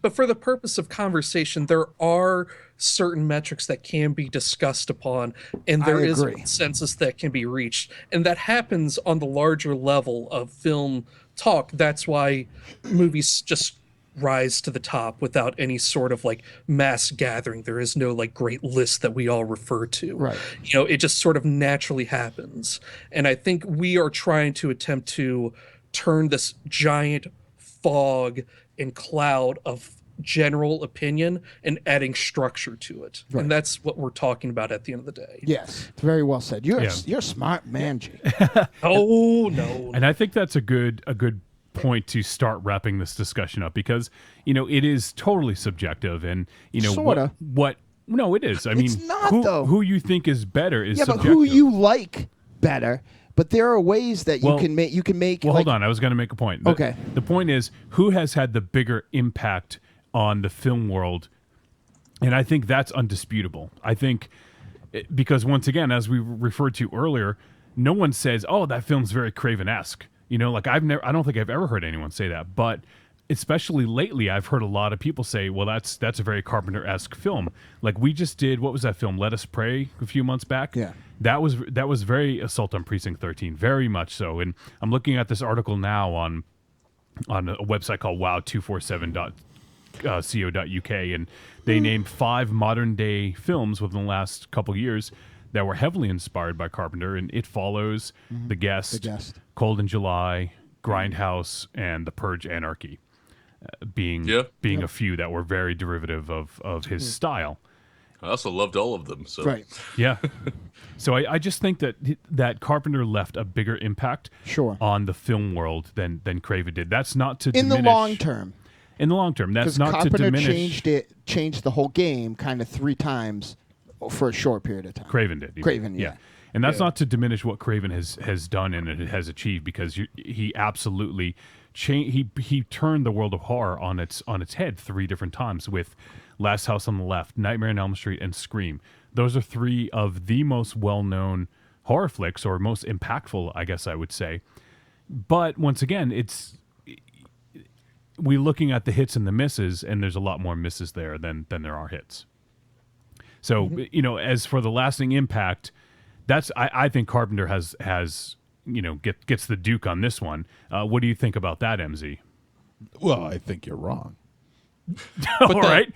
but for the purpose of conversation, there are certain metrics that can be discussed upon, and there is a consensus that can be reached. And that happens on the larger level of film talk. That's why movies just rise to the top without any sort of like mass gathering. There is no like great list that we all refer to. Right. It just sort of naturally happens. And I think we are trying to attempt to turn this giant fog and cloud of general opinion and adding structure to it. Right. And that's what we're talking about at the end of the day. Yes, very well said. You're a smart man, G. Oh no. And I think that's a good point to start wrapping this discussion up because it is totally subjective and Sorta. what no it is. I mean, it's not, though. Who you think is better is subjective. But who you like better. But there are ways that you can make. Well, hold on. I was going to make a point. Okay. The point is, who has had the bigger impact on the film world? And I think that's undisputable. I think because once again, as we referred to earlier, no one says, "Oh, that film's very Craven-esque." Like I don't think I've ever heard anyone say that. But especially lately, I've heard a lot of people say, "Well, that's a very Carpenter-esque film." Like we just did. What was that film? Let Us Pray a few months back. Yeah. That was very Assault on Precinct 13, very much so. And I'm looking at this article now on a website called wow247.co.uk, and they named 5 modern day films within the last couple years that were heavily inspired by Carpenter, and it follows The Guest, Cold in July, Grindhouse, and The Purge Anarchy, being a few that were very derivative of his style. I also loved all of them. So Right. Yeah. So I just think that Carpenter left a bigger impact on the film world than Craven did. That's not to in diminish. the long term. In the long term, that's not Carpenter to diminish. changed the whole game kind of 3 times for a short period of time. Craven did. Craven, yeah. And that's not to diminish what Craven has done and it has achieved, because he absolutely he turned the world of horror on its head 3 different times with Last House on the Left, Nightmare on Elm Street, and Scream. Those are 3 of the most well-known horror flicks, or most impactful, I guess I would say. But once again, we're looking at the hits and the misses, and there's a lot more misses there than there are hits. So, as for the lasting impact, I think Carpenter has gets the Duke on this one. What do you think about that, MZ? Well, I think you're wrong. All right,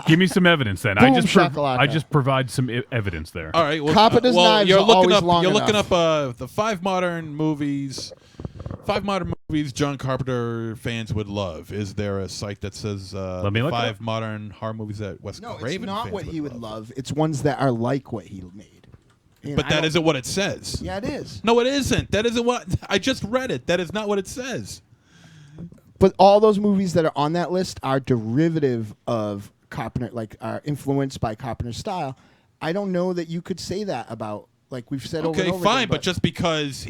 give me some evidence then. Boom, I just provide some evidence there. All right. Well, Carpenter's knives you're are looking always up. long You're enough. looking up the 5 modern movies. 5 modern movies John Carpenter fans would love. Is there a site that says Let me look it 5 up. modern horror movies that Wes No, Craven it's not fans what he would love? love. It's ones that are like what he made. And But that isn't what it says. Yeah, it is. No, it isn't. That isn't what I just read it. That is not what it says. But all those movies that are on that list are derivative of Carpenter, like are influenced by Carpenter's style. I don't know that you could say that about, like we've said over and Okay, over fine, again, but just because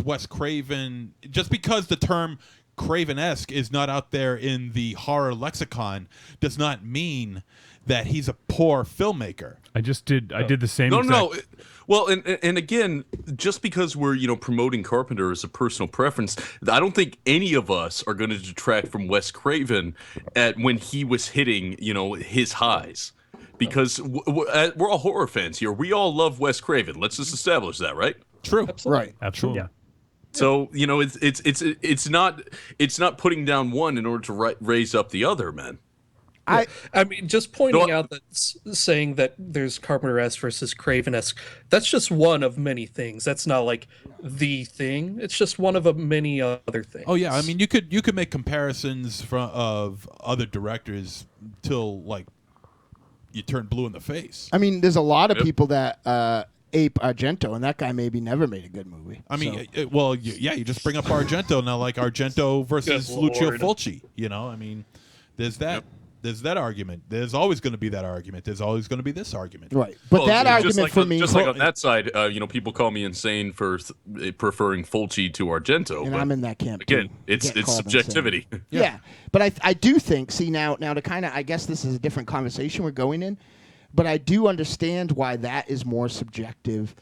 Wes Craven, just because the term Craven-esque is not out there in the horror lexicon, does not mean that he's a poor filmmaker. I did the same. No. Well, and again, just because we're promoting Carpenter as a personal preference, I don't think any of us are going to detract from Wes Craven when he was hitting his highs, because we're all horror fans here. We all love Wes Craven. Let's just establish that, right? True. Absolutely. Right. Absolutely. Yeah. So it's not putting down one in order to raise up the other, man. I mean, just pointing out that saying that there's Carpenter-esque versus Craven-esque, that's just one of many things. That's not like the thing. It's just one of many other things. Oh yeah, I mean you could make comparisons of other directors till like you turn blue in the face. I mean, there's a lot of people that ape Argento, and that guy maybe never made a good movie. I mean, you just bring up Argento now, like Argento versus Good Lucio Lord. Fulci. I mean, there's that. There's that argument. There's always going to be that argument. There's always going to be this argument. Right. But that argument for me... Just like on that side, people call me insane for preferring Fulci to Argento. And but I'm in that camp, again, too. it's Get called subjectivity. Yeah. But I do think, see, now to kind of, I guess this is a different conversation we're going in, but I do understand why that is more subjective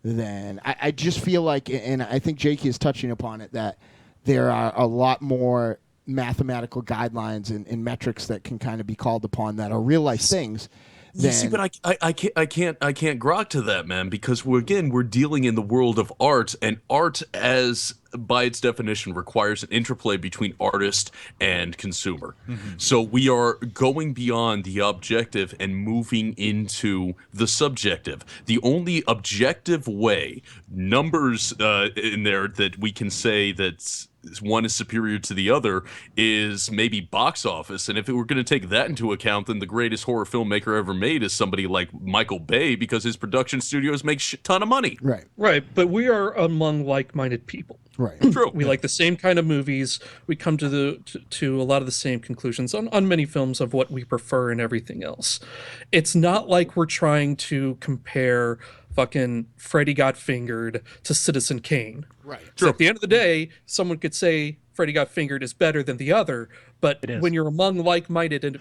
than... I just feel like, and I think Jakey is touching upon it, that there are a lot more mathematical guidelines and metrics that can kind of be called upon that are real life things. You see, but I can't grok to that, man, because we're dealing in the world of art, and art, as by its definition, requires an interplay between artist and consumer. Mm-hmm. So we are going beyond the objective and moving into the subjective. The only objective way, numbers in there that we can say that one is superior to the other, is maybe box office. And if we're going to take that into account, then the greatest horror filmmaker ever made is somebody like Michael Bay, because his production studios make a ton of money. Right, but we are among like-minded people. Right. True. We like the same kind of movies. We come to a lot of the same conclusions on many films of what we prefer and everything else. It's not like we're trying to compare fucking Freddy Got Fingered to Citizen Kane. Right. So at the end of the day, someone could say Freddy Got Fingered is better than the other, but when you're among like-minded and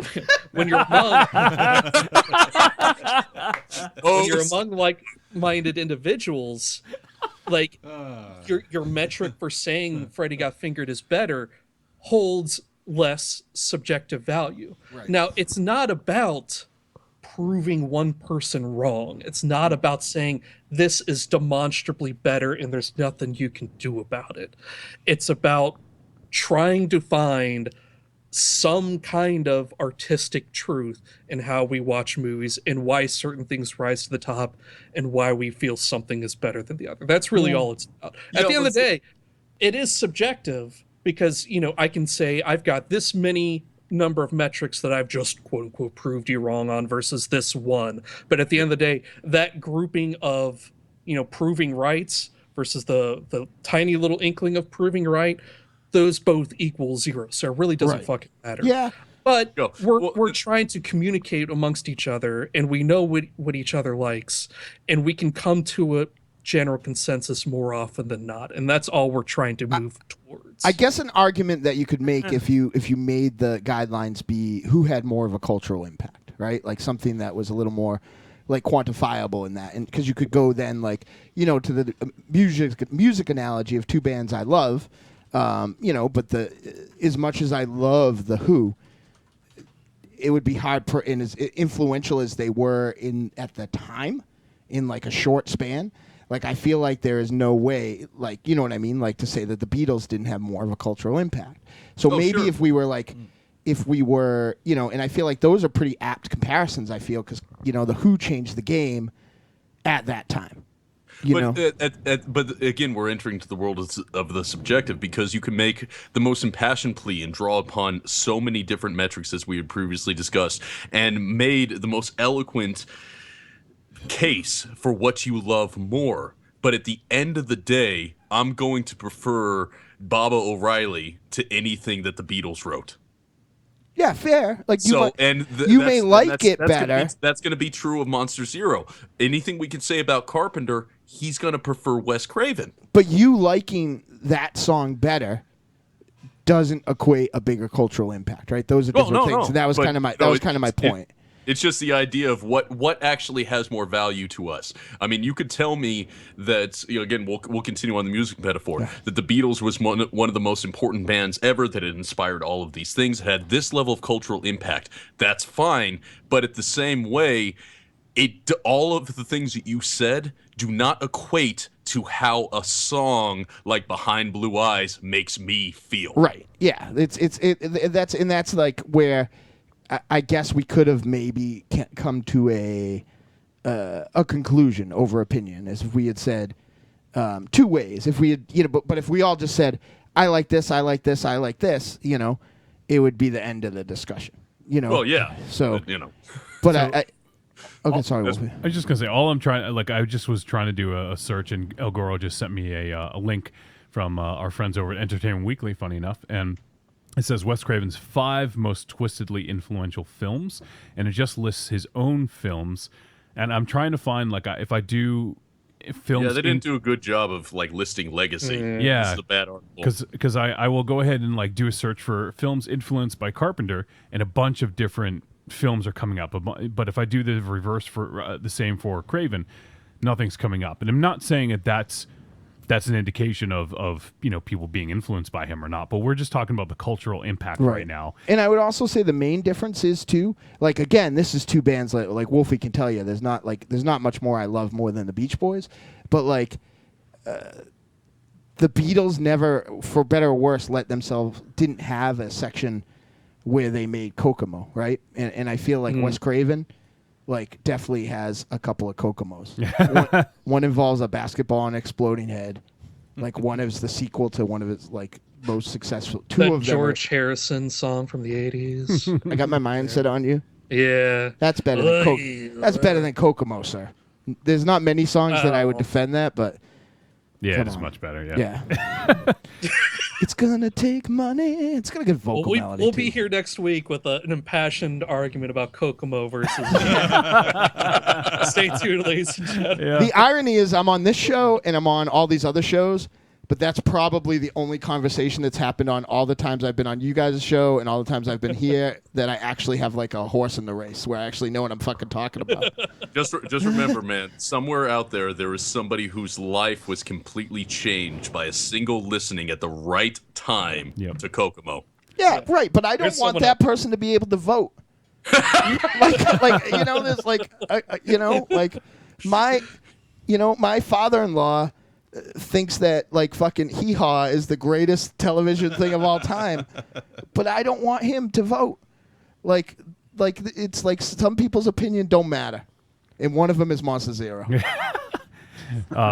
when you're among like-minded individuals, like your metric for saying Freddy Got Fingered is better holds less subjective value. Right. Now, it's not about proving one person wrong. It's not about saying this is demonstrably better and there's nothing you can do about it. It's about trying to find some kind of artistic truth in how we watch movies and why certain things rise to the top and why we feel something is better than the other. That's really all it's about. At the end of the day, it is subjective because, I can say I've got this many number of metrics that I've just quote unquote proved you wrong on versus this one. But at the end of the day, that grouping of, proving rights versus the tiny little inkling of proving right, those both equal 0. So it really doesn't fucking matter. Yeah. But we're trying to communicate amongst each other, and we know what each other likes, and we can come to a general consensus more often than not, and that's all we're trying to move towards. I guess an argument that you could make if you made the guidelines be who had more of a cultural impact, right? Like something that was a little more like quantifiable in that, and because you could go then to the music analogy of two bands I love, but as much as I love the Who, it would be hard and as influential as they were at the time, in like a short span. Like, I feel like there is no way, like, you know what I mean? Like, to say that the Beatles didn't have more of a cultural impact. So maybe if we were and I feel like those are pretty apt comparisons, I feel, because, the Who changed the game at that time. But again, we're entering to the world of the subjective, because you can make the most impassioned plea and draw upon so many different metrics, as we had previously discussed, and made the most eloquent case for what you love more. But at the end of the day, I'm going to prefer Baba O'Reilly to anything that the Beatles wrote. Yeah, fair. Like you may like it better. That's going to be true of Monster Zero. Anything we can say about Carpenter, he's going to prefer Wes Craven. But you liking that song better doesn't equate a bigger cultural impact, right? Those are different things. No. And that was kind of my point. It's just the idea of what actually has more value to us. I mean, you could tell me that, again, we'll continue on the music metaphor, that the Beatles was one of the most important bands ever, that it inspired all of these things, had this level of cultural impact. That's fine, but at the same way, all of the things that you said do not equate to how a song like Behind Blue Eyes makes me feel. Right. Yeah. That's like where I guess we could have maybe come to a conclusion over opinion, as if we had said two ways. If we had, but if we all just said, I like this, I like this, I like this, it would be the end of the discussion. Well, yeah. So, okay, sorry, Wolfie. I was just gonna say, I just was trying to do a search, and El Goro just sent me a link from our friends over at Entertainment Weekly. Funny enough, and it says Wes Craven's 5 most twistedly influential films, and it just lists his own films. And I'm trying to find, if I do films. Yeah, they didn't do a good job of listing legacy. Yeah, this is a bad article. Because I will go ahead and do a search for films influenced by Carpenter, and a bunch of different films are coming up. But if I do the reverse for the same for Craven, nothing's coming up. And I'm not saying that that's an indication of people being influenced by him or not, but we're just talking about the cultural impact right now. And I would also say the main difference is too, again, this is two bands like Wolfie can tell you, there's not much more I love more than the Beach Boys, but the Beatles never, for better or worse, didn't have a section where they made Kokomo, right? And I feel like Wes Craven definitely has a couple of Kokomos. one involves a basketball and exploding head. One is the sequel to one of his most successful. Two that of them George Harrison song from the 80s. I got my mind set on you. Yeah, that's better than Kokomo, sir. There's not many songs that I would defend that, but yeah, it's much better. Yeah. It's gonna take money. It's gonna get vocal melody. We'll be here next week with an impassioned argument about Kokomo versus. Stay tuned, ladies and gentlemen. Yeah. The irony is, I'm on this show and I'm on all these other shows, but that's probably the only conversation that's happened on all the times I've been on you guys' show and all the times I've been here that I actually have a horse in the race where I actually know what I'm fucking talking about. Just remember, man, somewhere out there is somebody whose life was completely changed by a single listening at the right time to Kokomo. Yeah, right, but I don't want that person to be able to vote. There's my father-in-law thinks that like fucking Hee Haw is the greatest television thing of all time, but I don't want him to vote. Like it's like some people's opinion don't matter, and one of them is Monster Zero.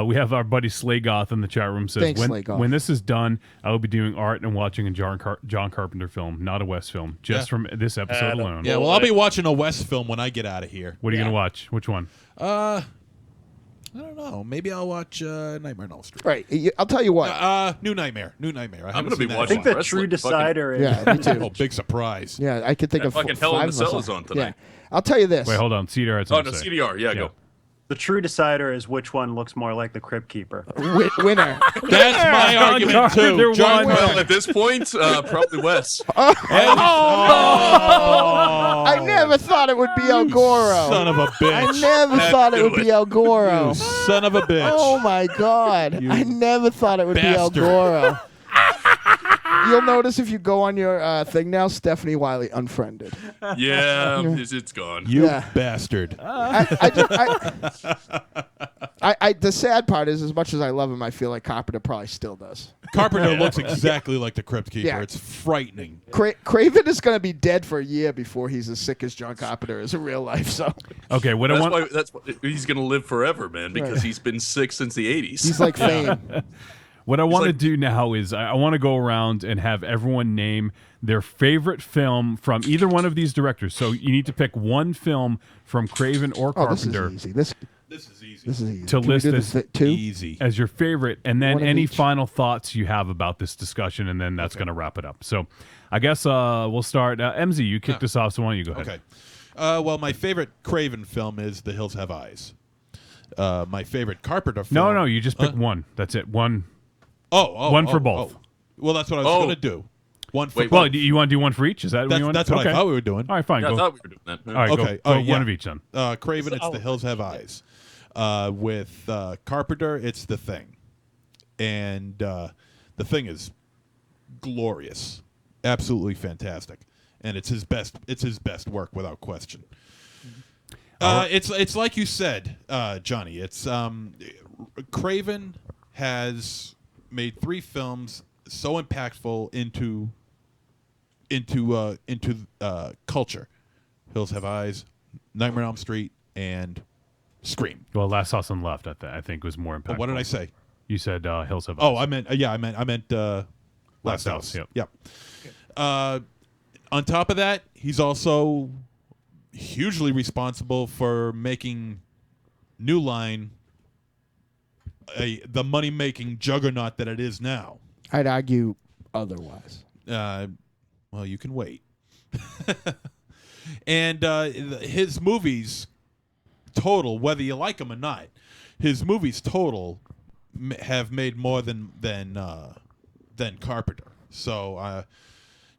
We have our buddy Slaygoth in the chat room says, Thanks, Slaygoth. when this is done, I will be doing art and watching a John Carpenter film, not a Wes film, just from this episode alone. Yeah, well, I'll be watching a Wes film when I get out of here. What are you going to watch? Which one? I don't know. Maybe I'll watch Nightmare on Elm Street. Right. I'll tell you what. New Nightmare. I'm going gonna to be I watching. think the true decider is. Yeah, me too. Oh, big surprise. Yeah, I could think of fucking Hell in five the Cell of is us. on tonight. Yeah. I'll tell you this. Wait, hold on. CDR. Oh no, CDR. Yeah, go. The true decider is which one looks more like the Crypt Keeper. Winner. That's my argument too. John Well, at this point, probably Wes. I never thought it would be El Goro. Son of a bitch. I never thought it would be El Goro. You son of a bitch. Oh my God. I never thought it would be El bastard. Goro. You'll notice if you go on your thing now, Stephanie Wiley unfriended. Yeah, it's gone. You Yeah. bastard. The sad part is, as much as I love him, I feel like Carpenter probably still does. Carpenter looks exactly like the Crypt Keeper. Yeah. It's frightening. Craven is going to be dead for a year before he's as sick as John Carpenter is in real life. So Okay, what I want. That's why he's going to live forever, man, because Right. he's been sick since the 80s. he's like Fame. What I want to like- do now is I want to go around and have everyone name their favorite film from either one of these directors. So you need to pick one film from Craven or Oh, this is Carpenter easy. This is easy. This is easy. to Can we list do as, two? Easy. as your favorite, and then One of any each. final thoughts you have about this discussion, and then that's going to wrap it up. So I guess we'll start. MZ, you kicked us off, so why don't you go ahead? Okay. Well, my favorite Craven film is The Hills Have Eyes. My favorite Carpenter film. No, you just pick one. That's it. One. One for both. Well, that's what I was going to do. One for Wait, Well, both. do you want to do one for each? Is that what you want? That's what okay. I thought we were doing. All right, fine. Yeah, go. I thought we were doing that. All right, Okay. go Yeah. one of each then. Craven, it's The Hills Have Eyes. With Carpenter, it's The Thing. And The Thing is glorious. Absolutely fantastic. And it's his best work without question. It's like you said, Johnny. It's Craven has made 3 films so impactful into culture. Hills Have Eyes, Nightmare on Elm Street, and Scream. Well, Last House on the Left, I think, was more impactful. What did I say? You said Hills Have Eyes. Oh, I meant Last House. Yep. Yep. On top of that, he's also hugely responsible for making New Line the money-making juggernaut that it is now. I'd argue otherwise. Well, you can wait. And his movies total, whether you like them or not, his movies total have made more than Carpenter. So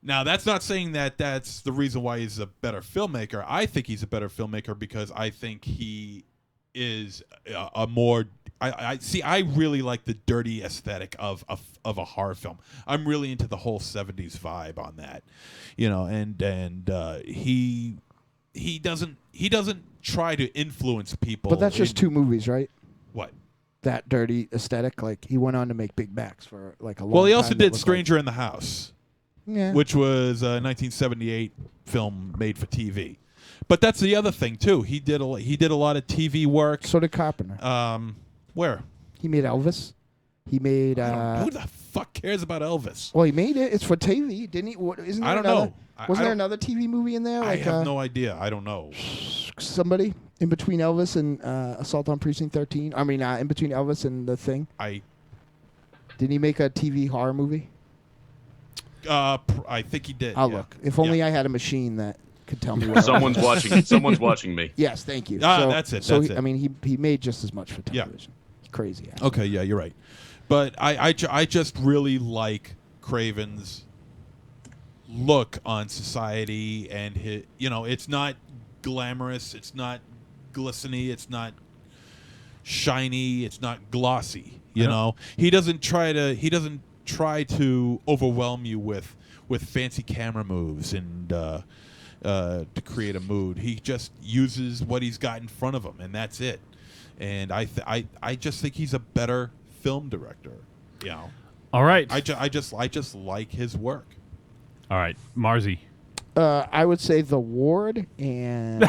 now that's not saying that that's the reason why he's a better filmmaker. I think he's a better filmmaker because I think he is a more. I really like the dirty aesthetic of a horror film. I'm really into the whole 70s vibe on that, and he doesn't try to influence people. But that's just 2 movies, right? What? That dirty aesthetic. Like he went on to make Big Backs for like a long time. Well, he also that did was Stranger in the House, which was a 1978 film made for TV. But that's the other thing too. He did a lot of TV work. So did Carpenter. Where? He made Elvis. He made. Who the fuck cares about Elvis? Well, he made it. It's for TV, didn't he? Isn't there I don't another, know. Wasn't I there don't- another TV movie in there? I Like, have no idea. I don't know. Somebody in between Elvis and Assault on Precinct 13. I mean, in between Elvis and The Thing. Didn't he make a TV horror movie? I think he did. I'll yeah. look. If only I had a machine that could tell me. What Someone's watching. Someone's watching me. Yes, thank you. That's it. So That's it. I mean, he made just as much for television. He's crazy. Actually. Okay, yeah, you're right. But I just really like Craven's look on society, and it's not glamorous, it's not glistening, it's not shiny, it's not glossy. You know, he doesn't try to overwhelm you with fancy camera moves and to create a mood. He just uses what he's got in front of him, and that's it. And I just think he's a better film director. You know. All right. I just like his work. All right, Marzi. I would say The Ward and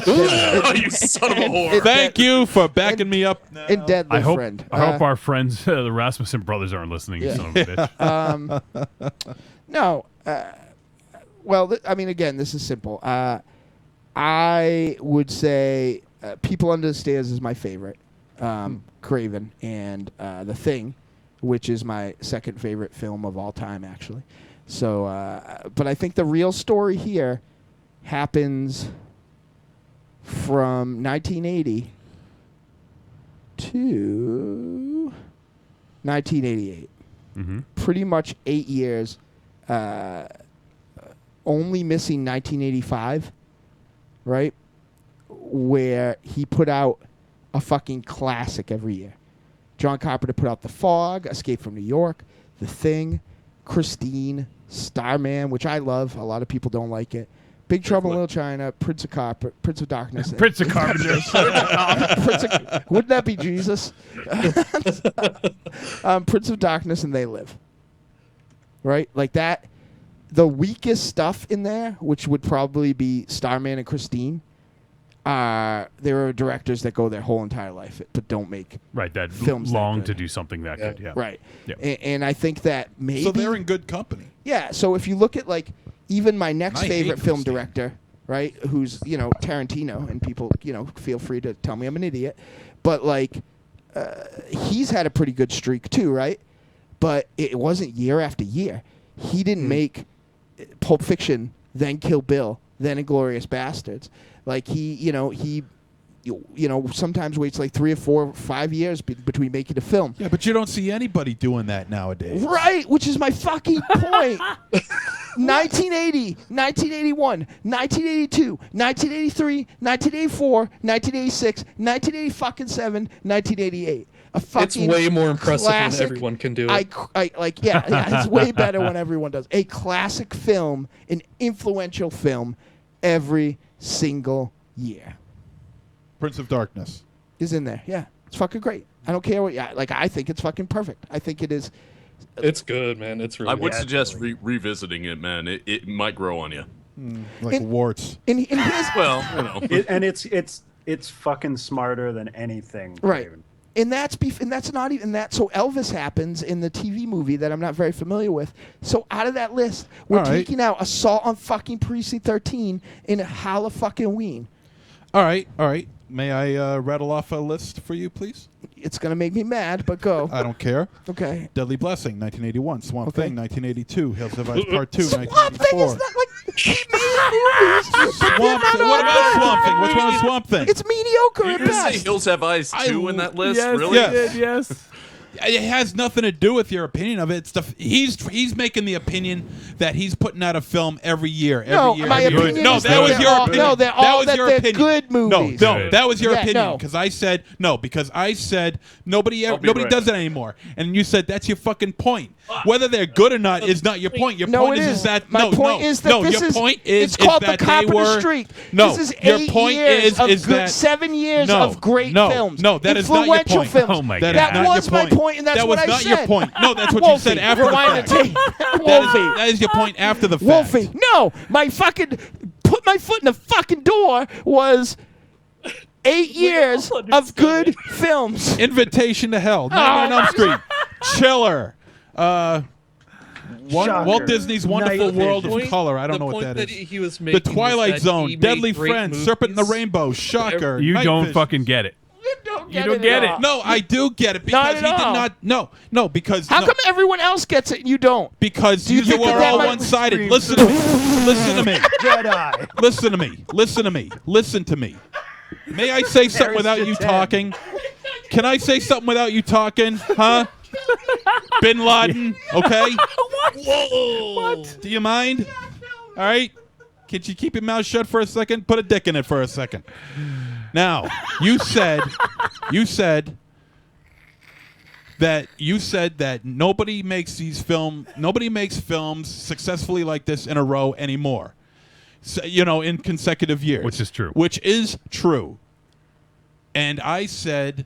You son of a whore. Thank you for backing me up. and Deadly I hope Friend. I hope our friends, the Rasmussen brothers, aren't listening. You Yeah. son of a bitch. No. Well, I mean, again, this is simple. I would say People Under the Stairs is my favorite. Craven and The Thing, which is my second favorite film of all time, actually. So, but I think the real story here happens from 1980 to 1988. Mm-hmm. Pretty much 8 years. Only missing 1985, right? Where he put out a fucking classic every year. John Carpenter put out The Fog, Escape from New York, The Thing, Christine, Starman, which I love. A lot of people don't like it. Big Trouble in Little China, Prince of Darkness. Prince of Carpenter. Wouldn't that be Jesus? Prince of Darkness and They Live. Right? Like that. The weakest stuff in there, which would probably be Starman and Christine, there are directors that go their whole entire life but don't make that films long that to good. do something that good. Yeah. Right. Yeah. And I think that maybe... So they're in good company. Yeah, so if you look at, like, even my next I hate favorite film Christine. director, right, who's, Tarantino, and people, feel free to tell me I'm an idiot, but, like, he's had a pretty good streak too, right? But it wasn't year after year. He didn't make Pulp Fiction, then Kill Bill, then Inglourious Bastards. Like, he sometimes waits like 3 or 4 or 5 years between making a film. Yeah, but you don't see anybody doing that nowadays. Right, which is my fucking point. 1980, 1981, 1982, 1983, 1984, 1986, 1987, 1988. A fucking It's way more impressive classic, when everyone can do it. It's way better when everyone does. A classic film, an influential film, every single year. Prince of Darkness is in there. Yeah, it's fucking great. I don't care what. I think it's fucking perfect. I think it is. It's good, man. It's really. I would good. suggest revisiting it, man. It might grow on you. like warts. And his, Well, And it's fucking smarter than anything. right. And that's not even that. So Elvis happens in the TV movie that I'm not very familiar with. So out of that list, we're All right. taking out Assault on fucking Precinct 13 and Halloween. All right. May I rattle off a list for you, please? It's gonna make me mad, but go. I don't care. Okay. Deadly Blessing, 1981. Swamp Okay. Thing, 1982. Hills Have Eyes Part 2, Swamp 1984. Thing is not like he made movies. Swamp Thing. What about Swamp Thing? What's wrong with Swamp Thing? It's mediocre You at didn't say best. Hills Have Eyes 2 in that list? Yes, Really? he did, yes. It has nothing to do with your opinion of it. He's making the opinion that he's putting out a film every year. No, every year, my every year. opinion No, is that that was they're your all- opinion. no, they're all- was that your they're opinion. good movies. No, Good. that was your Yeah, opinion no. because I said no because I said nobody be nobody right does back. it anymore, and you said that's your fucking point. Whether they're good or not is not your point. Your No, point it is is. that My no, point no, is that no. this Your is- point is it's called that the they Carpenter were streak. no. This is your 8 point years of is good, that 7 years no, of great no, films. No, that is not your Influential point. films. Oh my That God. is not was your my point. point, and that's that what was I not said. your point. No, that's what you said Wolfie, after the rewind the fact. tape. That Wolfie. is your point after the fact. Wolfie, no, my fucking put my foot in the fucking door was 8 years of good films. Invitation to Hell, Nightmare on Elm Street, Chiller, Shocker. Walt Disney's Wonderful Night World Vision. of Color. I don't The know what point that is. he was The making was Twilight that Zone, he made Deadly great Friends, Serpent in the movies. Rainbow, Shocker. You Night don't Vision. fucking get it. You don't get it. No, I do get it Not because at he did all. not. No, because How no, come everyone else gets it and you don't? because Do you you think that are that all might- one-sided. Listen to me. Listen to me. Jedi. Listen to me. Listen to me. Listen to me. May I say something without you talking? Can I say something without you talking? Huh? Bin Laden, okay? Whoa! Do you mind? All right? Can you keep your mouth shut for a second? Put a dick in it for a second. Now, you said that nobody makes films successfully like this in a row anymore. So, in consecutive years. Which is true. Which is true. And I said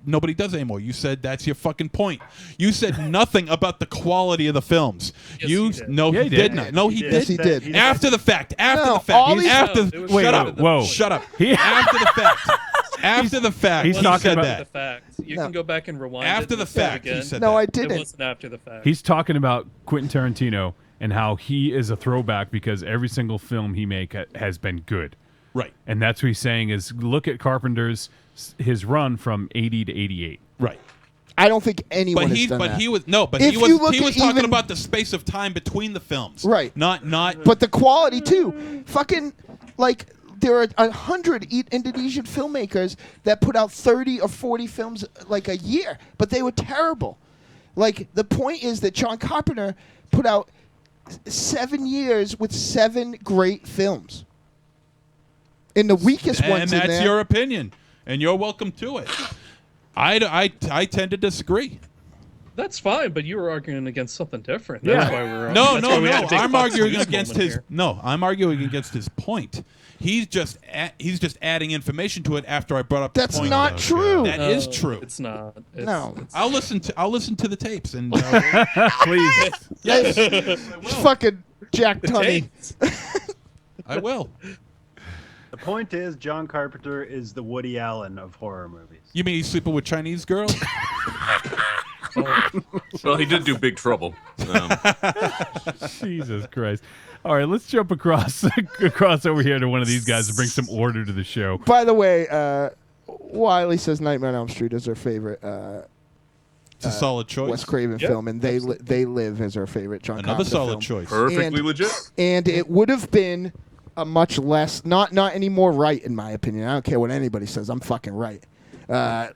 nobody does anymore. You said that's your fucking point. You said nothing about the quality of the films. Yes, You he did. no, Yeah, he he did did. not. No, he Yes, did. he did. After the fact. After No, the fact. all these- After. No, it was Shut after up. the Whoa. point. Shut up. He- After the fact. After the fact. He's he talking said about The that. fact. You No. can go back and rewind. After it the and listen fact, again. he said No, that. I It didn't. wasn't after the fact. He's talking about Quentin Tarantino and how he is a throwback because every single film he make has been good. Right. And that's what he's saying is look at Carpenter's his run from 80 to 88. Right. I don't think anyone But has he, done but that. he was no, but If he was you look he at was talking even- about the space of time between the films, Right. Not. But the quality too. Fucking like there are 100 Indonesian filmmakers that put out 30 or 40 films like a year, but they were terrible. Like the point is that John Carpenter put out 7 years with 7 great films. In the weakest and ones in that's there. your opinion, and you're welcome to it. I tend to disagree. That's fine, but you were arguing against something different. Yeah. That's why we're No. I'm I'm arguing against his. No, I'm arguing against his point. He's just adding information to it after I brought up. That's the point. not true. That is true. It's not. It's, No. I'll listen to the tapes and Please. Yes. Fucking Jack Tunney. I will. The point is, John Carpenter is the Woody Allen of horror movies. You mean he's sleeping with Chinese girls? Well, he did do Big Trouble. Jesus Christ. All right, let's jump across over here to one of these guys to bring some order to the show. By the way, Wiley says Nightmare on Elm Street is her favorite It's a solid choice. Wes Craven Yep. film, and They Live is her favorite John Another Carpenter solid film. choice. Perfectly And- legit. And it would have been a much less, not any more right, in my opinion. I don't care what anybody says. I'm fucking right. Less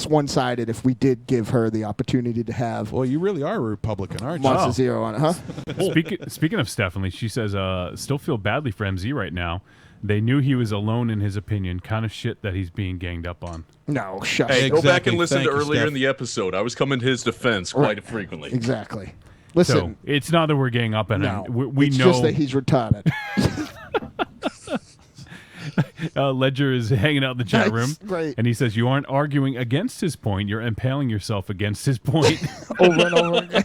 one-sided if we did give her the opportunity to have Well, you really are a Republican, aren't you? Monster Zero on it, huh? Speaking of Stephanie, she says, still feel badly for MZ right now. They knew he was alone in his opinion. Kind of shit that he's being ganged up on. No, shut Hey, up. go back and Exactly. listen Thank to you, earlier Steph. in the episode. I was coming to his defense quite Right. frequently. Exactly. So Listen, it's not that we're gang up on no, him. We it's know just that he's retarded. Ledger is hanging out in the chat room, Right. and he says you aren't arguing against his point. You're impaling yourself against his point. Over and over again.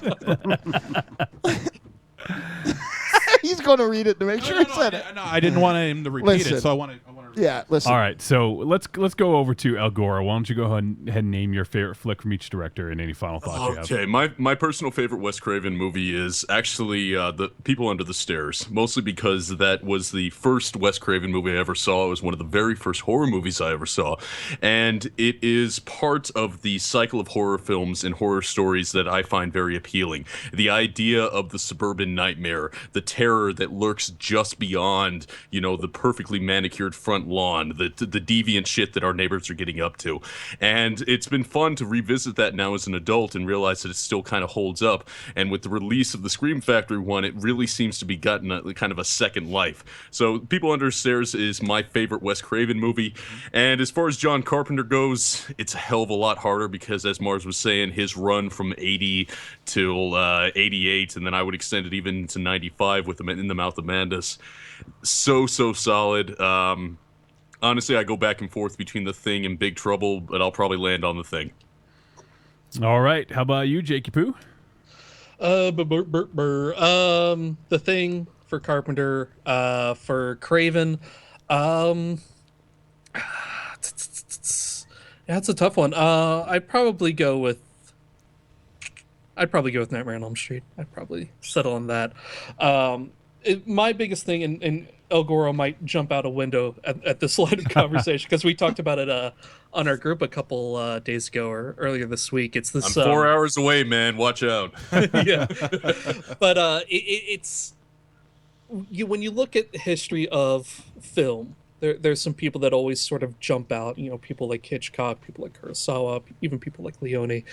He's going to read it to make sure he said it. No, I didn't want him to repeat Listen. it, so I want to. Yeah, listen. All right, so let's go over to El Goro. Why don't you go ahead and name your favorite flick from each director and any final thoughts you have? Okay, my personal favorite Wes Craven movie is actually The People Under the Stairs, mostly because that was the first Wes Craven movie I ever saw. It was one of the very first horror movies I ever saw, and it is part of the cycle of horror films and horror stories that I find very appealing. The idea of the suburban nightmare, the terror that lurks just beyond, the perfectly manicured front lawn, the deviant shit that our neighbors are getting up to. And it's been fun to revisit that now as an adult and realize that it still kind of holds up. And with the release of the Scream Factory one, it really seems to be gotten a kind of a second life. So People Under the Stairs is my favorite Wes Craven movie. And as far as John Carpenter goes, it's a hell of a lot harder because, as Mars was saying, his run from 80 till 88, and then I would extend it even to 95 with In the Mouth of Madness. So solid. Honestly, I go back and forth between The Thing and Big Trouble, but I'll probably land on The Thing. All right, how about you, Jakey Poo? The Thing for Carpenter, for Craven. Yeah, it's a tough one. I'd probably go with Nightmare on Elm Street. I'd probably settle on that. My biggest thing, and El Goro might jump out a window at this line of conversation because we talked about it on our group a couple days ago or earlier this week. It's this. I'm 4 hours away, man. Watch out. Yeah, but it's when you look at the history of film, there's some people that always sort of jump out. People like Hitchcock, people like Kurosawa, even people like Leone.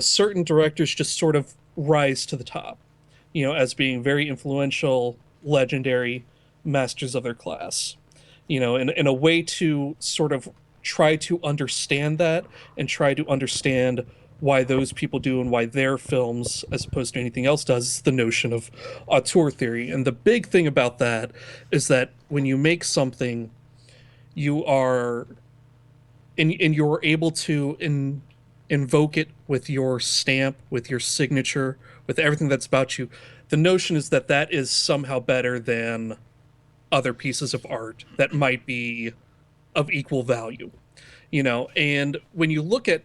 Certain directors just sort of rise to the top. As being very influential, legendary masters of their class. In a way to sort of try to understand that and try to understand why those people do and why their films, as opposed to anything else, does is the notion of auteur theory. And the big thing about that is that when you make something, you are and you're able to invoke it with your stamp, with your signature, with everything that's about you, the notion is that that is somehow better than other pieces of art that might be of equal value, you know. And when you look at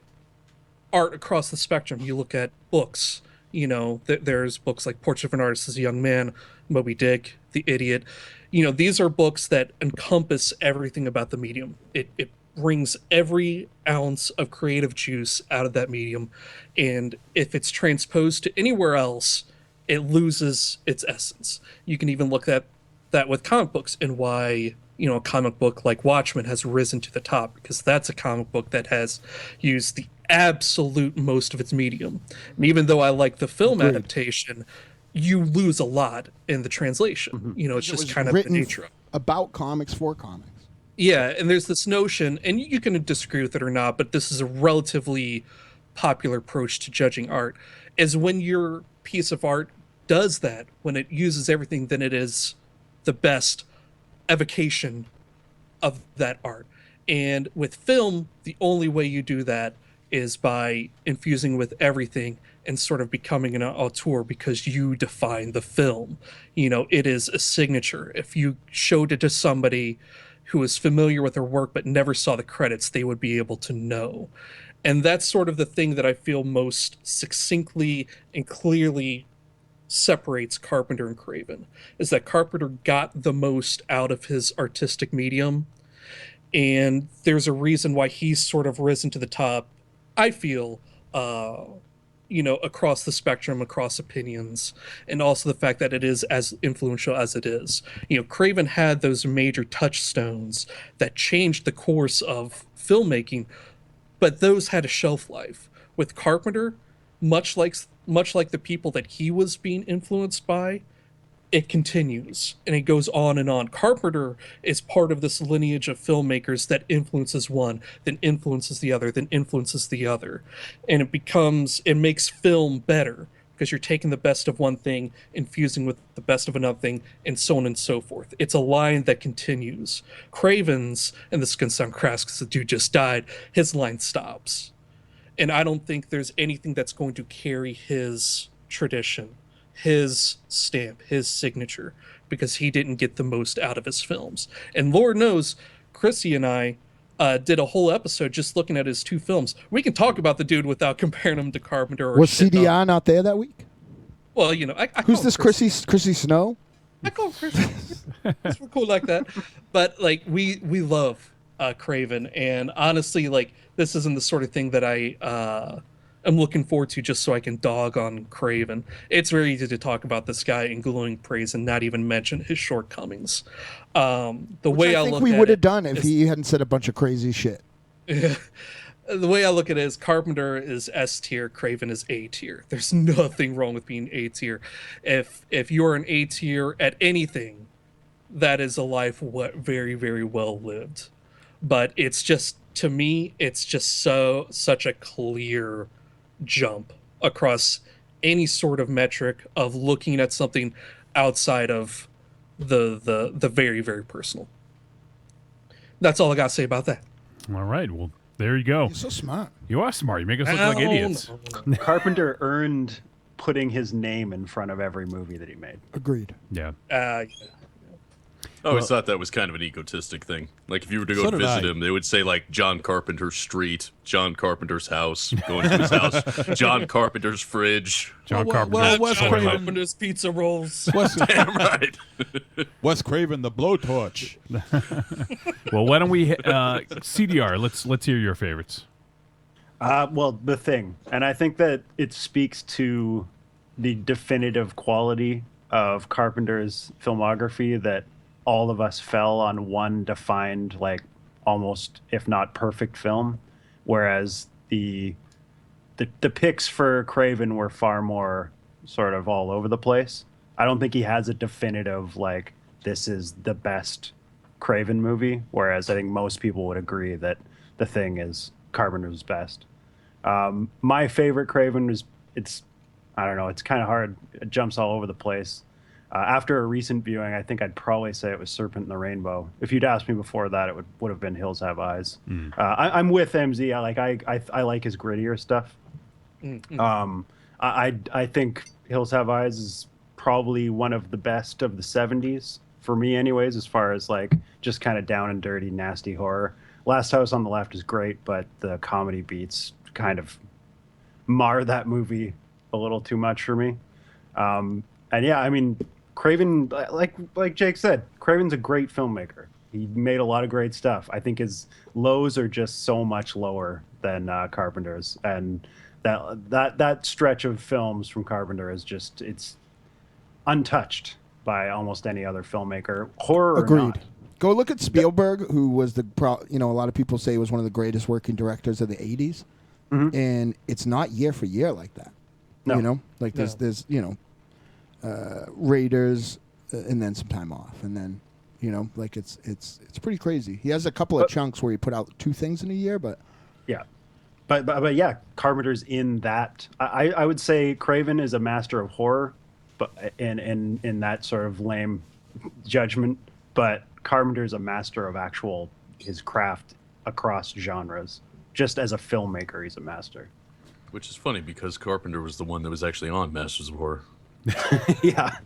art across the spectrum, you look at books, you know, there's books like Portrait of an Artist as a Young Man, Moby Dick, The Idiot. You know, these are books that encompass everything about the medium. It brings every ounce of creative juice out of that medium, and if it's transposed to anywhere else, it loses its essence. You can even look at that with comic books, and why, you know, a comic book like Watchmen has risen to the top, because that's a comic book that has used the absolute most of its medium. And even though I like the film adaptation, you lose a lot in the translation. You know, it's just kind of the nature of it. About comics for comics. Yeah, and there's this notion, and you can disagree with it or not, but this is a relatively popular approach to judging art, is when your piece of art does that, when it uses everything, then it is the best evocation of that art. And with film, the only way you do that is by infusing with everything and sort of becoming an auteur, because you define the film. You know, it is a signature. If you showed it to somebody who is familiar with their work but never saw the credits, they would be able to know. And that's sort of the thing that I feel most succinctly and clearly separates Carpenter and Craven, is that Carpenter got the most out of his artistic medium, and there's a reason why he's sort of risen to the top, I feel, you know, across the spectrum, across opinions, and also the fact that it is as influential as it is. You know, Craven had those major touchstones that changed the course of filmmaking, but those had a shelf life. With Carpenter, much like the people that he was being influenced by, it continues and it goes on and on. Carpenter is part of this lineage of filmmakers that influences one, then influences the other, then influences the other. And it makes film better, because you're taking the best of one thing, infusing with the best of another thing, and so on and so forth. It's a line that continues. Craven's, and this is going to sound crass because the dude just died, his line stops. And I don't think there's anything that's going to carry his tradition, his stamp, his signature, because he didn't get the most out of his films. And Lord knows, Chrissy and I did a whole episode just looking at his two films. We can talk about the dude without comparing him to Carpenter. Or Was CDI not there that week? Well, you know, who's this Chrissy Snow? I call him Chrissy. We're cool like that. But like we love Craven, and honestly, like, this isn't the sort of thing that I am looking forward to just so I can dog on Craven. It's very easy to talk about this guy in glowing praise and not even mention his shortcomings. Way I think we would have done if he hadn't said a bunch of crazy shit. Yeah. The way I look at it is Carpenter is S tier, Craven is A tier. There's nothing wrong with being A tier. If you're an A tier at anything, that is a life very, very well lived. But it's just, to me, it's just such a clear jump across any sort of metric of looking at something outside of the very, very personal. That's all I got to say about that. All right. Well, there you go. You're so smart. You are smart. You make us look like idiots. Carpenter earned putting his name in front of every movie that he made. Agreed. Yeah. I always thought that was kind of an egotistic thing. Like, if you were to go to visit him, they would say, like, John Carpenter's street, John Carpenter's house, going to his house, John Carpenter's fridge. John Carpenter's pizza rolls. Damn right. Wes Craven, the blowtorch. Well, why don't we CDR? Let's hear your favorites. Well, The Thing, and I think that it speaks to the definitive quality of Carpenter's filmography, that all of us fell on one defined, like, almost, if not perfect film, whereas the picks for Craven were far more sort of all over the place. I don't think he has a definitive, like, this is the best Craven movie, whereas I think most people would agree that The Thing is Carpenter's best. My favorite Craven I don't know, it's kind of hard. It jumps all over the place. After a recent viewing, I think I'd probably say it was Serpent and the Rainbow. If you'd asked me before that, it would have been Hills Have Eyes. I'm with MZ. I like his grittier stuff. I think Hills Have Eyes is probably one of the best of the 70s for me, anyways, as far as like just kind of down and dirty, nasty horror. Last House on the Left is great, but the comedy beats kind of mar that movie a little too much for me. And yeah, I mean, Craven, like Jake said, Craven's a great filmmaker. He made a lot of great stuff. I think his lows are just so much lower than Carpenter's, and that stretch of films from Carpenter is just, it's untouched by almost any other filmmaker. Horror, or Agreed. not. Go look at Spielberg, who was a lot of people say was one of the greatest working directors of the 80s, and it's not year for year like that. No. You know, like there's Raiders, and then some time off, and then like it's pretty crazy. He has a couple of chunks where he put out 2 things in a year, but yeah. But yeah, Carpenter's in that. I would say Craven is a master of horror, but in that sort of lame judgment. But Carpenter's a master of his craft across genres. Just as a filmmaker, he's a master. Which is funny because Carpenter was the one that was actually on Masters of Horror. Yeah.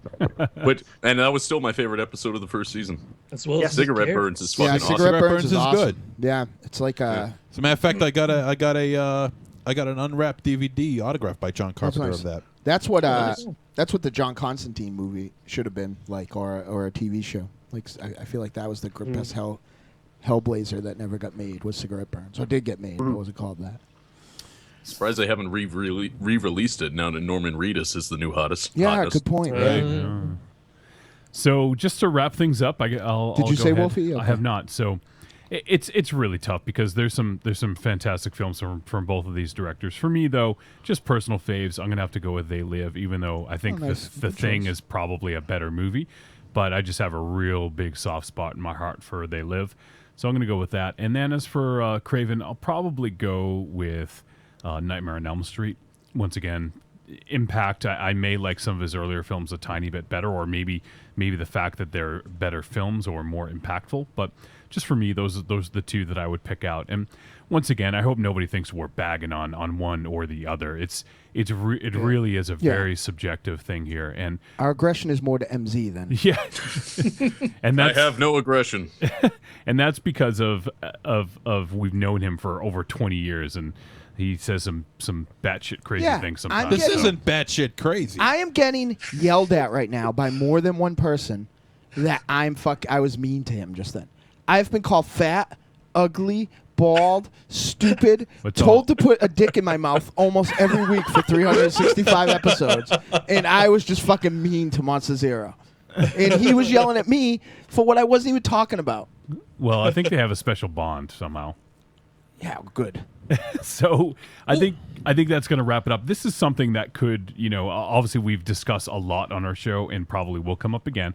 And that was still my favorite episode of the first season. As well as Cigarette Gary. Burns is fucking awesome. Cigarette Burns is awesome. good. Yeah, it's like As a matter of fact, I got an unwrapped DVD autographed by John Carpenter nice. of that. That's what that's what the John Constantine movie should have been like, or a TV show. Like I feel like that was the best Hellblazer that never got made, was Cigarette Burns, or did get made. What was it called? That. Surprised they haven't re-released it now that Norman Reedus is the new hottest. Yeah, good point. Right. So just to wrap things up, I'll Did you go say ahead. Wolfie? Okay. I have not. So it's really tough because there's some fantastic films from both of these directors. For me though, just personal faves, I'm gonna have to go with They Live, even though I think nice. the Good Thing choice. is probably a better movie, but I just have a real big soft spot in my heart for They Live, so I'm gonna go with that. And then as for Craven, I'll probably go with Nightmare on Elm Street. Once again, impact. I may like some of his earlier films a tiny bit better, or maybe the fact that they're better films or more impactful. But just for me, those are the 2 that I would pick out. And once again, I hope nobody thinks we're bagging on one or the other. It really is a very subjective thing here, and Our aggression is more to MZ than and I have no aggression. and that's because of we've known him for over 20 years, and he says some batshit crazy things sometimes. This isn't batshit crazy. I am getting yelled at right now by more than one person that I was mean to him just then. I've been called fat, ugly, bald, stupid, told to put a dick in my mouth almost every week for 365 episodes, and I was just fucking mean to Monster Zero. And he was yelling at me for what I wasn't even talking about. Well, I think they have a special bond somehow. Yeah, good. So I think that's going to wrap it up. This is something that could, obviously we've discussed a lot on our show and probably will come up again.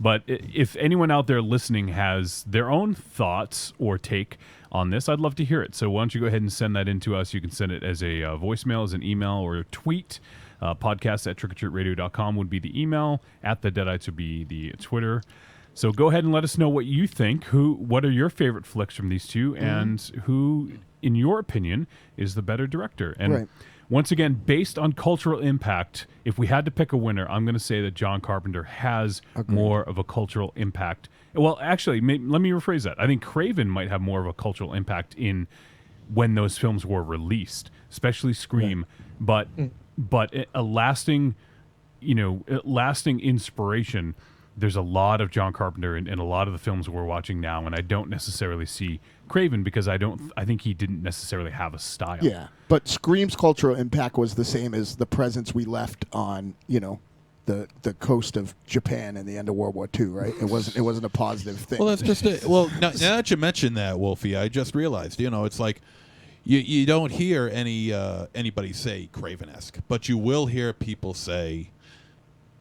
But if anyone out there listening has their own thoughts or take on this, I'd love to hear it. So why don't you go ahead and send that in to us. You can send it as a voicemail, as an email, or a tweet. Podcast at trickortreatradio.com would be the email. At the Deadites would be the Twitter. So go ahead and let us know what you think. What are your favorite flicks from these 2, and who, in your opinion, is the better director? And once again, based on cultural impact, if we had to pick a winner, I'm going to say that John Carpenter has more of a cultural impact. Well, actually, let me rephrase that. I think Craven might have more of a cultural impact in when those films were released, especially Scream, but a lasting inspiration. There's a lot of John Carpenter in a lot of the films we're watching now, and I don't necessarily see Craven because I think he didn't necessarily have a style. Yeah, but Scream's cultural impact was the same as the presence we left on, the coast of Japan in the end of World War II, right? It wasn't a positive thing. Well, that's just it. Well, now that you mentioned that, Wolfie, I just realized, it's like you don't hear anybody say Craven-esque, but you will hear people say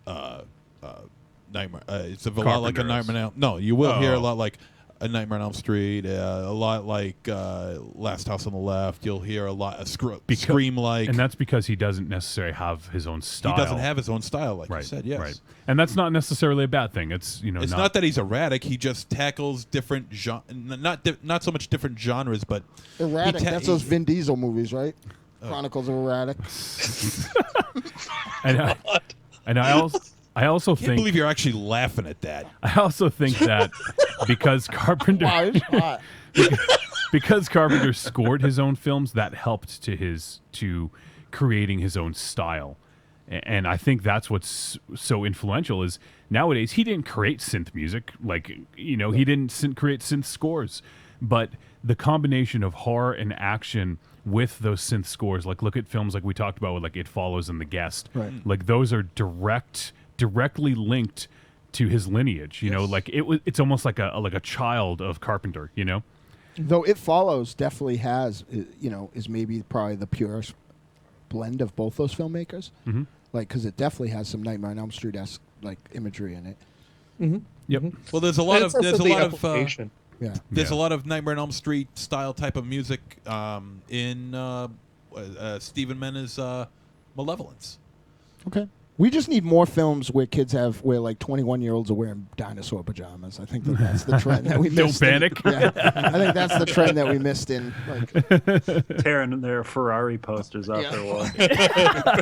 Nightmare. It's a lot like a Nightmare. No, you will hear a lot like A Nightmare on Elm Street, a lot like Last House on the Left. You'll hear a lot of Scream-like. And that's because he doesn't necessarily have his own style. He doesn't have his own style, like you said, yes. Right. And that's not necessarily a bad thing. It's, It's not that he's erratic. He just tackles different not so much different genres, but... Erratic, that's those Vin Diesel movies, right? Chronicles of Erratic. And I also can't think... believe you're actually laughing at that. I also think that because Carpenter... Wow, it's hot. because Carpenter scored his own films, that helped to creating his own style. And I think that's what's so influential is nowadays he didn't create synth music. He didn't create synth scores. But the combination of horror and action with those synth scores, like look at films like we talked about with like It Follows and The Guest. Right. Like those are directly linked to his lineage. It's almost like a child of Carpenter, Though It Follows definitely has, is maybe probably the purest blend of both those filmmakers. Mhm. Because it definitely has some Nightmare on Elm Street-esque imagery in it. Mm-hmm. Yep. Well, there's a lot of There's a lot of Nightmare on Elm Street style type of music in Stephen Mena's Malevolence. Okay. We just need more films where kids where 21-year-olds are wearing dinosaur pajamas. I think that's the trend that we missed. Don't panic. I think that's the trend that we missed in. Tearing their Ferrari posters off their wall.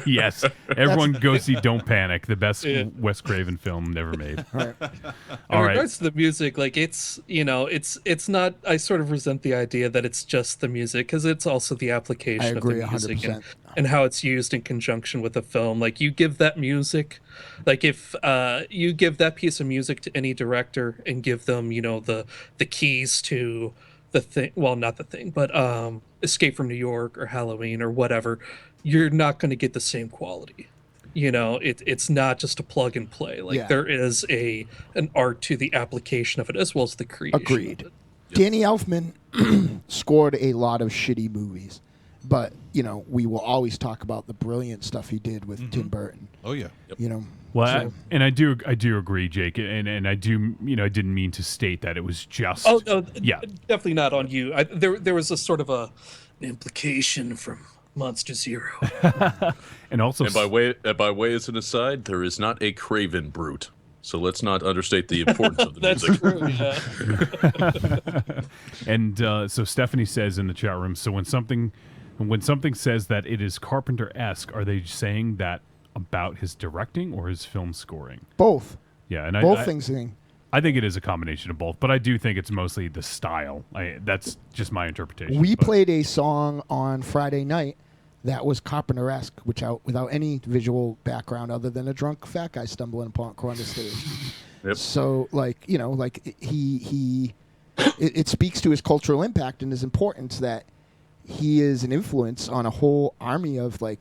Yes. Everyone go see Don't Panic, the best Wes Craven film never made. Right. In regards to the music, it's not. I sort of resent the idea that it's just the music because it's also the application of the music 100%. and how it's used in conjunction with the film. Like you give that music, like if you give that piece of music to any director and give them, the keys to the thing. Well, not the thing, but Escape from New York or Halloween or whatever, you're not going to get the same quality. It's not just a plug and play. There is an art to the application of it as well as the creation. Agreed. Of it. Danny Elfman scored a lot of shitty movies, but we will always talk about the brilliant stuff he did with Tim Burton. Oh yeah. Well, I do agree, Jake, and I do I didn't mean to state that it was just. Oh no, definitely not on you. There was a sort of an implication from Monster Zero. And also, by way as an aside, there is not a Craven brute. So let's not understate the importance of the That's music. true, yeah. And so Stephanie says in the chat room, so when something says that it is Carpenter-esque, are they saying that about his directing or his film scoring? Both. Yeah, and both things. I think it is a combination of both, but I do think it's mostly the style. That's just my interpretation. We played a song on Friday night that was Carpenter-esque, without any visual background other than a drunk fat guy stumbling upon the stage. Yep. So, it speaks to his cultural impact and his importance that he is an influence on a whole army of I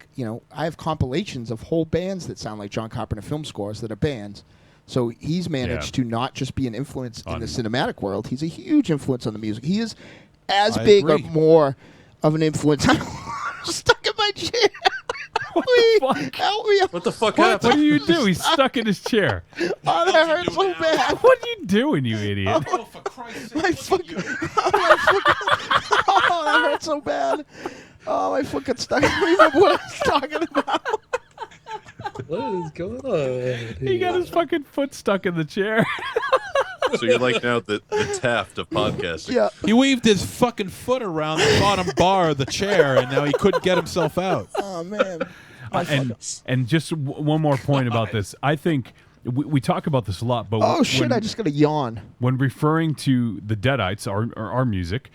have compilations of whole bands that sound like John Carpenter film scores that are bands. So he's managed to not just be an influence in the cinematic world, he's a huge influence on the music. He is as big or more of an influence. I'm stuck in my chair. What the fuck? Help me. What the fuck What happened? do you do? He's stuck in his chair. Oh, that hurts so bad. What are you doing, you idiot? Oh, for Christ's sake. My fucking, oh, that hurts so bad. Oh, my fucking stuck. I don't remember what I was talking about. What is going on? He got his fucking foot stuck in the chair. So you're like now the Taft of podcasting. Yeah. He weaved his fucking foot around the bottom bar of the chair, and now he couldn't get himself out. Oh, man. And just one more point about this. I think we talk about this a lot, but oh, shit, I just got to yawn. When referring to the Deadites, our music,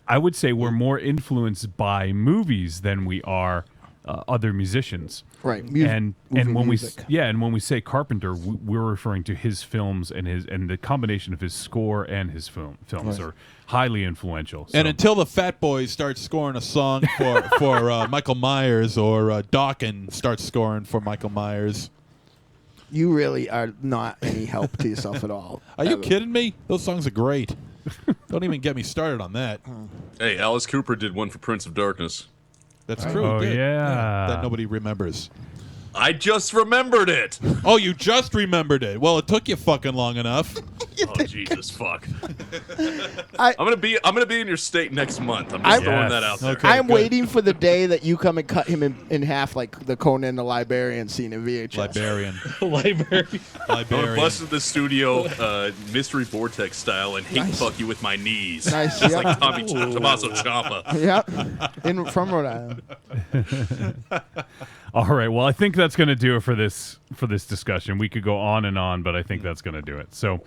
I would say we're more influenced by movies than we are other musicians. Right. And when we say Carpenter, we're referring to his films and the combination of his score and his films are highly influential. So. And until the Fat Boys start scoring a song for Michael Myers, or Dawkins starts scoring for Michael Myers, you really are not any help to yourself at all. Are you kidding me? Those songs are great. Don't even get me started on that. Hey, Alice Cooper did one for Prince of Darkness. That's true. Oh, he did. yeah. That nobody remembers. I just remembered it. Oh, you just remembered it. Well, it took you fucking long enough. Oh Jesus fuck! I'm gonna be in your state next month. I'm just throwing that out there. I'm waiting for the day that you come and cut him in half like the Conan the Librarian scene in VHS. Librarian. I'm gonna bust in the studio, mystery vortex style, and hate fuck you with my knees. Nice, Just yep. like Tommaso Ciampa. Yep, from Rhode Island. All right. Well, I think that's going to do it for this discussion. We could go on and on, but I think that's going to do it. So,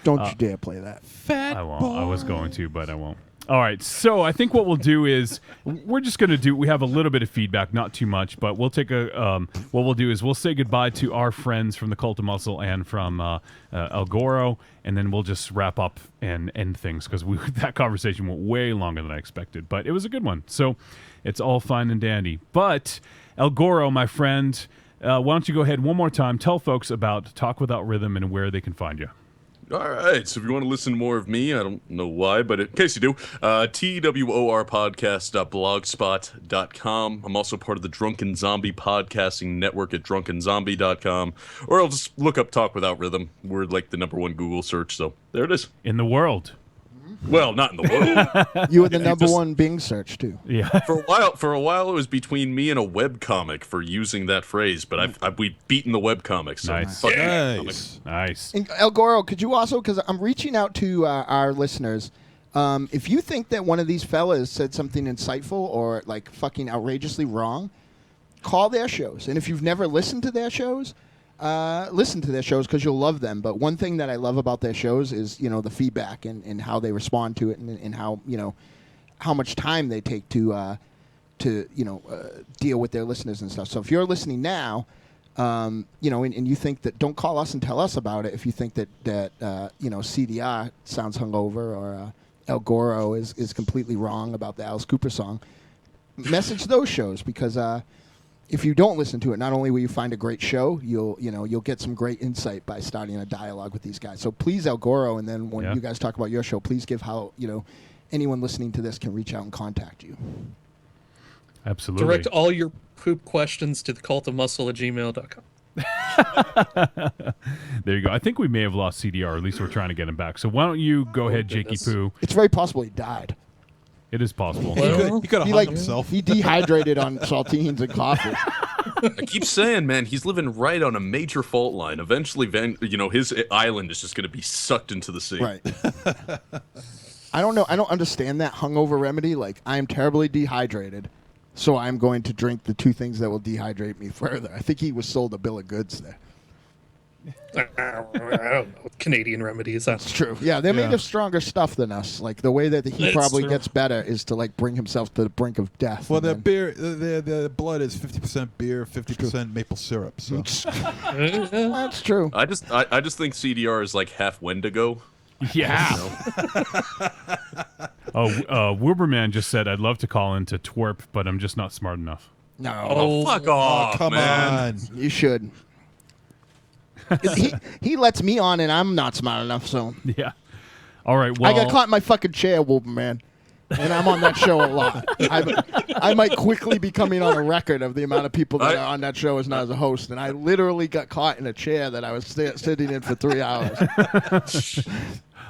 don't you dare play that. I won't. I was going to, but I won't. All right. So I think what we'll do is we're just going to do. We have a little bit of feedback, not too much, but we'll take a. What we'll do is we'll say goodbye to our friends from the Cult of Muscle and from El Goro, and then we'll just wrap up and end things because that conversation went way longer than I expected, but it was a good one. So it's all fine and dandy, but. El Goro, my friend, why don't you go ahead one more time, tell folks about Talk Without Rhythm and where they can find you. All right, so if you want to listen to more of me, I don't know why, but in case you do, TWORpodcast.blogspot.com. I'm also part of the Drunken Zombie Podcasting Network at drunkenzombie.com, or I'll just look up Talk Without Rhythm. We're like the #1 Google search, so there it is. In the world. Well, not in the world. You were the #1 Bing search too. Yeah. For a while, it was between me and a webcomic for using that phrase, but we've beaten the webcomic. So Nice. fuck Nice. And El Goro, could you also, because I'm reaching out to our listeners, if you think that one of these fellas said something insightful or like fucking outrageously wrong, call their shows. And if you've never listened to their shows, listen to their shows because you'll love them. But one thing that I love about their shows is, the feedback and how they respond to it and how, how much time they take to deal with their listeners and stuff. So if you're listening now, and you think that, don't call us and tell us about it if you think that CDR sounds hungover or El Goro is completely wrong about the Alice Cooper song. Message those shows because if you don't listen to it, not only will you find a great show, you'll get some great insight by starting a dialogue with these guys. So please, El Goro, and then when you guys talk about your show, please give how anyone listening to this can reach out and contact you. Absolutely. Direct all your poop questions to thecultofmuscle@gmail.com. There you go. I think we may have lost CDR, or at least we're trying to get him back. So why don't you go ahead, Jakey Poo? It's very possible he died. It is possible. He could have hung himself. He dehydrated on saltines and coffee. I keep saying, man, he's living right on a major fault line. Eventually, his island is just going to be sucked into the sea. Right. I don't know. I don't understand that hungover remedy. Like, I am terribly dehydrated, so I'm going to drink the two things that will dehydrate me further. I think he was sold a bill of goods there. I don't know. Canadian remedies. That's true. Yeah, they're made of stronger stuff than us. Like, the way that he probably gets better is to, like, bring himself to the brink of death. Well, their beer, their blood is 50% beer, 50% maple syrup. So that's true. I just think CDR is like half Wendigo. Yeah. Wilburman just said, I'd love to call into twerp, but I'm just not smart enough. No. Oh, fuck off, come man. on. You should. he lets me on, and I'm not smart enough, so. Yeah. All right, well. I got caught in my fucking chair, Wilburman, and I'm on that show a lot. I might quickly be coming on a record of the amount of people that are on that show as not as a host, and I literally got caught in a chair that I was sitting in for 3 hours.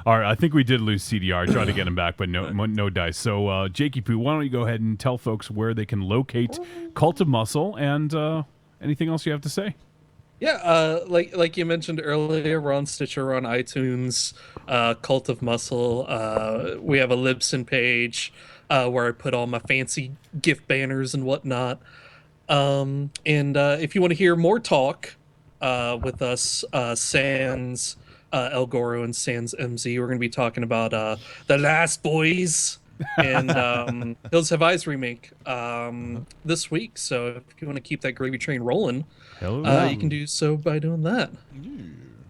All right, I think we did lose CDR. I tried to get him back, but no dice. So, Jakey Poo, why don't you go ahead and tell folks where they can locate Cult of Muscle and anything else you have to say? Yeah, like you mentioned earlier, we're on Stitcher, we're on iTunes, Cult of Muscle. We have a Libsyn page where I put all my fancy gift banners and whatnot. And if you want to hear more talk with us, Sans El Goro and Sans MZ, we're going to be talking about The Last Boys and Hills Have Eyes remake this week. So if you want to keep that gravy train rolling, you can do so by doing that.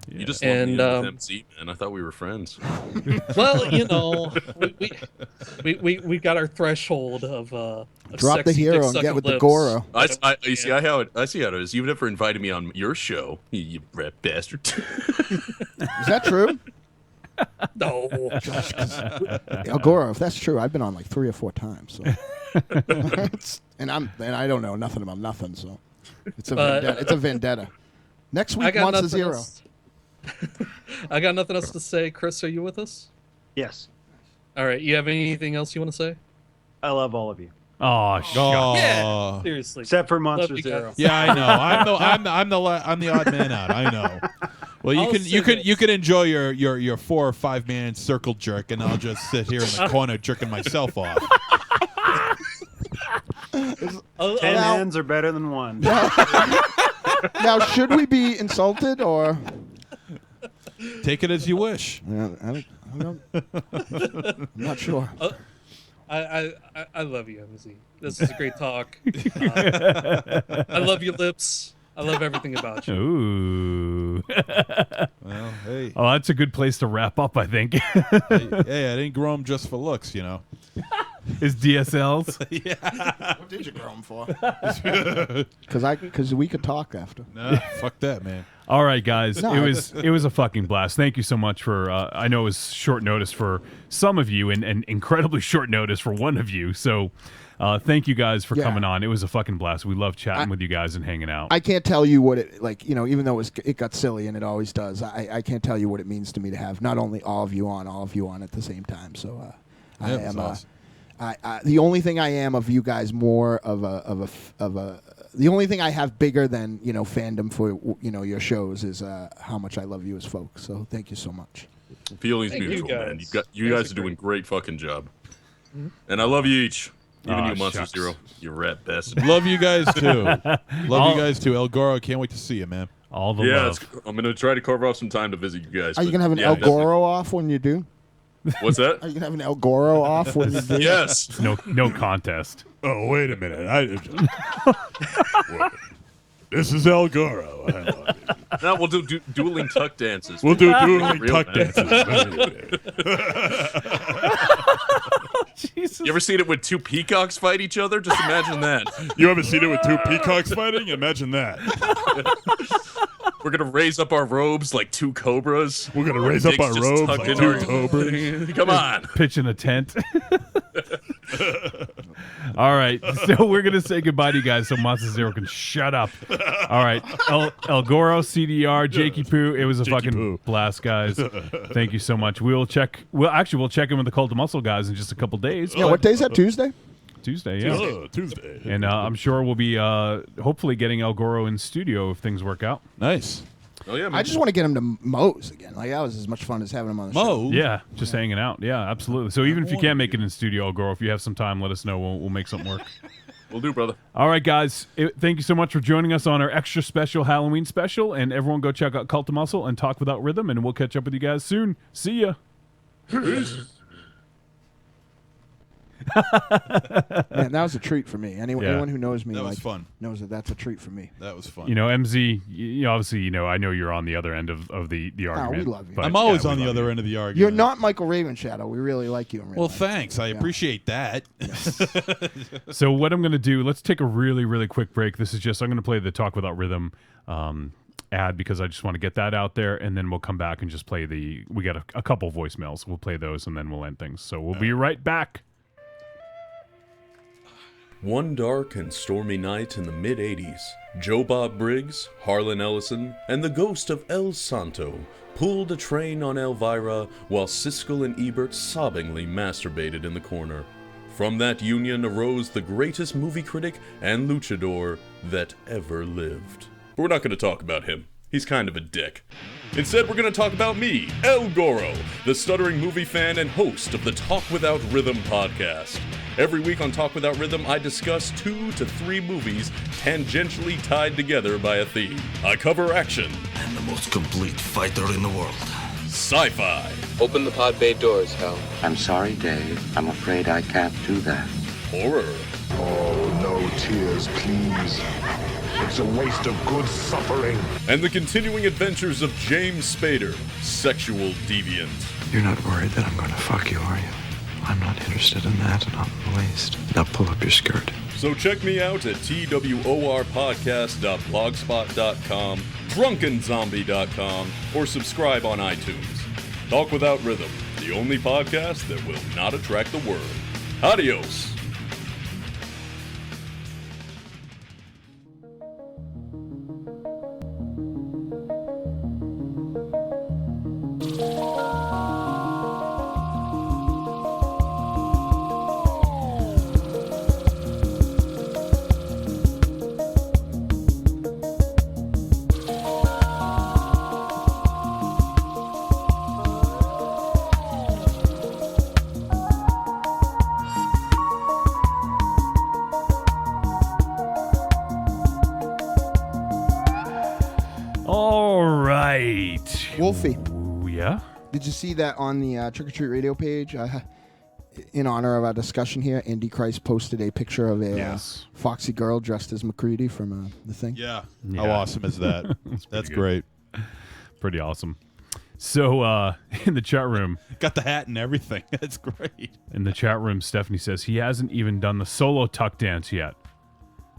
You just love me with MC, man. I thought we were friends. Well, we got our threshold of drop the hero and get with the Goro. I see how it is. You've never invited me on your show, you rat bastard. Is that true? No. El Goro, if that's true, I've been on like 3 or 4 times. So. and I don't know nothing about nothing, so it's a vendetta. It's a vendetta. Next week, Monster Zero. I got nothing else to say. Chris, are you with us? Yes. All right. You have anything else you want to say? I love all of you. Oh, Yeah, seriously. Except for Monster Love you Zero. guys. Yeah, I know. I'm the odd man out. I know. Well, you can enjoy your 4 or 5 man circle jerk, and I'll just sit here in the corner jerking myself off. 10 hands are better than one. Now, should we be insulted or? Take it as you wish. Yeah, I'm not sure. I love you, MZ. This is a great talk. I love your lips. I love everything about you. Ooh. Well, hey. Oh, that's a good place to wrap up, I think. Hey, I didn't grow them just for looks, you know. His DSLs? Yeah. What did you grow them for? Because we could talk after. Nah, fuck that, man. All right, guys. No, it was a fucking blast. Thank you so much for. I know it was short notice for some of you, and incredibly short notice for one of you. So, thank you guys for coming on. It was a fucking blast. We love chatting with you guys and hanging out. I can't tell you what it even though it got silly and it always does. I can't tell you what it means to me to have not only all of you on at the same time. So, I am. Awesome. The only thing I am of you guys more of a the only thing I have bigger than fandom for your shows is how much I love you as folks. So thank you so much. Feeling's Thank you mutual, man. guys. You guys are doing a great fucking job, and I love you each. Even Aw, you, Monster shucks. Zero, you rat bastard. Love you guys too. Love you guys too. El Goro, can't wait to see you, man. All the Yeah, love. I'm gonna try to carve off some time to visit you guys. Are you but gonna have an yeah, El definitely. Goro off when you do? What's that? Are you gonna have an El Goro off when you do? Yes. No contest. Oh, wait a minute. This is El Goro. Now we'll do dueling tuck dances. We'll do dueling Real tuck bad. dances. Jesus. You ever seen it when 2 peacocks fight each other? Just imagine that. You ever seen it with 2 peacocks fighting? Imagine that. We're gonna raise up our robes like 2 cobras. We're gonna raise up Dicks our just robes tucked like in 2 our- cobras. Come on. Pitch in a tent. All right, so we're gonna say goodbye to you guys so Monster Zero can shut up. All right, El Goro, CDR, Jakey Poo. It was a Jakey fucking Poo. blast, guys. Thank you so much. We'll check in with the Cult of Muscle guys in just a couple days. Yeah, what day's that? Tuesday? Tuesday, yeah. Tuesday. And I'm sure we'll be hopefully getting El Goro in studio if things work out. Nice. Oh yeah, man. I just want to get him to Moe's again. Like that was as much fun as having him on the show. Mo? Yeah, just hanging out. Yeah, absolutely. So even if you can't make it in studio, El Goro, if you have some time, let us know. We'll make something work. We'll do, brother. All right, guys. Thank you so much for joining us on our extra special Halloween special. And everyone go check out Cult of Muscle and Talk Without Rhythm. And we'll catch up with you guys soon. See ya. Man, that was a treat for me. Anyone who knows me That was fun. knows that that's a treat for me. That was fun. You know, MZ, obviously, I know you're on the other end of the argument. we love you. but, I'm always yeah, we on the love other you. end of the argument. You're not Michael Ravenshadow. We really like you in real Well, life. thanks. I appreciate that. So what I'm going to do, let's take a really, really quick break. This is just, I'm going to play the Talk Without Rhythm ad because I just want to get that out there, and then we'll come back and just play we got a couple voicemails. We'll play those, and then we'll end things. So we'll be right back. One dark and stormy night in the mid-'80s, Joe Bob Briggs, Harlan Ellison, and the ghost of El Santo pulled a train on Elvira while Siskel and Ebert sobbingly masturbated in the corner. From that union arose the greatest movie critic and luchador that ever lived. But we're not going to talk about him. He's kind of a dick. Instead, we're going to talk about me, El Goro, the stuttering movie fan and host of the Talk Without Rhythm podcast. Every week on Talk Without Rhythm, I discuss 2 to 3 movies tangentially tied together by a theme. I cover action. I'm the most complete fighter in the world. Sci-fi. Open the pod bay doors, Hal. I'm sorry, Dave. I'm afraid I can't do that. Horror. Oh, no tears, please. It's a waste of good suffering. And the continuing adventures of James Spader, sexual deviant. You're not worried that I'm going to fuck you, are you? I'm not interested in that, not in the least. Now pull up your skirt. So check me out at tworpodcast.blogspot.com, drunkenzombie.com, or subscribe on iTunes. Talk Without Rhythm, the only podcast that will not attract the worm. Adios. All right. Wolfie. Yeah? Did you see that on the Trick or Treat Radio page? In honor of our discussion here, Andy Christ posted a picture of a foxy girl dressed as McCready from The Thing. Yeah. How awesome is that? That's great. Pretty awesome. So, in the chat room... Got the hat and everything. That's great. In the chat room, Stephanie says he hasn't even done the solo tuck dance yet.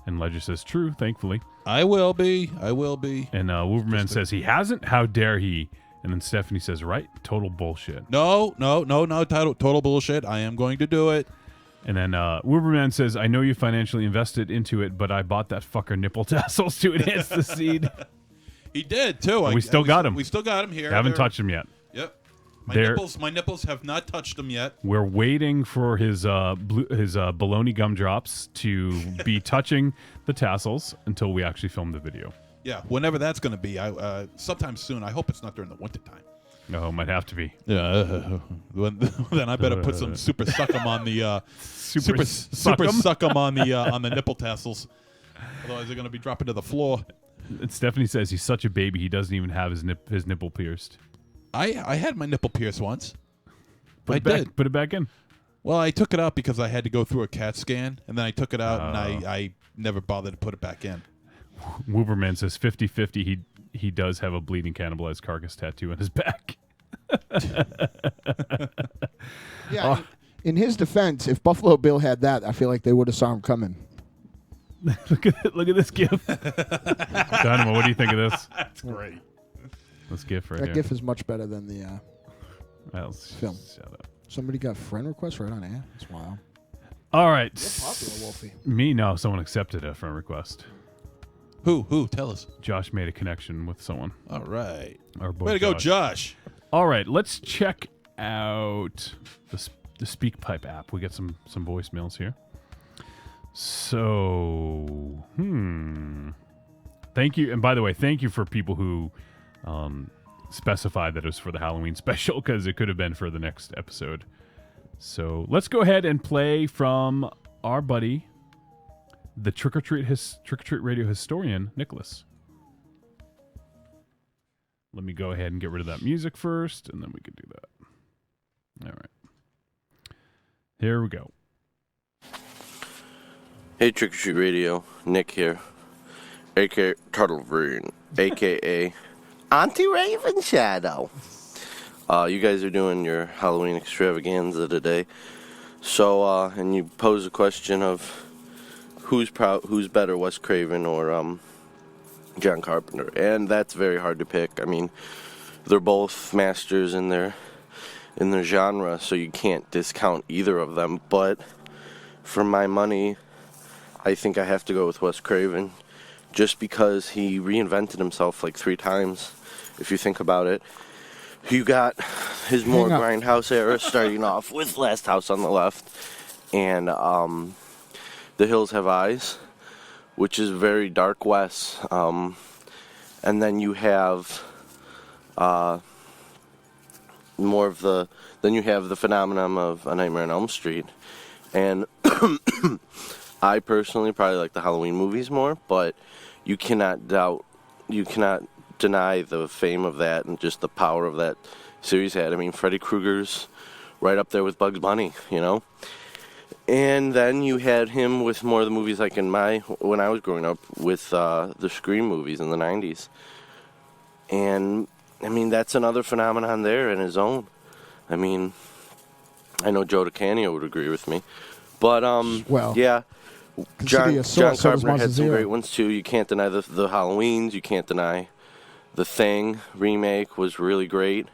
And Ledger says, true, thankfully. I will be. And Wooverman says he hasn't. How dare he? And then Stephanie says, right, total bullshit. No, total bullshit. I am going to do it. And then Wooverman says, I know you financially invested into it, but I bought that fucker nipple tassels to enhance the seed. He did, too. We still got him. We still got him here. Haven't touched him yet. Yep. My nipples have not touched him yet. We're waiting for his baloney gumdrops to be touching the tassels until we actually film the video. Yeah, whenever that's going to be, sometime soon. I hope it's not during the wintertime. No, it might have to be. Yeah, then I better put some super suckum on the super suckum on the nipple tassels. Otherwise, they're going to be dropping to the floor. And Stephanie says he's such a baby he doesn't even have his nipple pierced. I had my nipple pierced once. Put it back in. Well, I took it out because I had to go through a CAT scan, and then I took it out, and I never bothered to put it back in. Wooverman says 50-50 he does have a bleeding cannibalized carcass tattoo on his back. Yeah, in his defense, if Buffalo Bill had that, I feel like they would have saw him coming. Look at this gif. Dynamo, what do you think of this? That's great. This gif right that here. gif is much better than the film. Shut up. Somebody got friend requests right on air. That's wild. All right. You're popular, Wolfie. Me? No, someone accepted a friend request. Who? Tell us. Josh made a connection with someone. All right. Our boy Way to go, Josh. All right, let's check out the SpeakPipe app. We get some voicemails here. So, thank you. And by the way, thank you for people who specified that it was for the Halloween special, because it could have been for the next episode. So let's go ahead and play from our buddy, the Trick or Treat Radio historian, Nicholas. Let me go ahead and get rid of that music first, and then we can do that. All right. Here we go. Hey, Trick or Treat Radio. Nick here. A.K.A. Turtle Green. A.K.A. Auntie Raven Shadow. You guys are doing your Halloween extravaganza today. So, and you pose a question of who's better, Wes Craven or John Carpenter, and that's very hard to pick. I mean, they're both masters in their genre, so you can't discount either of them. But for my money, I think I have to go with Wes Craven, just because he reinvented himself like 3 times. If you think about it, you got his more grindhouse era, starting off with Last House on the Left, and The Hills Have Eyes, which is very dark Wes. And then you have then you have the phenomenon of A Nightmare on Elm Street. And I personally probably like the Halloween movies more, but you cannot deny the fame of that and just the power of that series had. I mean, Freddy Krueger's right up there with Bugs Bunny, you know? And then you had him with more of the movies like when I was growing up with the Scream movies in the 90s. And, I mean, that's another phenomenon there in his own. I mean, I know Joe DeCanio would agree with me. But, yeah, John Carpenter had some great ones, too. You can't deny the Halloweens. You can't deny The Thing remake was really great.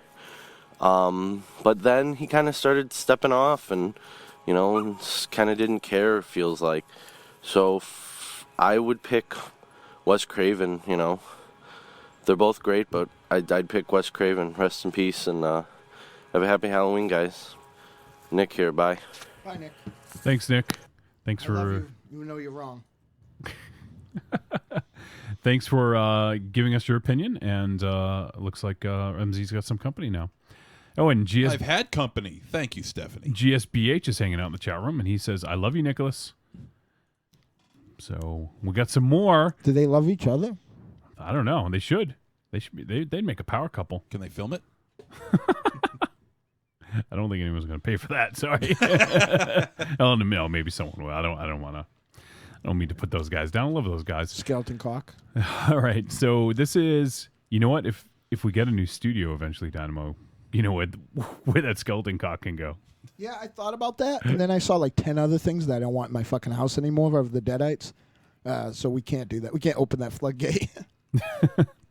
But then he kind of started stepping off and, you know, kind of didn't care, it feels like. So I would pick Wes Craven, you know. They're both great, but I'd pick Wes Craven. Rest in peace, and have a happy Halloween, guys. Nick here, bye. Bye, Nick. Thanks, Nick. Thanks for... love you, even though you're wrong. Thanks for giving us your opinion, and looks like MZ's got some company now. Oh, and I've had company. Thank you, Stephanie. GSBH is hanging out in the chat room, and he says, I love you, Nicholas. So we got some more. Do they love each other? I don't know. They should. They should be. They'd make a power couple. Can they film it? I don't think anyone's going to pay for that. Sorry. Oh no, maybe someone will. I don't want to. I don't mean to put those guys down. I love those guys. Skeleton cock. All right. So this is. You know what? If we get a new studio eventually, Dynamo, you know where that skeleton cock can go. Yeah, I thought about that, and then I saw like 10 other things that I don't want in my fucking house anymore of the Deadites. So we can't do that. We can't open that floodgate.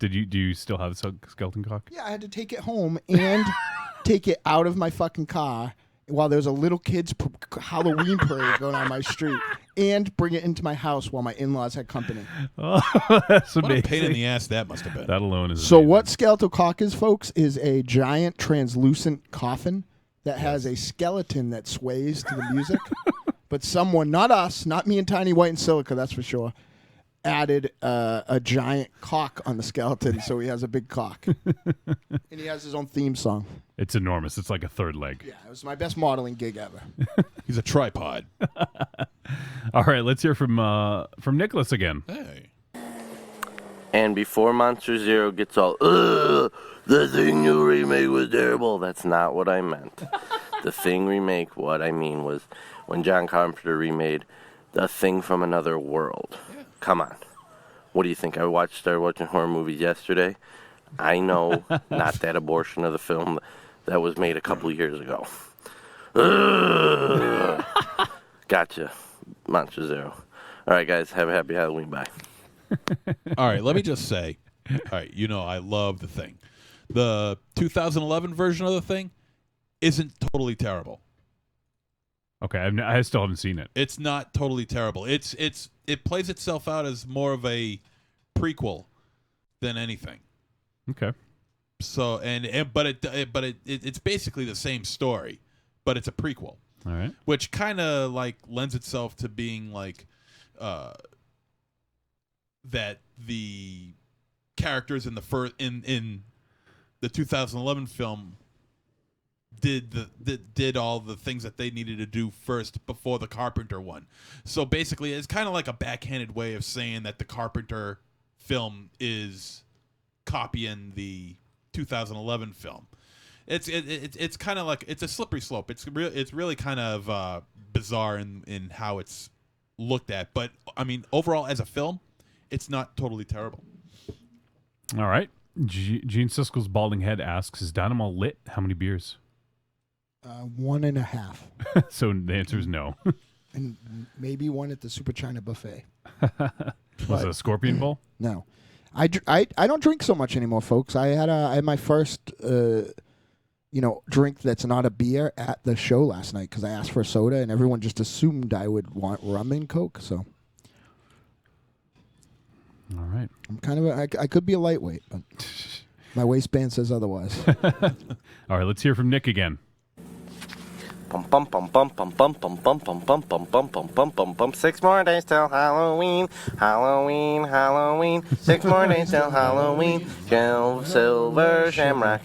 Do you still have the skeleton cock? Yeah, I had to take it home and take it out of my fucking car while there was a little kid's Halloween parade going on my street, and bring it into my house while my in-laws had company. Oh, that's What amazing. a pain in the ass that must have been. That alone is So amazing. what skeletal cock is, folks, is a giant translucent coffin that has a skeleton that sways to the music. But someone, not us, not me and Tiny White and Silica, that's for sure, added a giant cock on the skeleton, so he has a big cock. And he has his own theme song. It's enormous. It's like a third leg. Yeah, it was my best modeling gig ever. He's a tripod. All right, let's hear from Nicholas again. Hey. And before Monster Zero gets all, ugh, the Thing you remake was terrible. That's not what I meant. The Thing remake, what I mean was when John Carpenter remade The Thing from Another World. Yeah. Come on. What do you think? I started watching horror movies yesterday. I know, not that abortion of the film that was made a couple years ago. Ugh. Gotcha. Monster Zero. All right, guys. Have a happy Halloween. Bye. All right, let me just say, all right, I love The Thing. The 2011 version of The Thing isn't totally terrible. Okay, I still haven't seen it. It's not totally terrible. It plays itself out as more of a prequel than anything. Okay. So it's basically the same story, but it's a prequel. All right. Which kind of like lends itself to being like that the characters in the in the 2011 film did all the things that they needed to do first before the Carpenter one. So basically, it's kind of like a backhanded way of saying that the Carpenter film is copying the 2011 film. It's kind of like it's a slippery slope. It's really kind of bizarre in how it's looked at. But I mean, overall as a film, it's not totally terrible. All right. Gene Siskel's balding head asks, "Is Dynamo lit? How many beers?" 1.5. So the answer is no. And maybe one at the Super China buffet. Was it a Scorpion Bowl? No, I don't drink so much anymore, folks. I had my first drink that's not a beer at the show last night because I asked for a soda and everyone just assumed I would want rum and Coke. So, all right, I'm kind of I could be a lightweight, but my waistband says otherwise. All right, let's hear from Nick again. Bum bum bum bum bum bum bum bum bum bum bum bum bum bum bum bum. 6 more days till Halloween, Halloween, Halloween. 6 more days till Halloween, Silver Shamrock.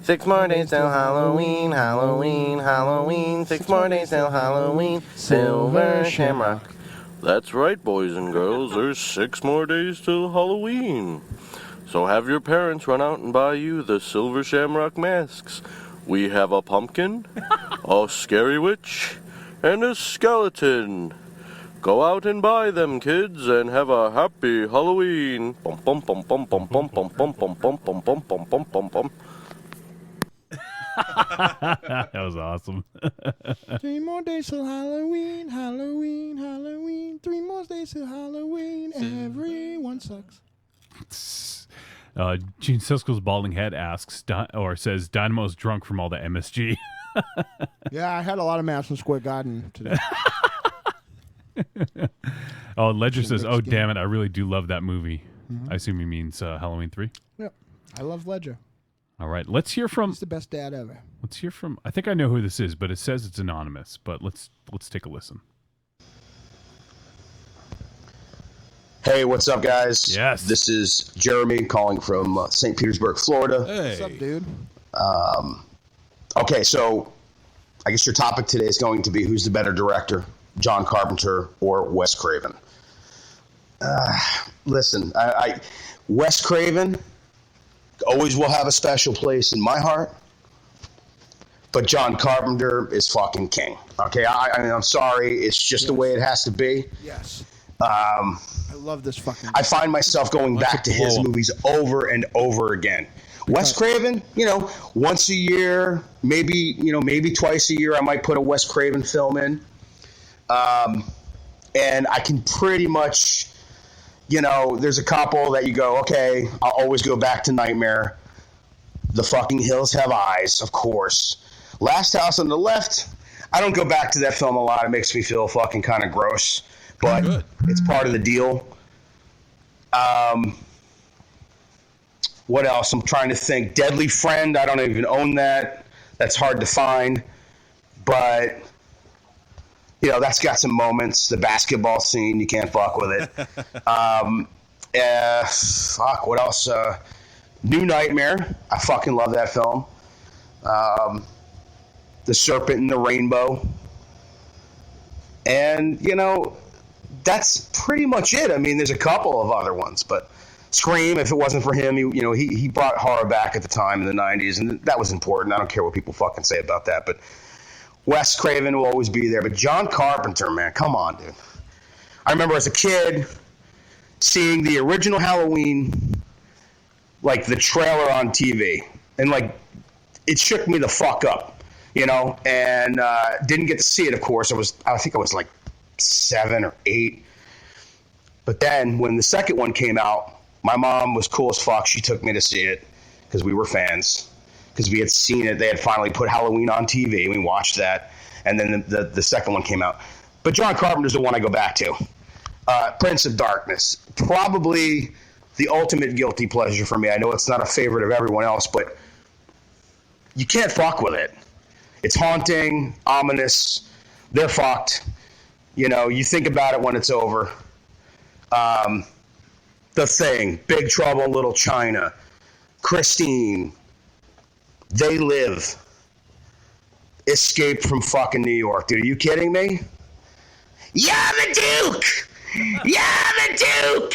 6 more days till Halloween, Halloween, Halloween. 6 more days till Halloween, Silver Shamrock. That's right, boys and girls. There's 6 more days till Halloween. So have your parents run out and buy you the Silver Shamrock masks. We have a pumpkin, a scary witch, and a skeleton. Go out and buy them, kids, and have a happy Halloween. Bum bum bum bum bum bum bum bum bum bum bum bum bum bum bum bum. That was awesome. 3 more days till Halloween, Halloween, Halloween. 3 more days till Halloween. Everyone sucks. Gene Siskel's balding head asks says Dynamo's drunk from all the MSG. Yeah, I had a lot of Madison Square Garden today. Oh, Ledger says, "Oh, damn it, I really do love that movie." Mhm. I assume he means Halloween 3. Yep, I love Ledger. All right, let's hear from. He's the best dad ever. Let's hear from. I think I know who this is, but it says it's anonymous. But let's take a listen. Hey, what's up, guys? Yes. This is Jeremy calling from St. Petersburg, Florida. Hey. What's up, dude? Okay, so I guess your topic today is going to be who's the better director, John Carpenter or Wes Craven? Listen, Wes Craven always will have a special place in my heart. But John Carpenter is fucking king. Okay, I mean, I'm sorry. It's just the way it has to be. Yes. I love this fucking. I find myself going back to his movies over and over again. Wes Craven, once a year, maybe twice a year, I might put a Wes Craven film in. And I can pretty much, there's a couple that you go, okay, I'll always go back to Nightmare. The fucking Hills Have Eyes, of course. Last House on the Left, I don't go back to that film a lot. It makes me feel fucking kind of gross, but it's part of the deal. What else? I'm trying to think. Deadly Friend, I don't even own that. That's hard to find. But, that's got some moments. The basketball scene, you can't fuck with it. What else? New Nightmare. I fucking love that film. The Serpent and the Rainbow. And, that's pretty much it. I mean, there's a couple of other ones, but Scream, if it wasn't for him, he brought horror back at the time in the 90s, and that was important. I don't care what people fucking say about that, but Wes Craven will always be there. But John Carpenter, man, come on, dude. I remember as a kid seeing the original Halloween, like the trailer on TV, and like it shook me the fuck up, and didn't get to see it, of course. I think I was like 7 or 8. But then when the second one came out, my mom was cool as fuck. She took me to see it because we were fans, because we had seen it. They had finally put Halloween on TV. We watched that, and then the second one came out. But John Carpenter's the one I go back to. Prince of Darkness, probably the ultimate guilty pleasure for me. I know it's not a favorite of everyone else, but you can't fuck with it. It's haunting, ominous. They're fucked. You think about it when it's over. The Thing, Big Trouble in Little China, Christine, They Live, Escape from fucking New York. Dude, are you kidding me? You're the Duke! You're the Duke!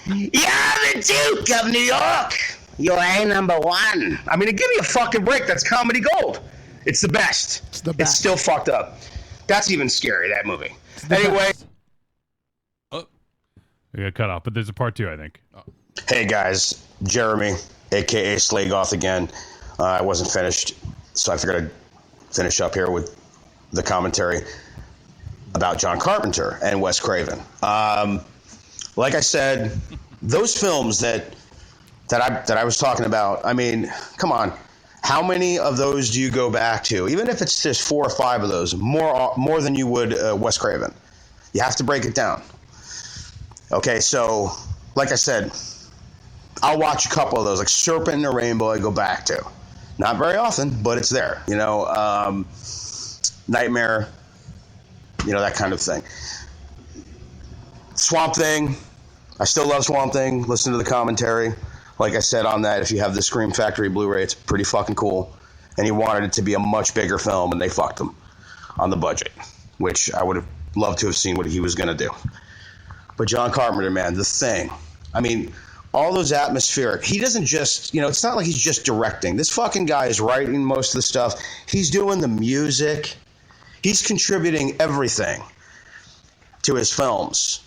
You're the Duke of New York! You're A #1. I mean, give me a fucking break. That's comedy gold. It's the best. It's still fucked up. That's even scary, that movie. Anyway. We got cut off, but there's a part 2, I think. Hey, guys. Jeremy, a.k.a. Slagoth again. I wasn't finished, so I figured I'd finish up here with the commentary about John Carpenter and Wes Craven. Like I said, those films that I was talking about, I mean, come on. How many of those do you go back to? Even if it's just 4 or 5 of those, more than you would Wes Craven. You have to break it down. Okay, so like I said, I'll watch a couple of those, like Serpent and the Rainbow. I go back to, not very often, but it's there. Nightmare, that kind of thing. Swamp Thing, I still love Swamp Thing. Listen to the commentary. Like I said on that, if you have the Scream Factory Blu-ray, it's pretty fucking cool. And he wanted it to be a much bigger film, and they fucked him on the budget, which I would have loved to have seen what he was going to do. But John Carpenter, man, The Thing. I mean, all those atmospheric. He doesn't just, it's not like he's just directing. This fucking guy is writing most of the stuff. He's doing the music. He's contributing everything to his films.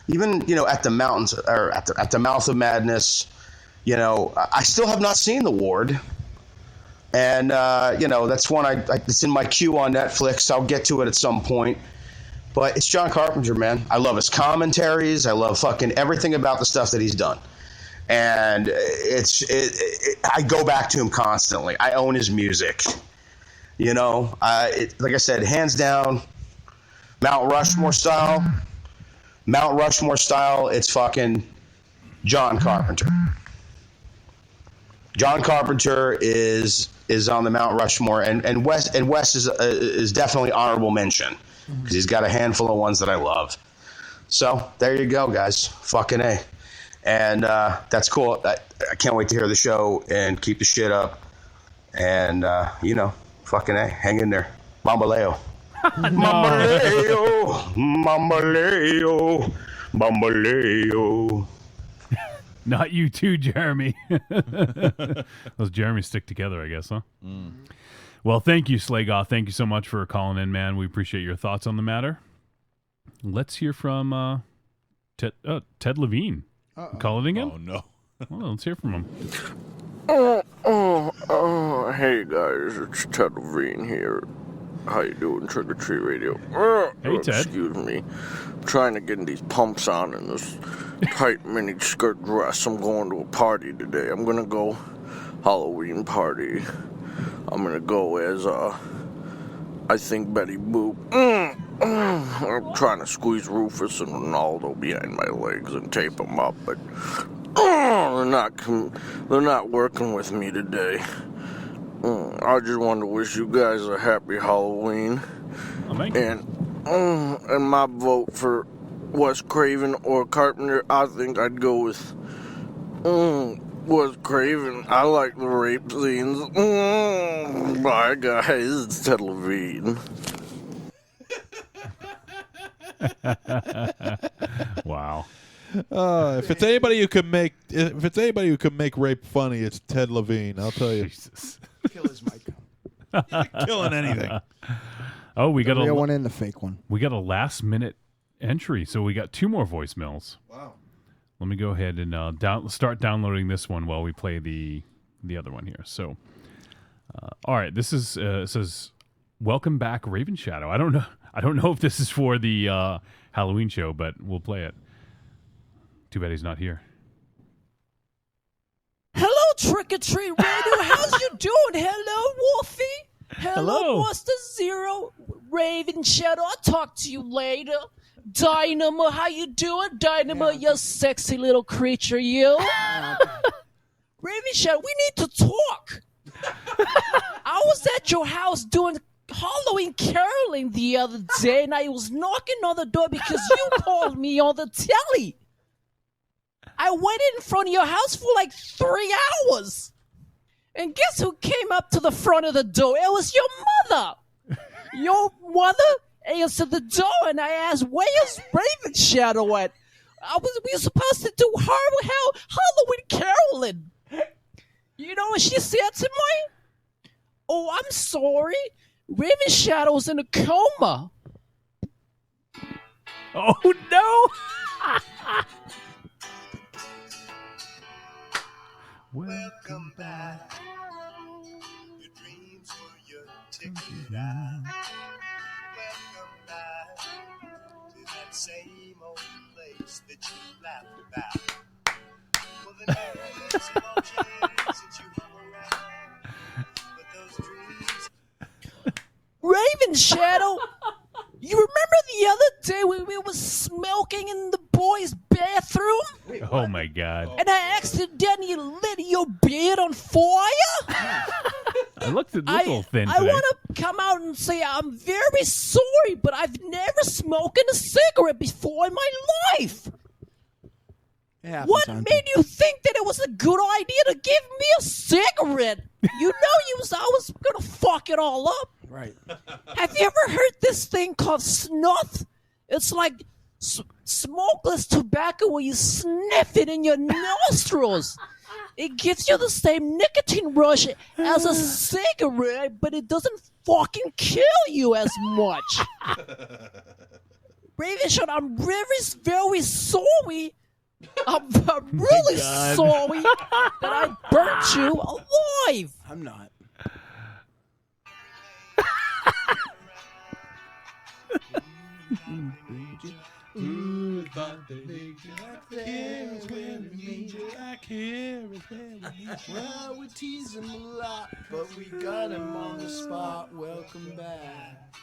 Even at the mountains or at the Mouth of Madness. I still have not seen The Ward. And that's one it's in my queue on Netflix. I'll get to it at some point. But it's John Carpenter, man. I love his commentaries. I love fucking everything about the stuff that he's done. And I go back to him constantly. I own his music. Like I said, hands down, Mount Rushmore style, it's fucking John Carpenter. John Carpenter is on the Mount Rushmore, and Wes is definitely honorable mention. Because he's got a handful of ones that I love. So, there you go, guys. Fucking A. And that's cool. I can't wait to hear the show and keep the shit up. And, fucking A. Hang in there. Bambaleo. Bambaleo. Bambaleo. Bambaleo. Not you too, Jeremy. Those Jeremys stick together, I guess, huh? Well, thank you, Slagoth. Thank you so much for calling in, man. We appreciate your thoughts on the matter. Let's hear from Ted Levine. Call it again? Oh, no. Well, let's hear from him. Hey guys, it's Ted Levine here. How you doing, Trick or Treat Radio? Hey, Ted. Excuse me. I'm trying to get these pumps on in this tight mini skirt dress. I'm going to a party today. I'm gonna go Halloween party. I'm gonna go as I think Betty Boop. I'm trying to squeeze Rufus and Ronaldo behind my legs and tape them up, but they're not working with me today. I just want to wish you guys a happy Halloween. And my vote for Wes Craven or Carpenter, I think I'd go with Wes Craven. I like the rape scenes. Bye guys, it's Ted Levine. Wow. If it's anybody who can make rape funny, it's Ted Levine. I'll tell you. Jesus. Kill his mic. Killing anything. Oh, we got the a real one and the fake one. We got a last minute entry, so we got 2 more voicemails. Wow. Let me go ahead and start downloading this one while we play the other one here. So, all right, this is it says, "Welcome back, Raven Shadow." I don't know if this is for the Halloween show, but we'll play it. Too bad he's not here. Hello, Trick or Treat Radio. How's you doing? Hello, Wolfie. Hello. Buster Zero. Raven Shadow. I'll talk to you later. Dynamo, how you doing? Dynamo, you sexy little creature, you. Raven Shadow, we need to talk. I was at your house doing Halloween caroling the other day, and I was knocking on the door because you called me on the telly. I waited in front of your house for like 3 hours. And guess who came up to the front of the door? It was your mother. Your mother answered the door, and I asked, "Where's Raven Shadow at?" We were supposed to do Halloween caroling. You know what she said to me? "Oh, I'm sorry. Raven Shadow's in a coma." Oh, no. Welcome back. Your dreams were your ticket out. Welcome back to that same old place that you laughed about. Well, the names have all changed since you hung around, but those dreams. Raven Shadow, you remember the other day when we were smoking in the boys' bathroom? Oh my God. And I accidentally lit your beard on fire? I looked a little thin I today. want to come out and say I'm very sorry, but I've never smoked a cigarette before in my life. What made you think that it was a good idea to give me a cigarette? You know I was going to fuck it all up. Right. Have you ever heard this thing called snuff? It's like smokeless tobacco where you sniff it in your nostrils. It gives you the same nicotine rush as a cigarette, but it doesn't fucking kill you as much. Raven Shadow, I'm very, very sorry. I'm really sorry that I burnt you alive. I'm not. Well, we tease him a lot, but we got him on the spot. Welcome back.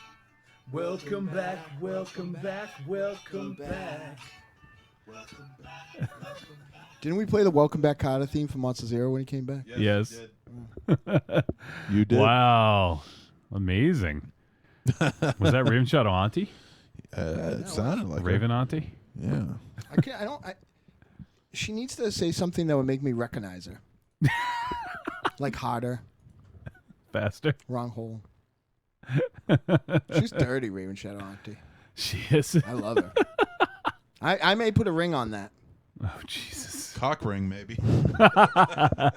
Welcome back, welcome back, welcome back. Didn't we play the Welcome Back Carter theme from Monster Zero when he came back? Yes. You did. Wow. Amazing. Was that Raven Shadow Auntie? It sounded like Raven Auntie? Yeah. She needs to say something that would make me recognize her. Like harder. Faster. Wrong hole. She's dirty, Raven Shadow Auntie. She is. I love her. I may put a ring on that. Oh, Jesus. Cock ring, maybe.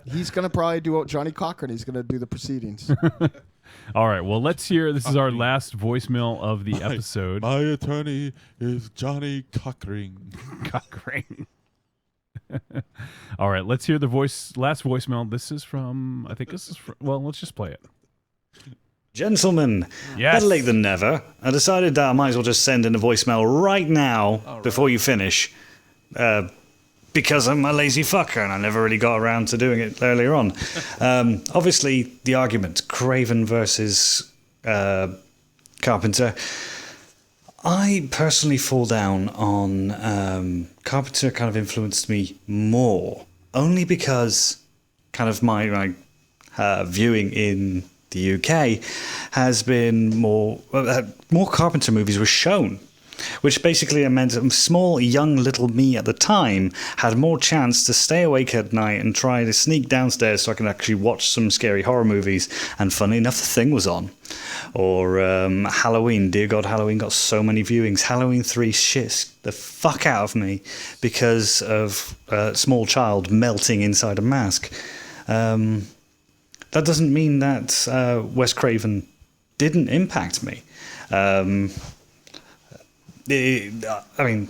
He's going to probably do Johnny Cochran. He's going to do the proceedings. All right. Well, let's hear. This is our last voicemail of the episode. My attorney is Johnny Cockring. Cockring. All right. Let's hear the last voicemail. This is from. I think this is from. Well, let's just play it. Gentlemen, Yes. better late than never. I decided that I might as well just send in a voicemail right now before you finish. Because I'm a lazy fucker and I never really got around to doing it earlier on. Obviously, the argument, Craven versus Carpenter. I personally fall down on Carpenter kind of influenced me more. Only because kind of my viewing in the UK has been more Carpenter movies were shown. Which basically meant that small, young little me at the time had more chance to stay awake at night and try to sneak downstairs so I could actually watch some scary horror movies. And funny enough, The Thing was on. Or Halloween. Dear God, Halloween got so many viewings. Halloween 3 shits the fuck out of me because of a small child melting inside a mask. That doesn't mean that Wes Craven didn't impact me. I mean,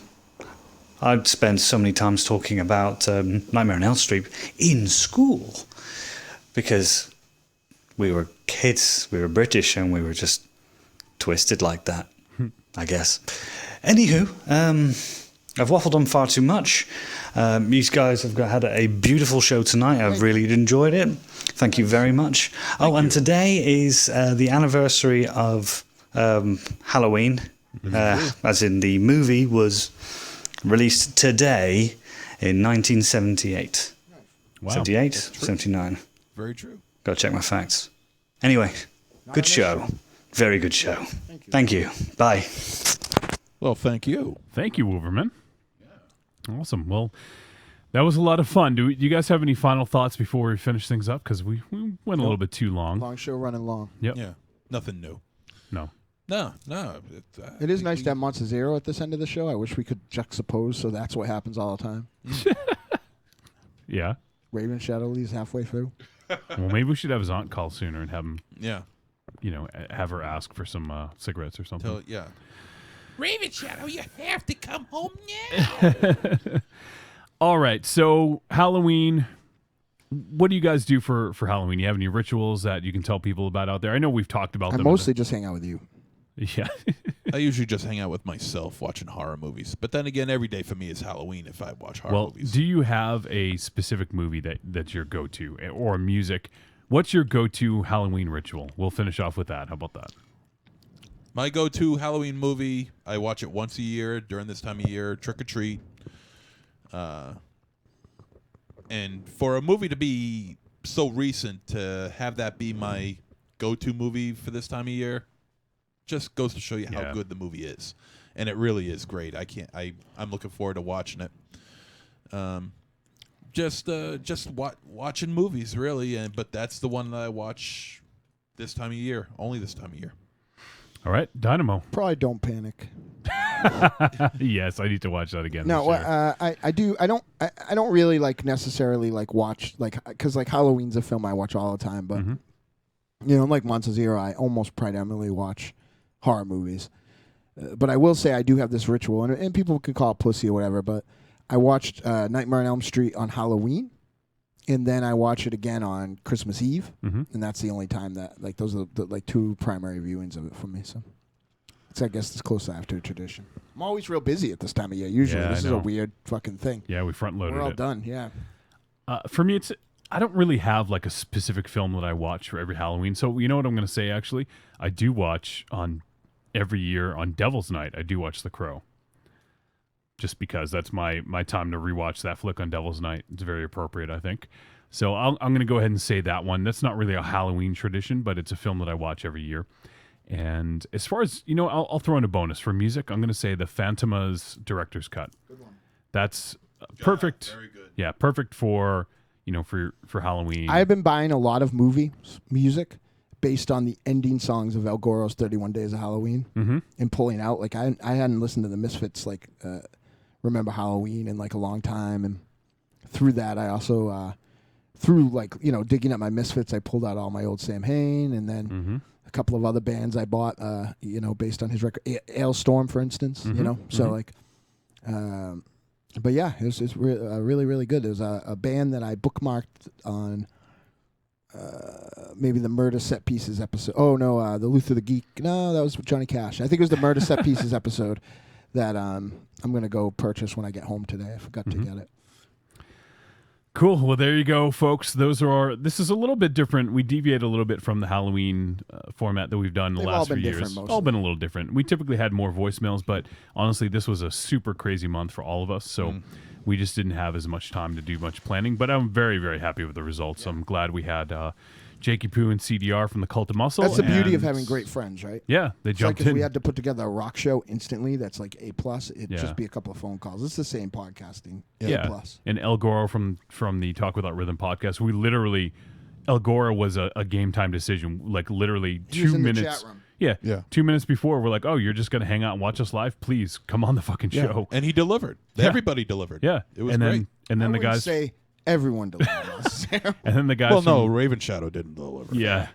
I'd spent so many times talking about Nightmare on Elm Street in school because we were kids, we were British, and we were just twisted like that, I guess. Anywho, I've waffled on far too much. These guys have had a beautiful show tonight. I've really enjoyed it. Thank you very much. And today is the anniversary of Halloween. As in the movie was released today in 1978. Wow. 78, 79. Very true. Go check my facts. Anyway, good show. Very good show. Thank you. Bye. Well, thank you. Thank you, Wolverman. Awesome. Well, that was a lot of fun. Do you guys have any final thoughts before we finish things up? Because we went a little bit too long. Long show running long. Yep. Yeah. Nothing new. No. No. It is nice to have Monster Zero at this end of the show. I wish we could juxtapose so that's what happens all the time. Yeah. Raven Shadow leaves halfway through. Well, maybe we should have his aunt call sooner and have him. Yeah. Have her ask for some cigarettes or something. Yeah. Raven Shadow, you have to come home now. All right. So Halloween. What do you guys do for Halloween? You have any rituals that you can tell people about out there? I know we've talked about I them. mostly just hang out with you. Yeah. I usually just hang out with myself watching horror movies. But then again, every day for me is Halloween if I watch horror movies. Do you have a specific movie that's your go-to or music? What's your go-to Halloween ritual? We'll finish off with that. How about that? My go-to Halloween movie, I watch it once a year during this time of year, Trick or Treat. And for a movie to be so recent, to have that be my go-to movie for this time of year, just goes to show you how good the movie is. And it really is great. I'm looking forward to watching it. Watching movies, really. But that's the one that I watch this time of year, only this time of year. All right, Dynamo. Probably Don't Panic. Yes, I need to watch that again. No, this year. I do. I don't really necessarily watch because Halloween's a film I watch all the time. But like Monster Zero, I almost predominantly watch horror movies. But I will say I do have this ritual, and people can call it pussy or whatever. But I watched Nightmare on Elm Street on Halloween, and then I watch it again on Christmas Eve, and that's the only time that those are the two primary viewings of it for me. So. I guess it's close after tradition. I'm always real busy at this time of year. Usually, this is a weird fucking thing. Yeah, we front loaded. We're all it. done. Yeah. For me, I don't really have a specific film that I watch for every Halloween. So you know what I'm going to say? Actually, I do watch on every year on Devil's Night. I do watch The Crow. Just because that's my time to rewatch that flick on Devil's Night. It's very appropriate, I think. So I'm going to go ahead and say that one. That's not really a Halloween tradition, but it's a film that I watch every year. And as far as, I'll throw in a bonus. For music, I'm going to say the Phantomas director's cut. Good one. That's perfect. Very good. Yeah, perfect for, for Halloween. I've been buying a lot of movie music based on the ending songs of El Goro's 31 Days of Halloween and pulling out. I hadn't listened to the Misfits, Remember Halloween in a long time. And through that, I also through digging up my Misfits, I pulled out all my old Sam Hain, and then a couple of other bands I bought, based on his record, Ailstorm, for instance. So but yeah, it's really, really good. There's a band that I bookmarked on maybe the Murder Set Pieces episode. Oh, no, the Luther the Geek. No, that was Johnny Cash. I think it was the Murder Set Pieces episode that I'm going to go purchase when I get home today. I forgot to get it. Cool. Well, there you go, folks. This is a little bit different. We deviate a little bit from the Halloween format that we've done the last few years. All been a little different. We typically had more voicemails, but honestly, this was a super crazy month for all of us. So we just didn't have as much time to do much planning. But I'm very, very happy with the results. Yeah. I'm glad we had Jakey Poo and CDR from the Cult of Muscle. That's the beauty of having great friends, right? Yeah, they jumped in. If we had to put together a rock show instantly, that's like A+, it'd just be a couple of phone calls. It's the same podcasting. Yeah. A+. And El Goro from the Talk Without Rhythm podcast, we literally, El Goro was a game time decision. Like literally 2 minutes. The chat room. Yeah. 2 minutes before, we're like, oh, you're just going to hang out and watch us live? Please come on the fucking show. And he delivered. Yeah. Everybody delivered. Yeah. It was great. And then the guys say everyone delivered us. And then the guys Raven Shadow didn't deliver. Yeah.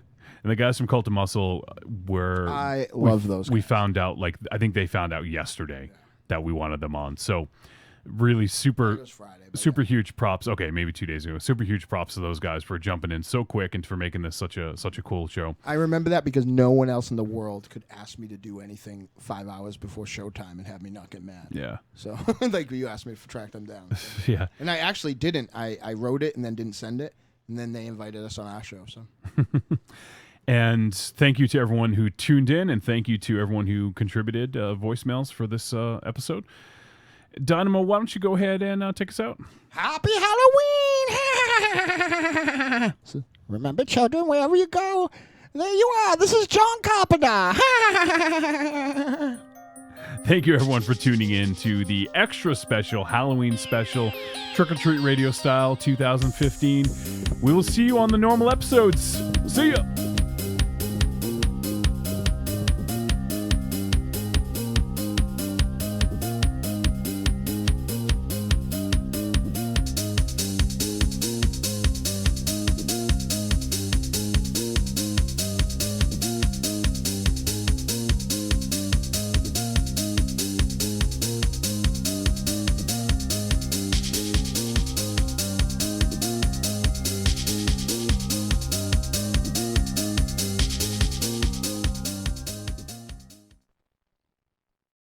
And the guys from Cult of Muscle were... I love those guys. We found out, I think they found out yesterday that we wanted them on. So really super huge props. Okay, maybe 2 days ago. Super huge props to those guys for jumping in so quick and for making this such a cool show. I remember that because no one else in the world could ask me to do anything 5 hours before showtime and have me not get mad. Yeah. So you asked me to track them down. So. Yeah. And I actually didn't. I wrote it and then didn't send it, and then they invited us on our show. So. And thank you to everyone who tuned in, and thank you to everyone who contributed voicemails for this episode. Dynamo, why don't you go ahead and take us out? Happy Halloween! So, remember, children, wherever you go, there you are. This is John Carpenter. Thank you, everyone, for tuning in to the extra special Halloween special, Trick or Treat Radio Style 2015. We will see you on the normal episodes. See ya!